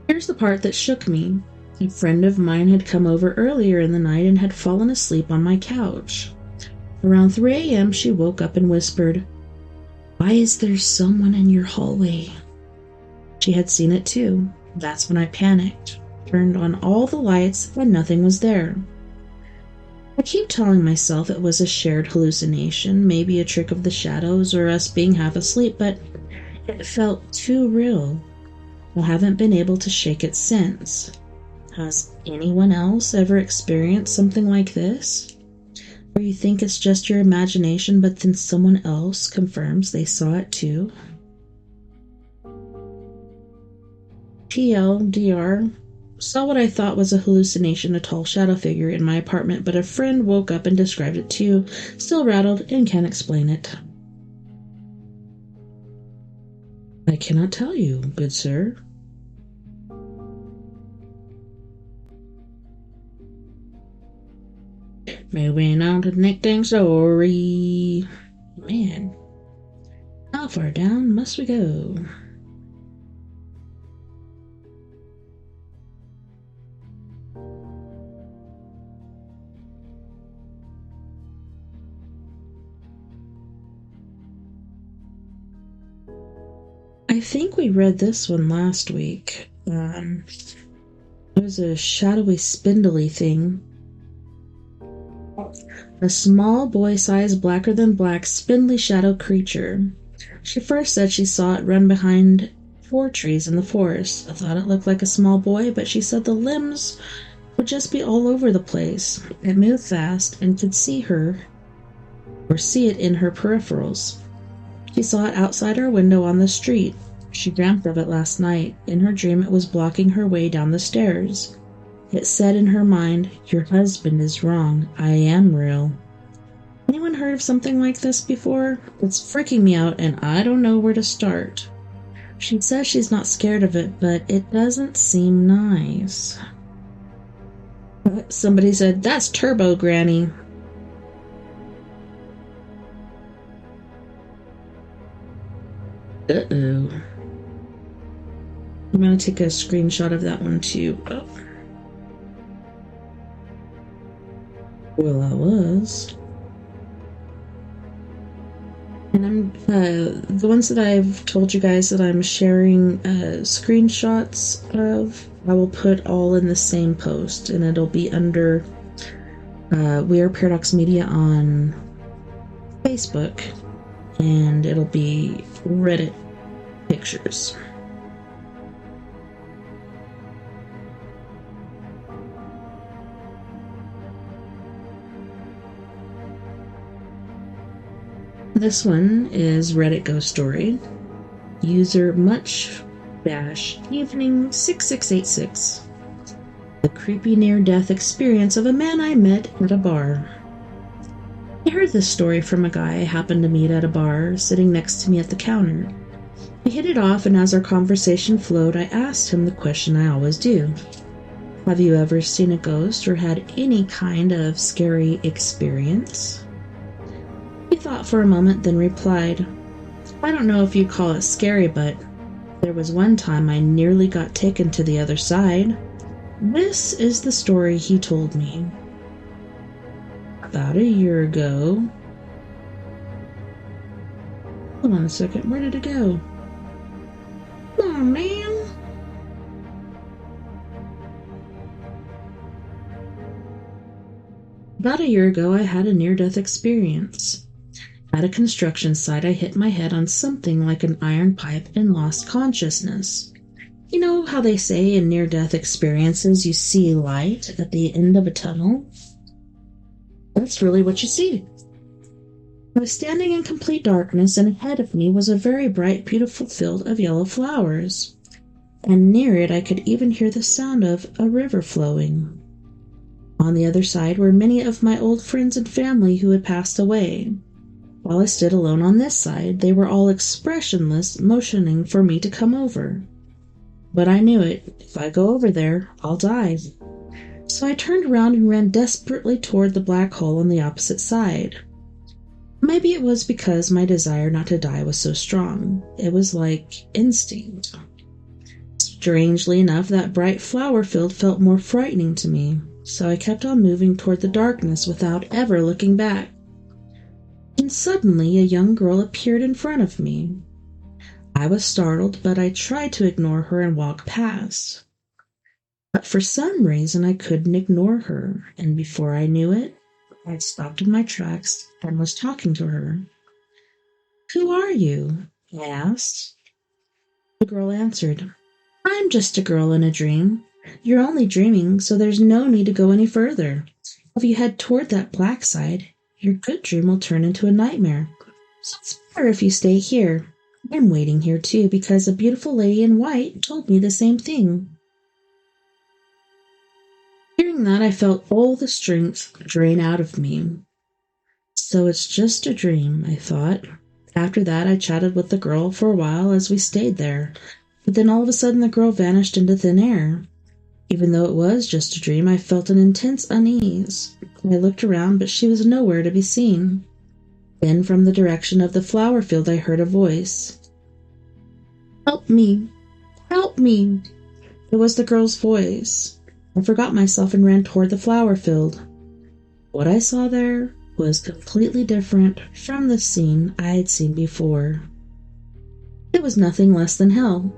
Here's the part that shook me. A friend of mine had come over earlier in the night and had fallen asleep on my couch. Around 3 a.m. she woke up and whispered, "Why is there someone in your hallway?" She had seen it too. That's when I panicked, turned on all the lights, and nothing was there. I keep telling myself it was a shared hallucination, maybe a trick of the shadows or us being half asleep, but it felt too real. I haven't been able to shake it since. Has anyone else ever experienced something like this? Where you think it's just your imagination, but then someone else confirms they saw it too? TLDR. Saw what I thought was a hallucination, a tall shadow figure in my apartment, but a friend woke up and described it too, still rattled and can't explain it. I cannot tell you, good sir. Moving on to the next story. Man, how far down must we go? I think we read this one last week. It was a shadowy, spindly thing. A small, boy-sized, blacker-than-black, spindly shadow creature. She first said she saw it run behind 4 trees in the forest. I thought it looked like a small boy, but she said the limbs would just be all over the place. It moved fast and could see her, or see it in her peripherals. She saw it outside her window on the street. She dreamt of it last night. In her dream, it was blocking her way down the stairs. It said in her mind, "Your husband is wrong. I am real." Anyone heard of something like this before? It's freaking me out, and I don't know where to start. She says she's not scared of it, but it doesn't seem nice. Somebody said, "That's Turbo Granny." Uh-oh. I'm going to take a screenshot of that one too. Oh. Well, I was. And I'm, the ones that I've told you guys that I'm sharing screenshots of, I will put all in the same post, and it'll be under We Are Paradox Media on Facebook, and it'll be Reddit pictures. This one is Reddit Ghost Story. User much-evening 6686. The creepy near-death experience of a man I met at a bar. I heard this story from a guy I happened to meet at a bar, sitting next to me at the counter. We hit it off, and as our conversation flowed, I asked him the question I always do. Have you ever seen a ghost or had any kind of scary experience? He thought for a moment, then replied, I don't know if you'd call it scary, but there was one time I nearly got taken to the other side. This is the story he told me. About a year ago. Hold on a second, where did it go? Oh, man. About a year ago, I had a near-death experience. At a construction site, I hit my head on something like an iron pipe and lost consciousness. You know how they say in near-death experiences you see light at the end of a tunnel? That's really what you see. I was standing in complete darkness, and ahead of me was a very bright, beautiful field of yellow flowers. And near it I could even hear the sound of a river flowing. On the other side were many of my old friends and family who had passed away. While I stood alone on this side, they were all expressionless, motioning for me to come over. But I knew it. If I go over there, I'll die. So I turned around and ran desperately toward the black hole on the opposite side. Maybe it was because my desire not to die was so strong. It was like instinct. Strangely enough, that bright flower field felt more frightening to me, so I kept on moving toward the darkness without ever looking back. And suddenly a young girl appeared in front of me. I was startled, but I tried to ignore her and walk past. But for some reason I couldn't ignore her, and before I knew it, I had stopped in my tracks and was talking to her. Who are you? I asked. The girl answered, I'm just a girl in a dream. You're only dreaming, so there's no need to go any further. If you head toward that black side, your good dream will turn into a nightmare. So it's better if you stay here. I'm waiting here too because a beautiful lady in white told me the same thing. Hearing that, I felt all the strength drain out of me. So it's just a dream, I thought. After that, I chatted with the girl for a while as we stayed there, but then all of a sudden the girl vanished into thin air. Even though it was just a dream, I felt an intense unease. I looked around, but she was nowhere to be seen. Then from the direction of the flower field, I heard a voice. Help me! Help me! It was the girl's voice. I forgot myself and ran toward the flower field. What I saw there was completely different from the scene I had seen before. It was nothing less than hell.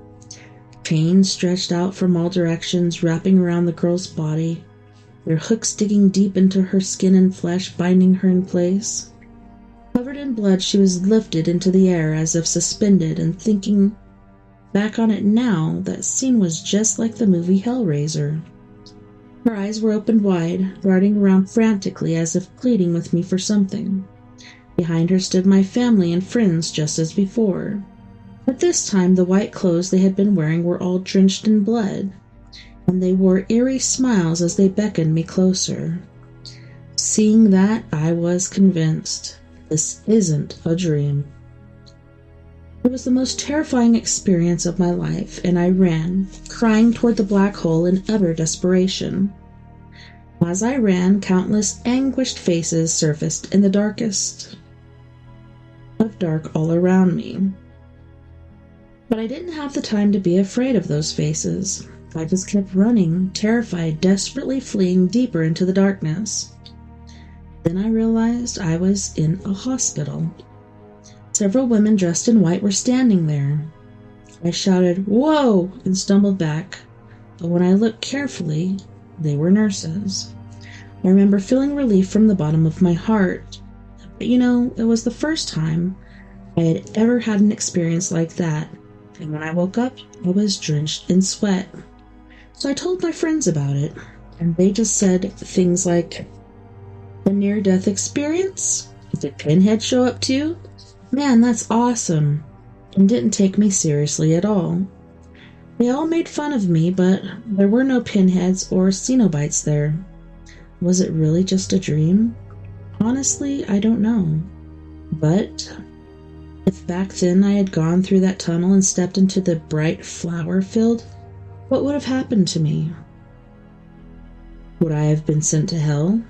Chains stretched out from all directions, wrapping around the girl's body, their hooks digging deep into her skin and flesh, binding her in place. Covered in blood, she was lifted into the air as if suspended, and thinking back on it now, that scene was just like the movie Hellraiser. Her eyes were opened wide, darting around frantically as if pleading with me for something. Behind her stood my family and friends just as before. But this time the white clothes they had been wearing were all drenched in blood, and they wore eerie smiles as they beckoned me closer. Seeing that, I was convinced this isn't a dream. It was the most terrifying experience of my life, and I ran, crying toward the black hole in utter desperation. As I ran, countless anguished faces surfaced in the darkest of dark all around me. But I didn't have the time to be afraid of those faces. I just kept running, terrified, desperately fleeing deeper into the darkness. Then I realized I was in a hospital. Several women dressed in white were standing there. I shouted, "Whoa!" and stumbled back, but when I looked carefully, they were nurses. I remember feeling relief from the bottom of my heart. But it was the first time I had ever had an experience like that, and when I woke up, I was drenched in sweat. So I told my friends about it, and they just said things like, "A near-death experience? Did Pinhead show up too? Man, that's awesome," and didn't take me seriously at all. They all made fun of me, but there were no pinheads or cenobites there. Was it really just a dream? Honestly, I don't know. But If back then I had gone through that tunnel and stepped into the bright flower field, what would have happened to me? Would I have been sent to hell?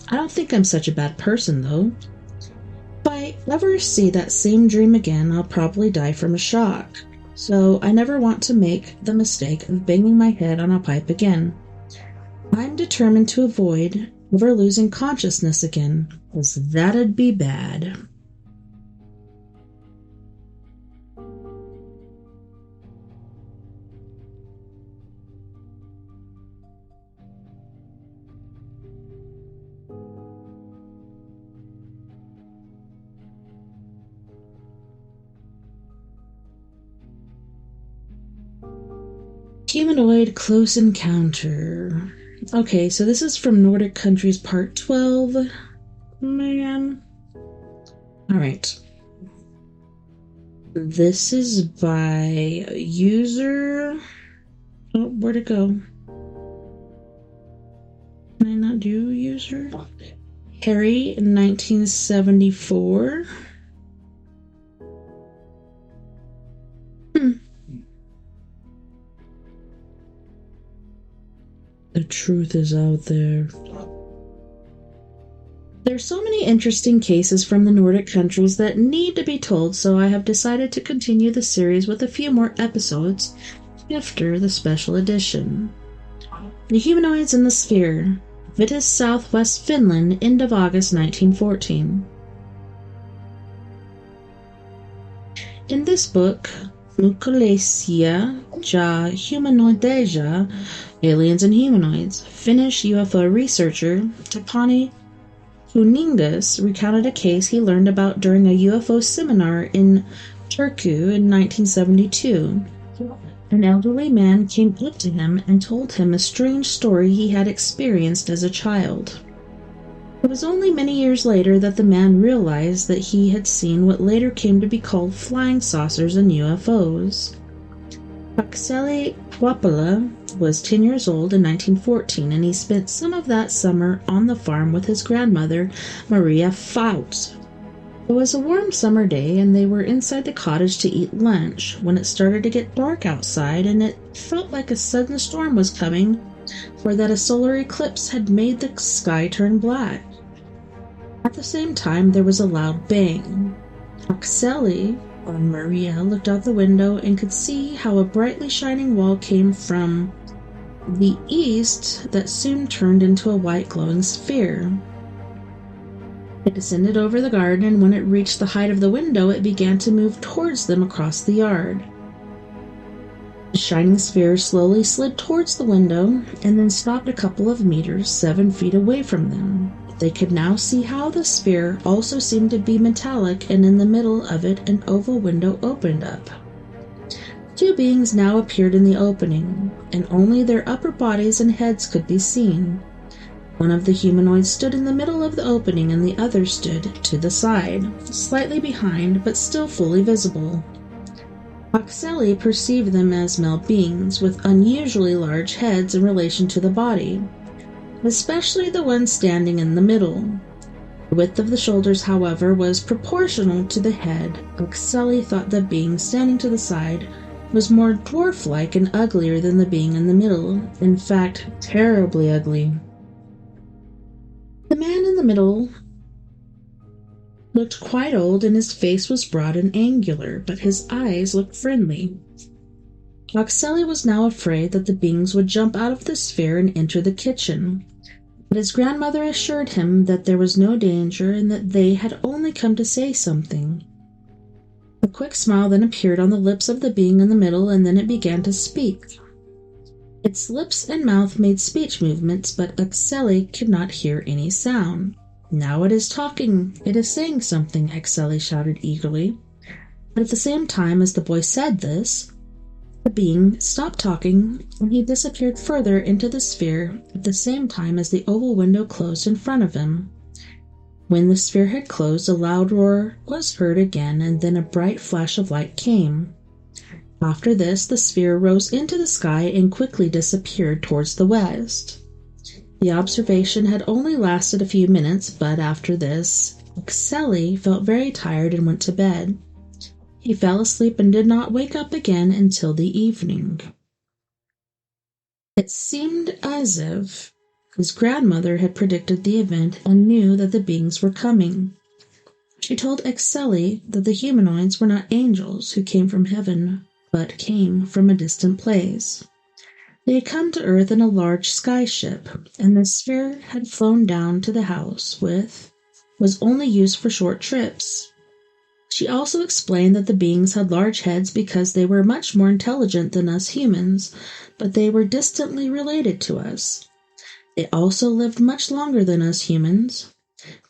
I don't think I'm such a bad person, though. If I ever see that same dream again, I'll probably die from a shock. So I never want to make the mistake of banging my head on a pipe again. I'm determined to avoid ever losing consciousness again, as that'd be bad. Humanoid Close Encounter. Okay, so this is from Nordic Countries Part 12. Man. Alright. This is by user... Oh, where'd it go? Can I not do user? Harry in 1974. The truth is out there. There's so many interesting cases from the Nordic countries that need to be told, so I have decided to continue the series with a few more episodes after the special edition. The Humanoids in the Sphere. Vitus, Southwest Finland, end of August 1914. In this book, Nucleasia ja Humanoideja, Aliens and Humanoids, Finnish UFO researcher Tapani Kuningas recounted a case he learned about during a UFO seminar in Turku in 1972. An elderly man came up to him and told him a strange story he had experienced as a child. It was only many years later that the man realized that he had seen what later came to be called flying saucers and UFOs. Akseli Wapala was 10 years old in 1914, and he spent some of that summer on the farm with his grandmother, Maria Faut. It was a warm summer day, and they were inside the cottage to eat lunch when it started to get dark outside, and it felt like a sudden storm was coming, or that a solar eclipse had made the sky turn black. At the same time, there was a loud bang. Akseli, or Maria, looked out the window and could see how a brightly shining wall came from the east that soon turned into a white glowing sphere. It descended over the garden, and when it reached the height of the window, it began to move towards them across the yard. The shining sphere slowly slid towards the window and then stopped a couple of meters, 7 feet away from them. They could now see how the sphere also seemed to be metallic, and in the middle of it an oval window opened up. Two beings now appeared in the opening, and only their upper bodies and heads could be seen. One of the humanoids stood in the middle of the opening, and the other stood to the side, slightly behind, but still fully visible. Akseli perceived them as male beings with unusually large heads in relation to the body, especially the one standing in the middle. The width of the shoulders, however, was proportional to the head. Akseli thought the being standing to the side was more dwarf-like and uglier than the being in the middle, in fact, terribly ugly. The man in the middle looked quite old, and his face was broad and angular, but his eyes looked friendly. Akseli was now afraid that the beings would jump out of the sphere and enter the kitchen, but his grandmother assured him that there was no danger and that they had only come to say something. A quick smile then appeared on the lips of the being in the middle, and then it began to speak. Its lips and mouth made speech movements, but Akseli could not hear any sound. "Now it is talking, it is saying something," Akseli shouted eagerly. But at the same time as the boy said this, the being stopped talking, and he disappeared further into the sphere at the same time as the oval window closed in front of him. When the sphere had closed, a loud roar was heard again, and then a bright flash of light came. After this, the sphere rose into the sky and quickly disappeared towards the west. The observation had only lasted a few minutes, but after this, Akseli felt very tired and went to bed. He fell asleep and did not wake up again until the evening. It seemed as if his grandmother had predicted the event and knew that the beings were coming. She told Excelli that the humanoids were not angels who came from heaven, but came from a distant place. They had come to Earth in a large skyship, and the sphere had flown down to the house was only used for short trips. She also explained that the beings had large heads because they were much more intelligent than us humans, but they were distantly related to us. They also lived much longer than us humans.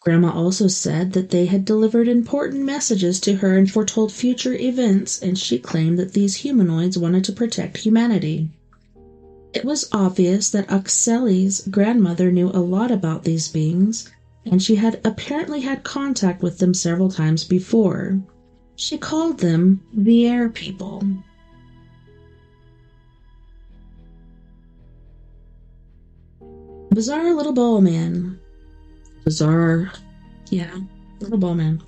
Grandma also said that they had delivered important messages to her and foretold future events, and she claimed that these humanoids wanted to protect humanity. It was obvious that Axeli's grandmother knew a lot about these beings, and she had apparently had contact with them several times before. She called them the Air People. Bizarre little ball man. Little ball man.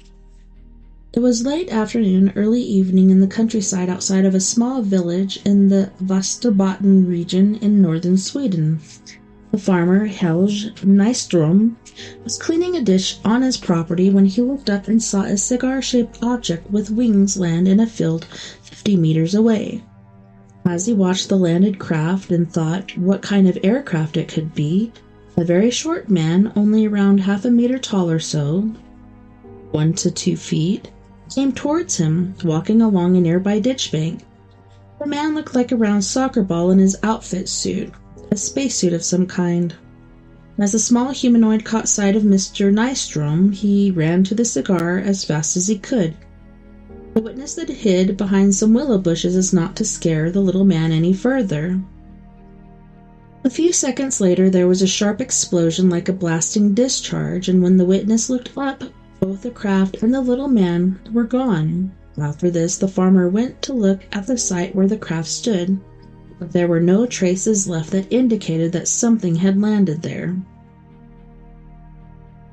It was late afternoon, early evening in the countryside outside of a small village in the Västerbotten region in northern Sweden. The farmer, Helge Nyström, was cleaning a dish on his property when he looked up and saw a cigar-shaped object with wings land in a field 50 meters away. As he watched the landed craft and thought what kind of aircraft it could be, a very short man, only around half a meter tall or so, 1 to 2 feet, came towards him, walking along a nearby ditch bank. The man looked like a round soccer ball in his outfit suit, a spacesuit of some kind. As the small humanoid caught sight of Mr. Nyström, he ran to the cigar as fast as he could. The witness that hid behind some willow bushes as not to scare the little man any further. A few seconds later, there was a sharp explosion like a blasting discharge, and when the witness looked up, both the craft and the little man were gone. After this, the farmer went to look at the site where the craft stood, but there were no traces left that indicated that something had landed there.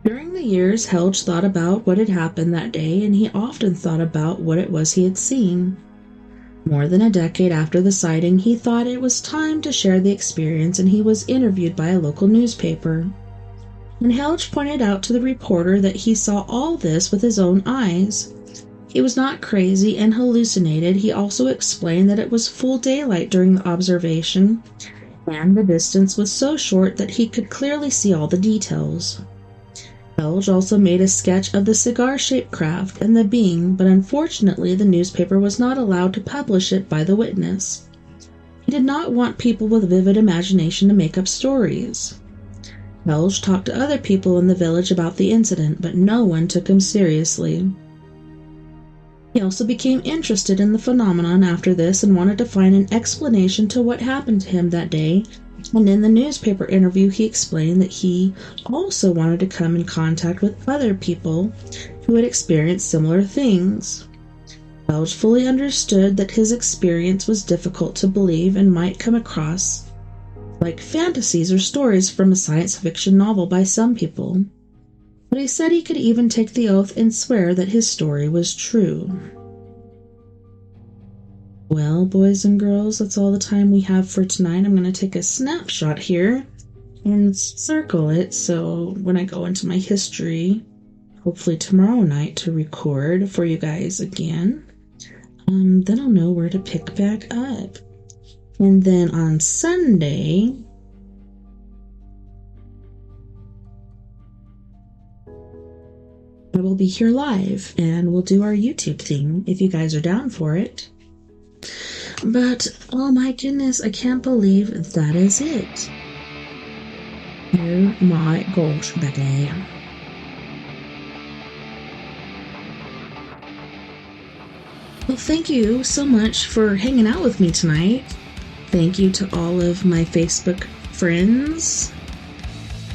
During the years, Helge thought about what had happened that day, and he often thought about what it was he had seen. More than a decade after the sighting, he thought it was time to share the experience, and he was interviewed by a local newspaper. And Helge pointed out to the reporter that he saw all this with his own eyes. He was not crazy and hallucinated. He also explained that it was full daylight during the observation, and the distance was so short that he could clearly see all the details. Helge also made a sketch of the cigar-shaped craft and the being, but unfortunately the newspaper was not allowed to publish it by the witness. He did not want people with vivid imagination to make up stories. Helge talked to other people in the village about the incident, but no one took him seriously. He also became interested in the phenomenon after this and wanted to find an explanation to what happened to him that day, and in the newspaper interview he explained that he also wanted to come in contact with other people who had experienced similar things. Helge fully understood that his experience was difficult to believe and might come across like fantasies or stories from a science fiction novel by some people, but he said he could even take the oath and swear that his story was true. Well, boys and girls, that's all the time we have for tonight. I'm going to take a snapshot here and circle it, so when I go into my history, hopefully tomorrow night to record for you guys again, then I'll know where to pick back up. And then on Sunday, I will be here live and we'll do our YouTube thing if you guys are down for it. But, oh my goodness, I can't believe that is it. Oh my gosh, Becky. Well, thank you so much for hanging out with me tonight. Thank you to all of my Facebook friends,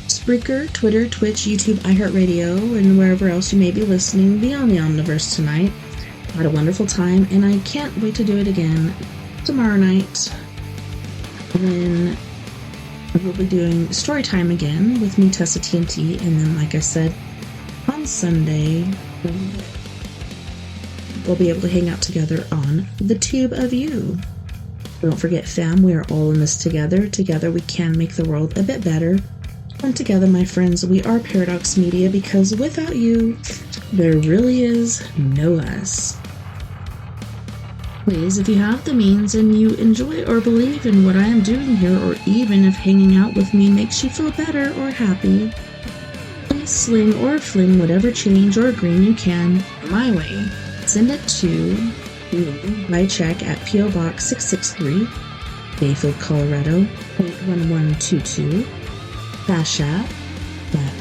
Spreaker, Twitter, Twitch, YouTube, iHeartRadio, and wherever else you may be listening Beyond the Omniverse tonight. I had a wonderful time, and I can't wait to do it again tomorrow night when we'll be doing story time again with me, TessaTNT, and then, like I said, on Sunday, we'll be able to hang out together on the tube of you. Don't forget, fam, we are all in this together. Together we can make the world a bit better. And together, my friends, we are Paradox Media, because without you, there really is no us. Please, if you have the means and you enjoy or believe in what I am doing here, or even if hanging out with me makes you feel better or happy, please sling or fling whatever change or green you can my way. Send it to me by check at P.O. Box 663, Bayfield, Colorado 81122, Cash App at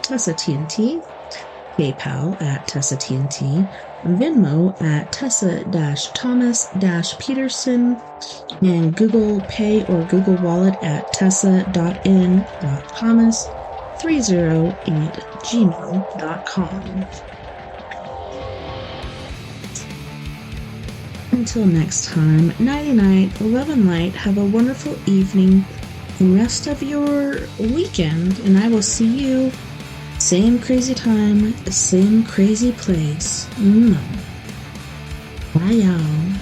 $TessaTNT, PayPal at TessaTNT, Venmo at Tessa-Thomas-Peterson, and Google Pay or Google Wallet at Tessa.N.Thomas308@gmail.com. Until next time, nighty-night, love and light, have a wonderful evening and rest of your weekend, and I will see you same crazy time, same crazy place. Bye, y'all.